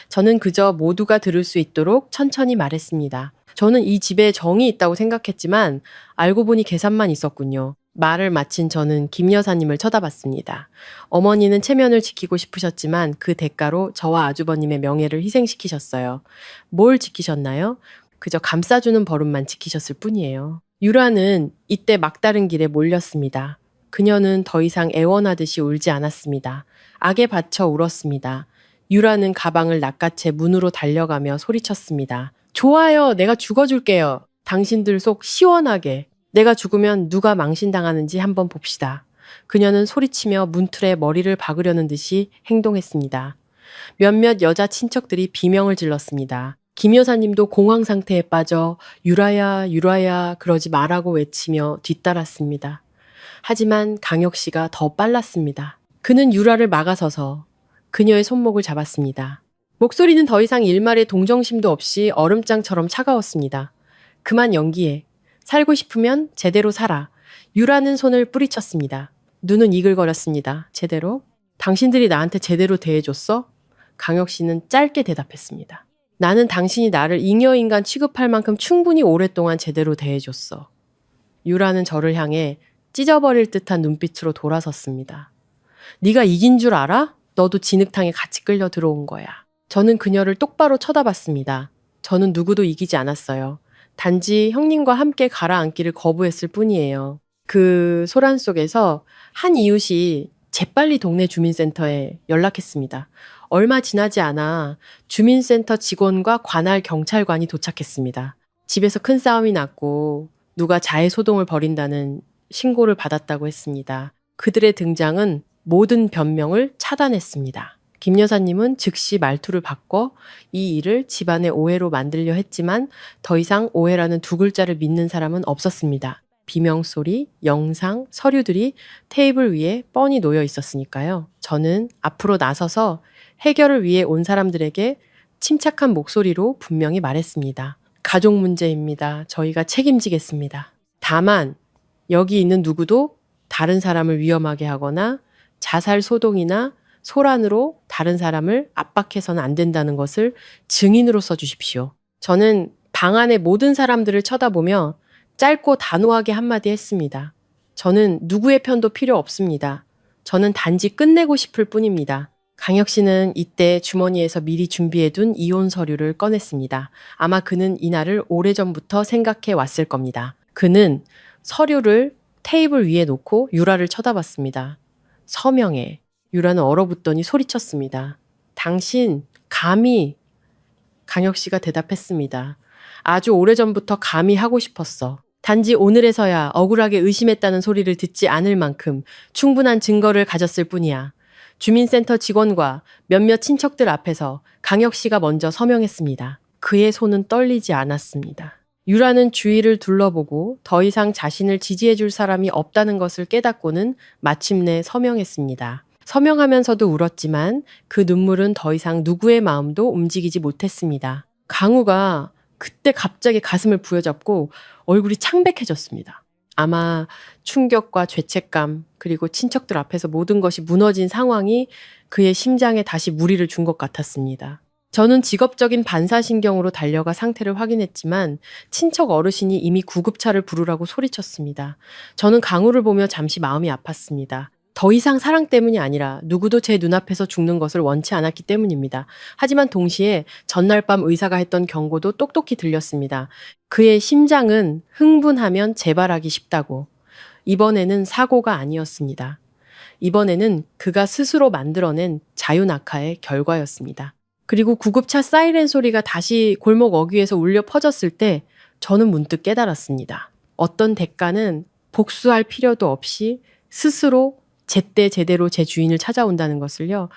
Speaker 2: 저는 그저 모두가 들을 수 있도록 천천히 말했습니다. 저는 이 집에 정이 있다고 생각했지만 알고 보니 계산만 있었군요. 말을 마친 저는 김 여사님을 쳐다봤습니다. 어머니는 체면을 지키고 싶으셨지만 그 대가로 저와 아주버님의 명예를 희생시키셨어요. 뭘 지키셨나요? 그저 감싸주는 버릇만 지키셨을 뿐이에요. 유라는 이때 막다른 길에 몰렸습니다. 그녀는 더 이상 애원하듯이 울지 않았습니다. 악에 받쳐 울었습니다. 유라는 가방을 낚아채 문으로 달려가며 소리쳤습니다. 좋아요. 내가 죽어줄게요. 당신들 속 시원하게. 내가 죽으면 누가 망신당하는지 한번 봅시다. 그녀는 소리치며 문틀에 머리를 박으려는 듯이 행동했습니다. 몇몇 여자 친척들이 비명을 질렀습니다. 김 여사님도 공황 상태에 빠져 유라야, 유라야 그러지 말라고 외치며 뒤따랐습니다. 하지만 강혁 씨가 더 빨랐습니다. 그는 유라를 막아서서 그녀의 손목을 잡았습니다. 목소리는 더 이상 일말의 동정심도 없이 얼음장처럼 차가웠습니다. 그만 연기해. 살고 싶으면 제대로 살아. 유라는 손을 뿌리쳤습니다. 눈은 이글거렸습니다. 제대로? 당신들이 나한테 제대로 대해줬어? 강혁 씨는 짧게 대답했습니다. 나는 당신이 나를 잉여인간 취급할 만큼 충분히 오랫동안 제대로 대해줬어. 유라는 저를 향해 찢어버릴 듯한 눈빛으로 돌아섰습니다. 네가 이긴 줄 알아? 너도 진흙탕에 같이 끌려 들어온 거야. 저는 그녀를 똑바로 쳐다봤습니다. 저는 누구도 이기지 않았어요. 단지 형님과 함께 가라앉기를 거부했을 뿐이에요. 그 소란 속에서 한 이웃이 재빨리 동네 주민센터에 연락했습니다. 얼마 지나지 않아 주민센터 직원과 관할 경찰관이 도착했습니다. 집에서 큰 싸움이 났고 누가 자해 소동을 벌인다는 신고를 받았다고 했습니다. 그들의 등장은 모든 변명을 차단했습니다. 김 여사님은 즉시 말투를 바꿔 이 일을 집안의 오해로 만들려 했지만 더 이상 오해라는 두 글자를 믿는 사람은 없었습니다. 비명소리, 영상, 서류들이 테이블 위에 뻔히 놓여 있었으니까요. 저는 앞으로 나서서 해결을 위해 온 사람들에게 침착한 목소리로 분명히 말했습니다. 가족 문제입니다. 저희가 책임지겠습니다. 다만 여기 있는 누구도 다른 사람을 위험하게 하거나 자살 소동이나 소란으로 다른 사람을 압박해서는 안 된다는 것을 증인으로 써주십시오. 저는 방 안의 모든 사람들을 쳐다보며 짧고 단호하게 한마디 했습니다. 저는 누구의 편도 필요 없습니다. 저는 단지 끝내고 싶을 뿐입니다. 강혁 씨는 이때 주머니에서 미리 준비해둔 이혼 서류를 꺼냈습니다. 아마 그는 이날을 오래전부터 생각해 왔을 겁니다. 그는 서류를 테이블 위에 놓고 유라를 쳐다봤습니다. 서명해. 유라는 얼어붙더니 소리쳤습니다. 당신 감히. 강혁 씨가 대답했습니다. 아주 오래전부터 감히 하고 싶었어. 단지 오늘에서야 억울하게 의심했다는 소리를 듣지 않을 만큼 충분한 증거를 가졌을 뿐이야. 주민센터 직원과 몇몇 친척들 앞에서 강혁 씨가 먼저 서명했습니다. 그의 손은 떨리지 않았습니다. 유라는 주위를 둘러보고 더 이상 자신을 지지해줄 사람이 없다는 것을 깨닫고는 마침내 서명했습니다. 서명하면서도 울었지만 그 눈물은 더 이상 누구의 마음도 움직이지 못했습니다. 강우가 그때 갑자기 가슴을 부여잡고 얼굴이 창백해졌습니다. 아마 충격과 죄책감 그리고 친척들 앞에서 모든 것이 무너진 상황이 그의 심장에 다시 무리를 준 것 같았습니다. 저는 직업적인 반사신경으로 달려가 상태를 확인했지만 친척 어르신이 이미 구급차를 부르라고 소리쳤습니다. 저는 강우를 보며 잠시 마음이 아팠습니다. 더 이상 사랑 때문이 아니라 누구도 제 눈앞에서 죽는 것을 원치 않았기 때문입니다. 하지만 동시에 전날 밤 의사가 했던 경고도 똑똑히 들렸습니다. 그의 심장은 흥분하면 재발하기 쉽다고. 이번에는 사고가 아니었습니다. 이번에는 그가 스스로 만들어낸 자유낙하의 결과였습니다. 그리고 구급차 사이렌 소리가 다시 골목 어귀에서 울려 퍼졌을 때 저는 문득 깨달았습니다. 어떤 대가는 복수할 필요도 없이 스스로 제때 제대로 제 주인을 찾아온다는 것을요.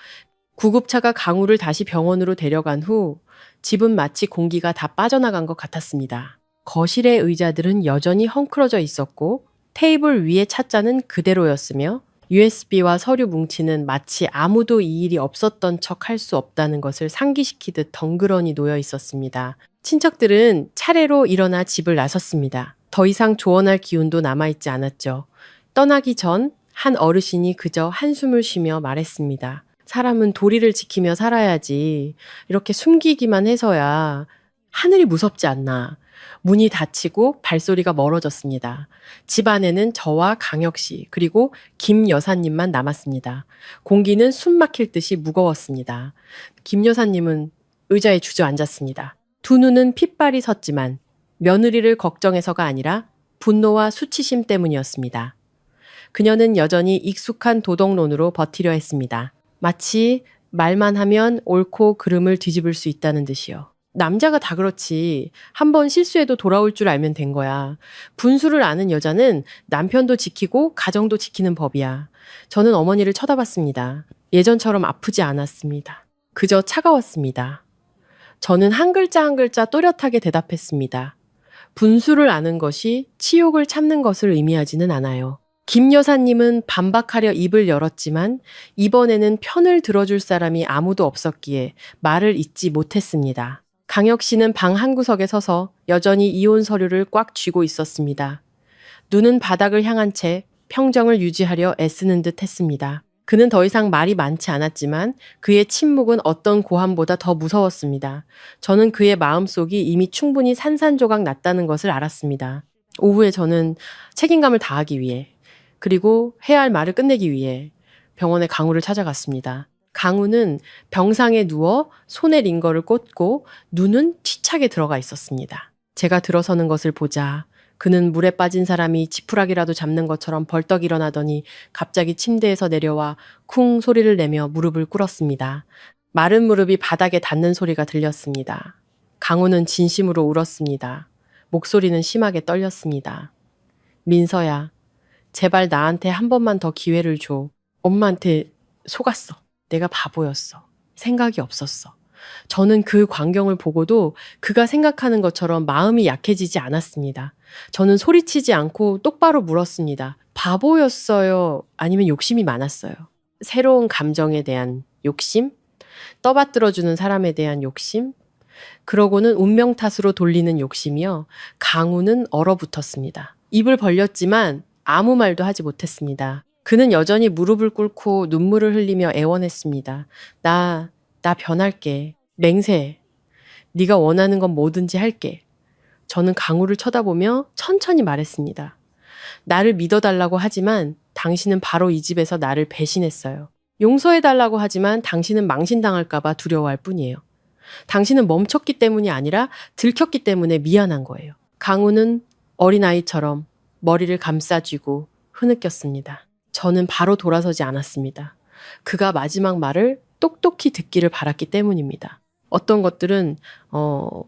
Speaker 2: 구급차가 강우를 다시 병원으로 데려간 후 집은 마치 공기가 다 빠져나간 것 같았습니다. 거실의 의자들은 여전히 헝클어져 있었고 테이블 위의 찻잔은 그대로였으며 USB와 서류 뭉치는 마치 아무도 이 일이 없었던 척 할 수 없다는 것을 상기시키듯 덩그러니 놓여 있었습니다. 친척들은 차례로 일어나 집을 나섰습니다. 더 이상 조언할 기운도 남아있지 않았죠. 떠나기 전 한 어르신이 그저 한숨을 쉬며 말했습니다. 사람은 도리를 지키며 살아야지. 이렇게 숨기기만 해서야 하늘이 무섭지 않나. 문이 닫히고 발소리가 멀어졌습니다. 집 안에는 저와 강혁 씨 그리고 김 여사님만 남았습니다. 공기는 숨 막힐 듯이 무거웠습니다. 김 여사님은 의자에 주저앉았습니다. 두 눈은 핏발이 섰지만 며느리를 걱정해서가 아니라 분노와 수치심 때문이었습니다. 그녀는 여전히 익숙한 도덕론으로 버티려 했습니다. 마치 말만 하면 옳고 그름을 뒤집을 수 있다는 듯이요. 남자가 다 그렇지. 한번 실수해도 돌아올 줄 알면 된 거야. 분수를 아는 여자는 남편도 지키고 가정도 지키는 법이야. 저는 어머니를 쳐다봤습니다. 예전처럼 아프지 않았습니다. 그저 차가웠습니다. 저는 한 글자 한 글자 또렷하게 대답했습니다. 분수를 아는 것이 치욕을 참는 것을 의미하지는 않아요. 김 여사님은 반박하려 입을 열었지만 이번에는 편을 들어줄 사람이 아무도 없었기에 말을 잇지 못했습니다. 강혁 씨는 방 한구석에 서서 여전히 이혼 서류를 꽉 쥐고 있었습니다. 눈은 바닥을 향한 채 평정을 유지하려 애쓰는 듯 했습니다. 그는 더 이상 말이 많지 않았지만 그의 침묵은 어떤 고함보다 더 무서웠습니다. 저는 그의 마음속이 이미 충분히 산산조각 났다는 것을 알았습니다. 오후에 저는 책임감을 다하기 위해 그리고 해야 할 말을 끝내기 위해 병원에 강우를 찾아갔습니다. 강우는 병상에 누워 손에 링거를 꽂고 눈은 피차게 들어가 있었습니다. 제가 들어서는 것을 보자 그는 물에 빠진 사람이 지푸라기라도 잡는 것처럼 벌떡 일어나더니 갑자기 침대에서 내려와 쿵 소리를 내며 무릎을 꿇었습니다. 마른 무릎이 바닥에 닿는 소리가 들렸습니다. 강우는 진심으로 울었습니다. 목소리는 심하게 떨렸습니다. 민서야, 제발 나한테 한 번만 더 기회를 줘. 엄마한테 속았어. 내가 바보였어. 생각이 없었어. 저는 그 광경을 보고도 그가 생각하는 것처럼 마음이 약해지지 않았습니다. 저는 소리치지 않고 똑바로 물었습니다. 바보였어요? 아니면 욕심이 많았어요? 새로운 감정에 대한 욕심? 떠받들어주는 사람에 대한 욕심? 그러고는 운명 탓으로 돌리는 욕심이요. 강우는 얼어붙었습니다. 입을 벌렸지만 아무 말도 하지 못했습니다. 그는 여전히 무릎을 꿇고 눈물을 흘리며 애원했습니다. 나 변할게. 맹세. 네가 원하는 건 뭐든지 할게. 저는 강우를 쳐다보며 천천히 말했습니다. 나를 믿어달라고 하지만 당신은 바로 이 집에서 나를 배신했어요. 용서해달라고 하지만 당신은 망신당할까봐 두려워할 뿐이에요. 당신은 멈췄기 때문이 아니라 들켰기 때문에 미안한 거예요. 강우는 어린아이처럼 머리를 감싸쥐고 흐느꼈습니다. 저는 바로 돌아서지 않았습니다. 그가 마지막 말을 똑똑히 듣기를 바랐기 때문입니다. 어떤 것들은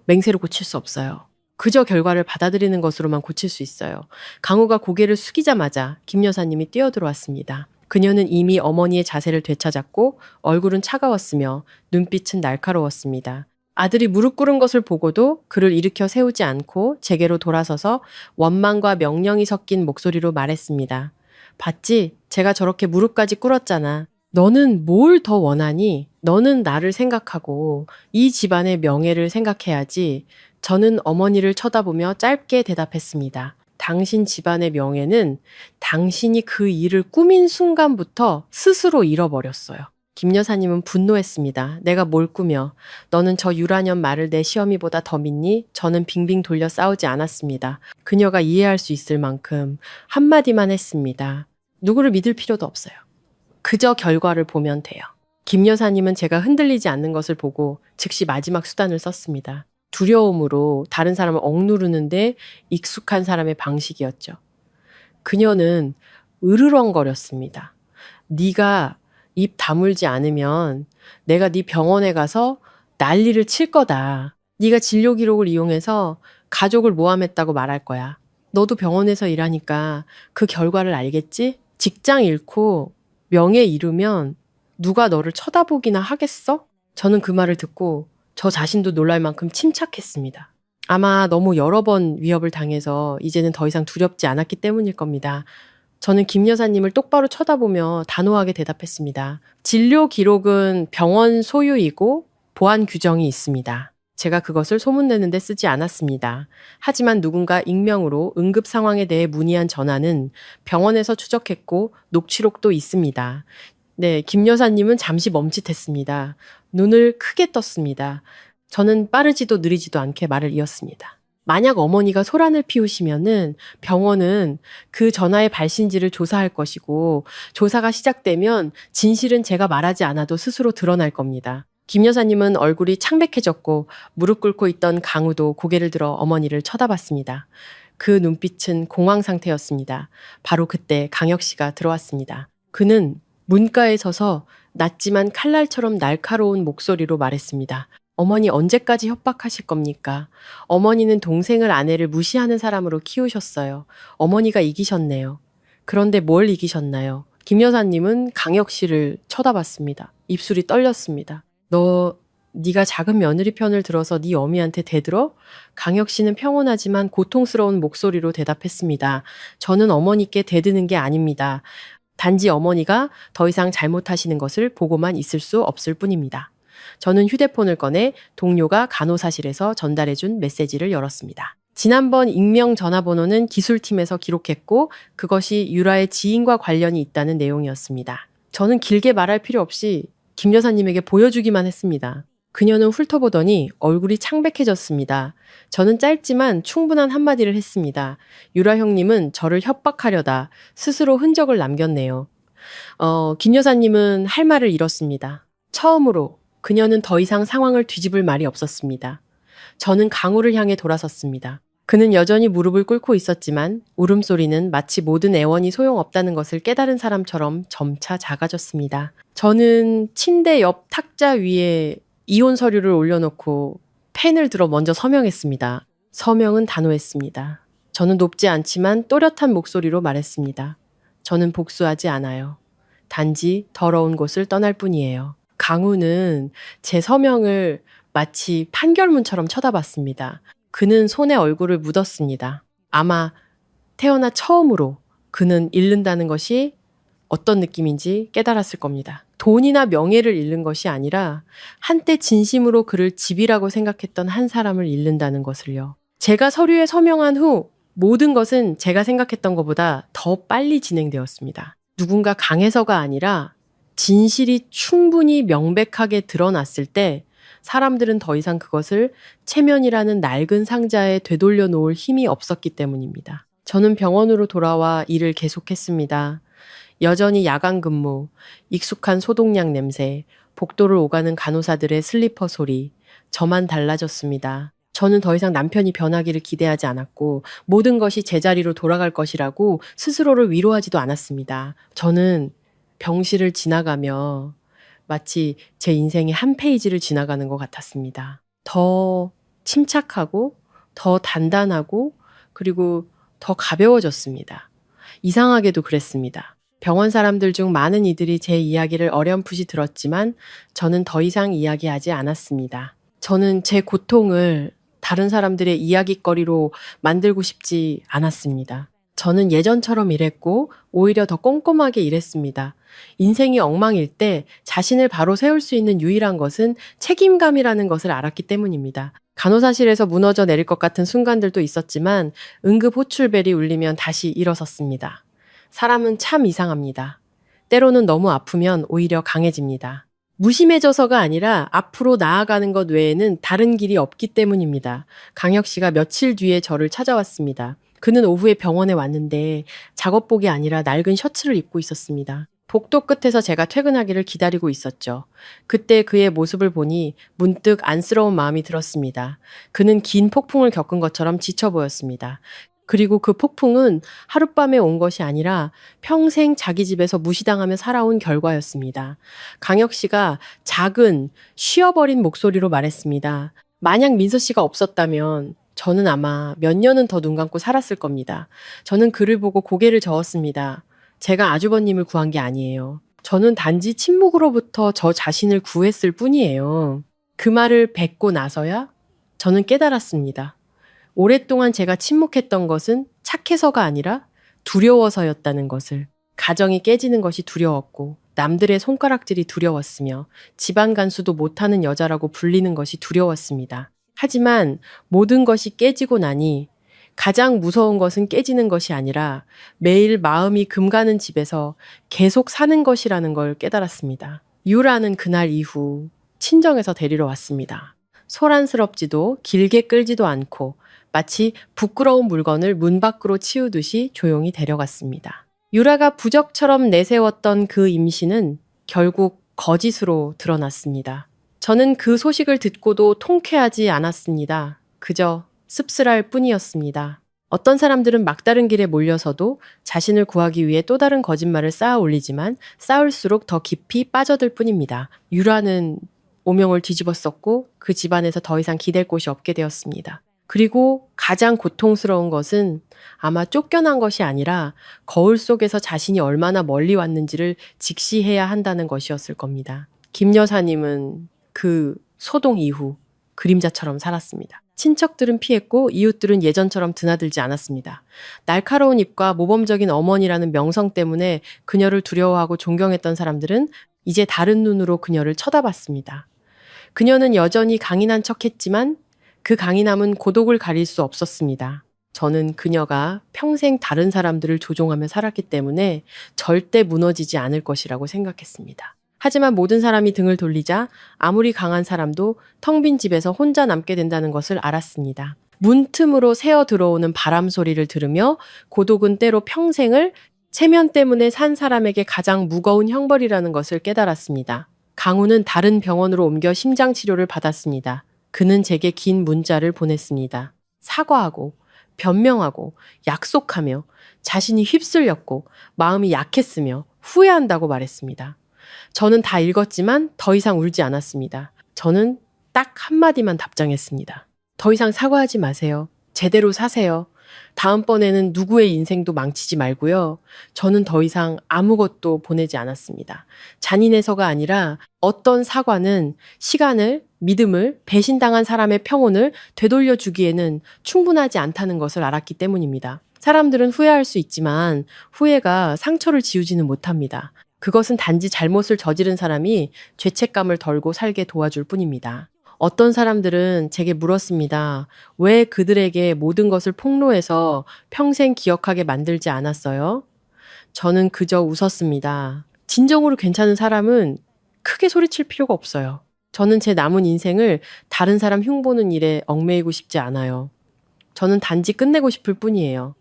Speaker 2: 맹세로 고칠 수 없어요. 그저 결과를 받아들이는 것으로만 고칠 수 있어요. 강우가 고개를 숙이자마자 김 여사님이 뛰어들어왔습니다. 그녀는 이미 어머니의 자세를 되찾았고 얼굴은 차가웠으며 눈빛은 날카로웠습니다. 아들이 무릎 꿇은 것을 보고도 그를 일으켜 세우지 않고 제게로 돌아서서 원망과 명령이 섞인 목소리로 말했습니다. 봤지? 제가 저렇게 무릎까지 꿇었잖아. 너는 뭘 더 원하니? 너는 나를 생각하고 이 집안의 명예를 생각해야지. 저는 어머니를 쳐다보며 짧게 대답했습니다. 당신 집안의 명예는 당신이 그 일을 꾸민 순간부터 스스로 잃어버렸어요. 김 여사님은 분노했습니다. 내가 뭘 꾸며? 너는 저 유라년 말을 내 시어미보다 더 믿니? 저는 빙빙 돌려 싸우지 않았습니다. 그녀가 이해할 수 있을 만큼 한마디만 했습니다. 누구를 믿을 필요도 없어요. 그저 결과를 보면 돼요. 김 여사님은 제가 흔들리지 않는 것을 보고 즉시 마지막 수단을 썼습니다. 두려움으로 다른 사람을 억누르는데 익숙한 사람의 방식이었죠. 그녀는 으르렁거렸습니다. 네가 입 다물지 않으면 내가 네 병원에 가서 난리를 칠 거다. 네가 진료 기록을 이용해서 가족을 모함했다고 말할 거야. 너도 병원에서 일하니까 그 결과를 알겠지? 직장 잃고 명예 잃으면 누가 너를 쳐다보기나 하겠어? 저는 그 말을 듣고 저 자신도 놀랄 만큼 침착했습니다. 아마 너무 여러 번 위협을 당해서 이제는 더 이상 두렵지 않았기 때문일 겁니다. 저는 김 여사님을 똑바로 쳐다보며 단호하게 대답했습니다. 진료 기록은 병원 소유이고 보안 규정이 있습니다. 제가 그것을 소문내는데 쓰지 않았습니다. 하지만 누군가 익명으로 응급 상황에 대해 문의한 전화는 병원에서 추적했고 녹취록도 있습니다. 네, 김 여사님은 잠시 멈칫했습니다. 눈을 크게 떴습니다. 저는 빠르지도 느리지도 않게 말을 이었습니다. 만약 어머니가 소란을 피우시면은 병원은 그 전화의 발신지를 조사할 것이고 조사가 시작되면 진실은 제가 말하지 않아도 스스로 드러날 겁니다. 김 여사님은 얼굴이 창백해졌고 무릎 꿇고 있던 강우도 고개를 들어 어머니를 쳐다봤습니다. 그 눈빛은 공황 상태였습니다. 바로 그때 강혁 씨가 들어왔습니다. 그는 문가에 서서 낮지만 칼날처럼 날카로운 목소리로 말했습니다. 어머니 언제까지 협박하실 겁니까? 어머니는 동생을 아내를 무시하는 사람으로 키우셨어요. 어머니가 이기셨네요. 그런데 뭘 이기셨나요? 김 여사님은 강혁 씨를 쳐다봤습니다. 입술이 떨렸습니다. 네가 작은 며느리 편을 들어서 네 어미한테 대들어? 강혁 씨는 평온하지만 고통스러운 목소리로 대답했습니다. 저는 어머니께 대드는 게 아닙니다. 단지 어머니가 더 이상 잘못하시는 것을 보고만 있을 수 없을 뿐입니다. 저는 휴대폰을 꺼내 동료가 간호사실에서 전달해준 메시지를 열었습니다. 지난번 익명 전화번호는 기술팀에서 기록했고 그것이 유라의 지인과 관련이 있다는 내용이었습니다. 저는 길게 말할 필요 없이 김 여사님에게 보여주기만 했습니다. 그녀는 훑어보더니 얼굴이 창백해졌습니다. 저는 짧지만 충분한 한마디를 했습니다. 유라 형님은 저를 협박하려다 스스로 흔적을 남겼네요. 김 여사님은 할 말을 잃었습니다. 처음으로 그녀는 더 이상 상황을 뒤집을 말이 없었습니다. 저는 강우를 향해 돌아섰습니다. 그는 여전히 무릎을 꿇고 있었지만 울음소리는 마치 모든 애원이 소용없다는 것을 깨달은 사람처럼 점차 작아졌습니다. 저는 침대 옆 탁자 위에 이혼 서류를 올려놓고 펜을 들어 먼저 서명했습니다. 서명은 단호했습니다. 저는 높지 않지만 또렷한 목소리로 말했습니다. 저는 복수하지 않아요. 단지 더러운 곳을 떠날 뿐이에요. 강우는 제 서명을 마치 판결문처럼 쳐다봤습니다. 그는 손에 얼굴을 묻었습니다. 아마 태어나 처음으로 그는 잃는다는 것이 어떤 느낌인지 깨달았을 겁니다. 돈이나 명예를 잃는 것이 아니라 한때 진심으로 그를 집이라고 생각했던 한 사람을 잃는다는 것을요. 제가 서류에 서명한 후 모든 것은 제가 생각했던 것보다 더 빨리 진행되었습니다. 누군가 강해서가 아니라 진실이 충분히 명백하게 드러났을 때 사람들은 더 이상 그것을 체면이라는 낡은 상자에 되돌려 놓을 힘이 없었기 때문입니다. 저는 병원으로 돌아와 일을 계속했습니다. 여전히 야간 근무, 익숙한 소독약 냄새, 복도를 오가는 간호사들의 슬리퍼 소리, 저만 달라졌습니다. 저는 더 이상 남편이 변하기를 기대하지 않았고 모든 것이 제자리로 돌아갈 것이라고 스스로를 위로하지도 않았습니다. 저는 병실을 지나가며 마치 제 인생의 한 페이지를 지나가는 것 같았습니다. 더 침착하고 더 단단하고 그리고 더 가벼워졌습니다. 이상하게도 그랬습니다. 병원 사람들 중 많은 이들이 제 이야기를 어렴풋이 들었지만 저는 더 이상 이야기하지 않았습니다. 저는 제 고통을 다른 사람들의 이야깃거리로 만들고 싶지 않았습니다. 저는 예전처럼 일했고 오히려 더 꼼꼼하게 일했습니다. 인생이 엉망일 때 자신을 바로 세울 수 있는 유일한 것은 책임감이라는 것을 알았기 때문입니다. 간호사실에서 무너져 내릴 것 같은 순간들도 있었지만 응급 호출벨이 울리면 다시 일어섰습니다. 사람은 참 이상합니다. 때로는 너무 아프면 오히려 강해집니다. 무심해져서가 아니라 앞으로 나아가는 것 외에는 다른 길이 없기 때문입니다. 강혁 씨가 며칠 뒤에 저를 찾아왔습니다. 그는 오후에 병원에 왔는데 작업복이 아니라 낡은 셔츠를 입고 있었습니다. 복도 끝에서 제가 퇴근하기를 기다리고 있었죠. 그때 그의 모습을 보니 문득 안쓰러운 마음이 들었습니다. 그는 긴 폭풍을 겪은 것처럼 지쳐 보였습니다. 그리고 그 폭풍은 하룻밤에 온 것이 아니라 평생 자기 집에서 무시당하며 살아온 결과였습니다. 강혁 씨가 작은 쉬어버린 목소리로 말했습니다. 만약 민서 씨가 없었다면 저는 아마 몇 년은 더 눈 감고 살았을 겁니다. 저는 그를 보고 고개를 저었습니다. 제가 아주버님을 구한 게 아니에요. 저는 단지 침묵으로부터 저 자신을 구했을 뿐이에요. 그 말을 뱉고 나서야 저는 깨달았습니다. 오랫동안 제가 침묵했던 것은 착해서가 아니라 두려워서였다는 것을. 가정이 깨지는 것이 두려웠고 남들의 손가락질이 두려웠으며 집안 간수도 못하는 여자라고 불리는 것이 두려웠습니다. 하지만 모든 것이 깨지고 나니 가장 무서운 것은 깨지는 것이 아니라 매일 마음이 금가는 집에서 계속 사는 것이라는 걸 깨달았습니다. 유라는 그날 이후 친정에서 데리러 왔습니다. 소란스럽지도 길게 끌지도 않고 마치 부끄러운 물건을 문 밖으로 치우듯이 조용히 데려갔습니다. 유라가 부적처럼 내세웠던 그 임신은 결국 거짓으로 드러났습니다. 저는 그 소식을 듣고도 통쾌하지 않았습니다. 그저 씁쓸할 뿐이었습니다. 어떤 사람들은 막다른 길에 몰려서도 자신을 구하기 위해 또 다른 거짓말을 쌓아 올리지만 쌓을수록 더 깊이 빠져들 뿐입니다. 유라는 오명을 뒤집었었고 그 집안에서 더 이상 기댈 곳이 없게 되었습니다. 그리고 가장 고통스러운 것은 아마 쫓겨난 것이 아니라 거울 속에서 자신이 얼마나 멀리 왔는지를 직시해야 한다는 것이었을 겁니다. 김 여사님은 그 소동 이후 그림자처럼 살았습니다. 친척들은 피했고 이웃들은 예전처럼 드나들지 않았습니다. 날카로운 입과 모범적인 어머니라는 명성 때문에 그녀를 두려워하고 존경했던 사람들은 이제 다른 눈으로 그녀를 쳐다봤습니다. 그녀는 여전히 강인한 척했지만 그 강인함은 고독을 가릴 수 없었습니다. 저는 그녀가 평생 다른 사람들을 조종하며 살았기 때문에 절대 무너지지 않을 것이라고 생각했습니다. 하지만 모든 사람이 등을 돌리자 아무리 강한 사람도 텅 빈 집에서 혼자 남게 된다는 것을 알았습니다. 문틈으로 새어 들어오는 바람 소리를 들으며 고독은 때로 평생을 체면 때문에 산 사람에게 가장 무거운 형벌이라는 것을 깨달았습니다. 강우는 다른 병원으로 옮겨 심장 치료를 받았습니다. 그는 제게 긴 문자를 보냈습니다. 사과하고 변명하고 약속하며 자신이 휩쓸렸고 마음이 약했으며 후회한다고 말했습니다. 저는 다 읽었지만 더 이상 울지 않았습니다. 저는 딱 한마디만 답장했습니다. 더 이상 사과하지 마세요. 제대로 사세요. 다음번에는 누구의 인생도 망치지 말고요. 저는 더 이상 아무것도 보내지 않았습니다. 잔인해서가 아니라 어떤 사과는 시간을, 믿음을, 배신당한 사람의 평온을 되돌려주기에는 충분하지 않다는 것을 알았기 때문입니다. 사람들은 후회할 수 있지만 후회가 상처를 지우지는 못합니다. 그것은 단지 잘못을 저지른 사람이 죄책감을 덜고 살게 도와줄 뿐입니다. 어떤 사람들은 제게 물었습니다. 왜 그들에게 모든 것을 폭로해서 평생 기억하게 만들지 않았어요? 저는 그저 웃었습니다. 진정으로 괜찮은 사람은 크게 소리칠 필요가 없어요. 저는 제 남은 인생을 다른 사람 흉보는 일에 얽매이고 싶지 않아요. 저는 단지 끝내고 싶을 뿐이에요.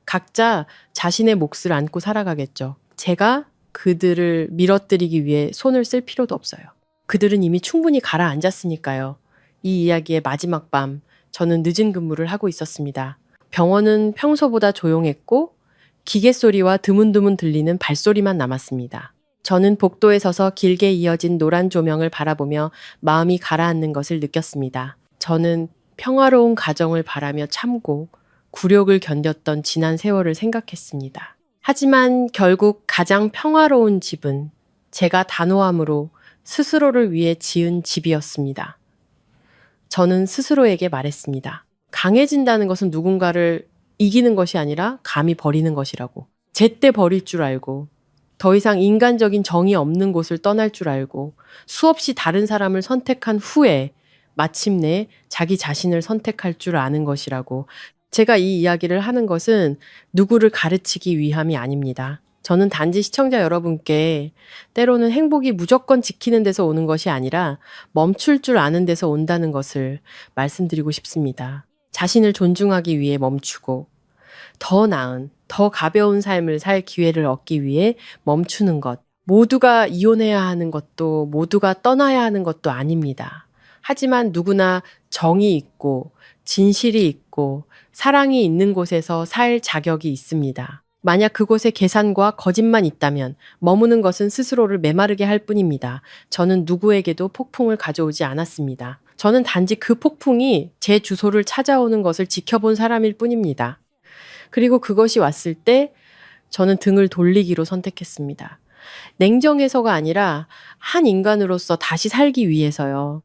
Speaker 2: 각자 자신의 몫을 안고 살아가겠죠. 제가 그들을 밀어뜨리기 위해 손을 쓸 필요도 없어요. 그들은 이미 충분히 가라앉았으니까요. 이 이야기의 마지막 밤, 저는 늦은 근무를 하고 있었습니다. 병원은 평소보다 조용했고 기계 소리와 드문드문 들리는 발소리만 남았습니다. 저는 복도에 서서 길게 이어진 노란 조명을 바라보며 마음이 가라앉는 것을 느꼈습니다. 저는 평화로운 가정을 바라며 참고 굴욕을 견뎠던 지난 세월을 생각했습니다. 하지만 결국 가장 평화로운 집은 제가 단호함으로 스스로를 위해 지은 집이었습니다. 저는 스스로에게 말했습니다. 강해진다는 것은 누군가를 이기는 것이 아니라 감히 버리는 것이라고. 제때 버릴 줄 알고 더 이상 인간적인 정이 없는 곳을 떠날 줄 알고 수없이 다른 사람을 선택한 후에 마침내 자기 자신을 선택할 줄 아는 것이라고. 제가 이 이야기를 하는 것은 누구를 가르치기 위함이 아닙니다. 저는 단지 시청자 여러분께 때로는 행복이 무조건 지키는 데서 오는 것이 아니라 멈출 줄 아는 데서 온다는 것을 말씀드리고 싶습니다. 자신을 존중하기 위해 멈추고 더 나은, 더 가벼운 삶을 살 기회를 얻기 위해 멈추는 것. 모두가 이혼해야 하는 것도 모두가 떠나야 하는 것도 아닙니다. 하지만 누구나 정이 있고 진실이 있고 사랑이 있는 곳에서 살 자격이 있습니다. 만약 그곳에 계산과 거짓만 있다면 머무는 것은 스스로를 메마르게 할 뿐입니다. 저는 누구에게도 폭풍을 가져오지 않았습니다. 저는 단지 그 폭풍이 제 주소를 찾아오는 것을 지켜본 사람일 뿐입니다. 그리고 그것이 왔을 때 저는 등을 돌리기로 선택했습니다. 냉정해서가 아니라 한 인간으로서 다시 살기 위해서요.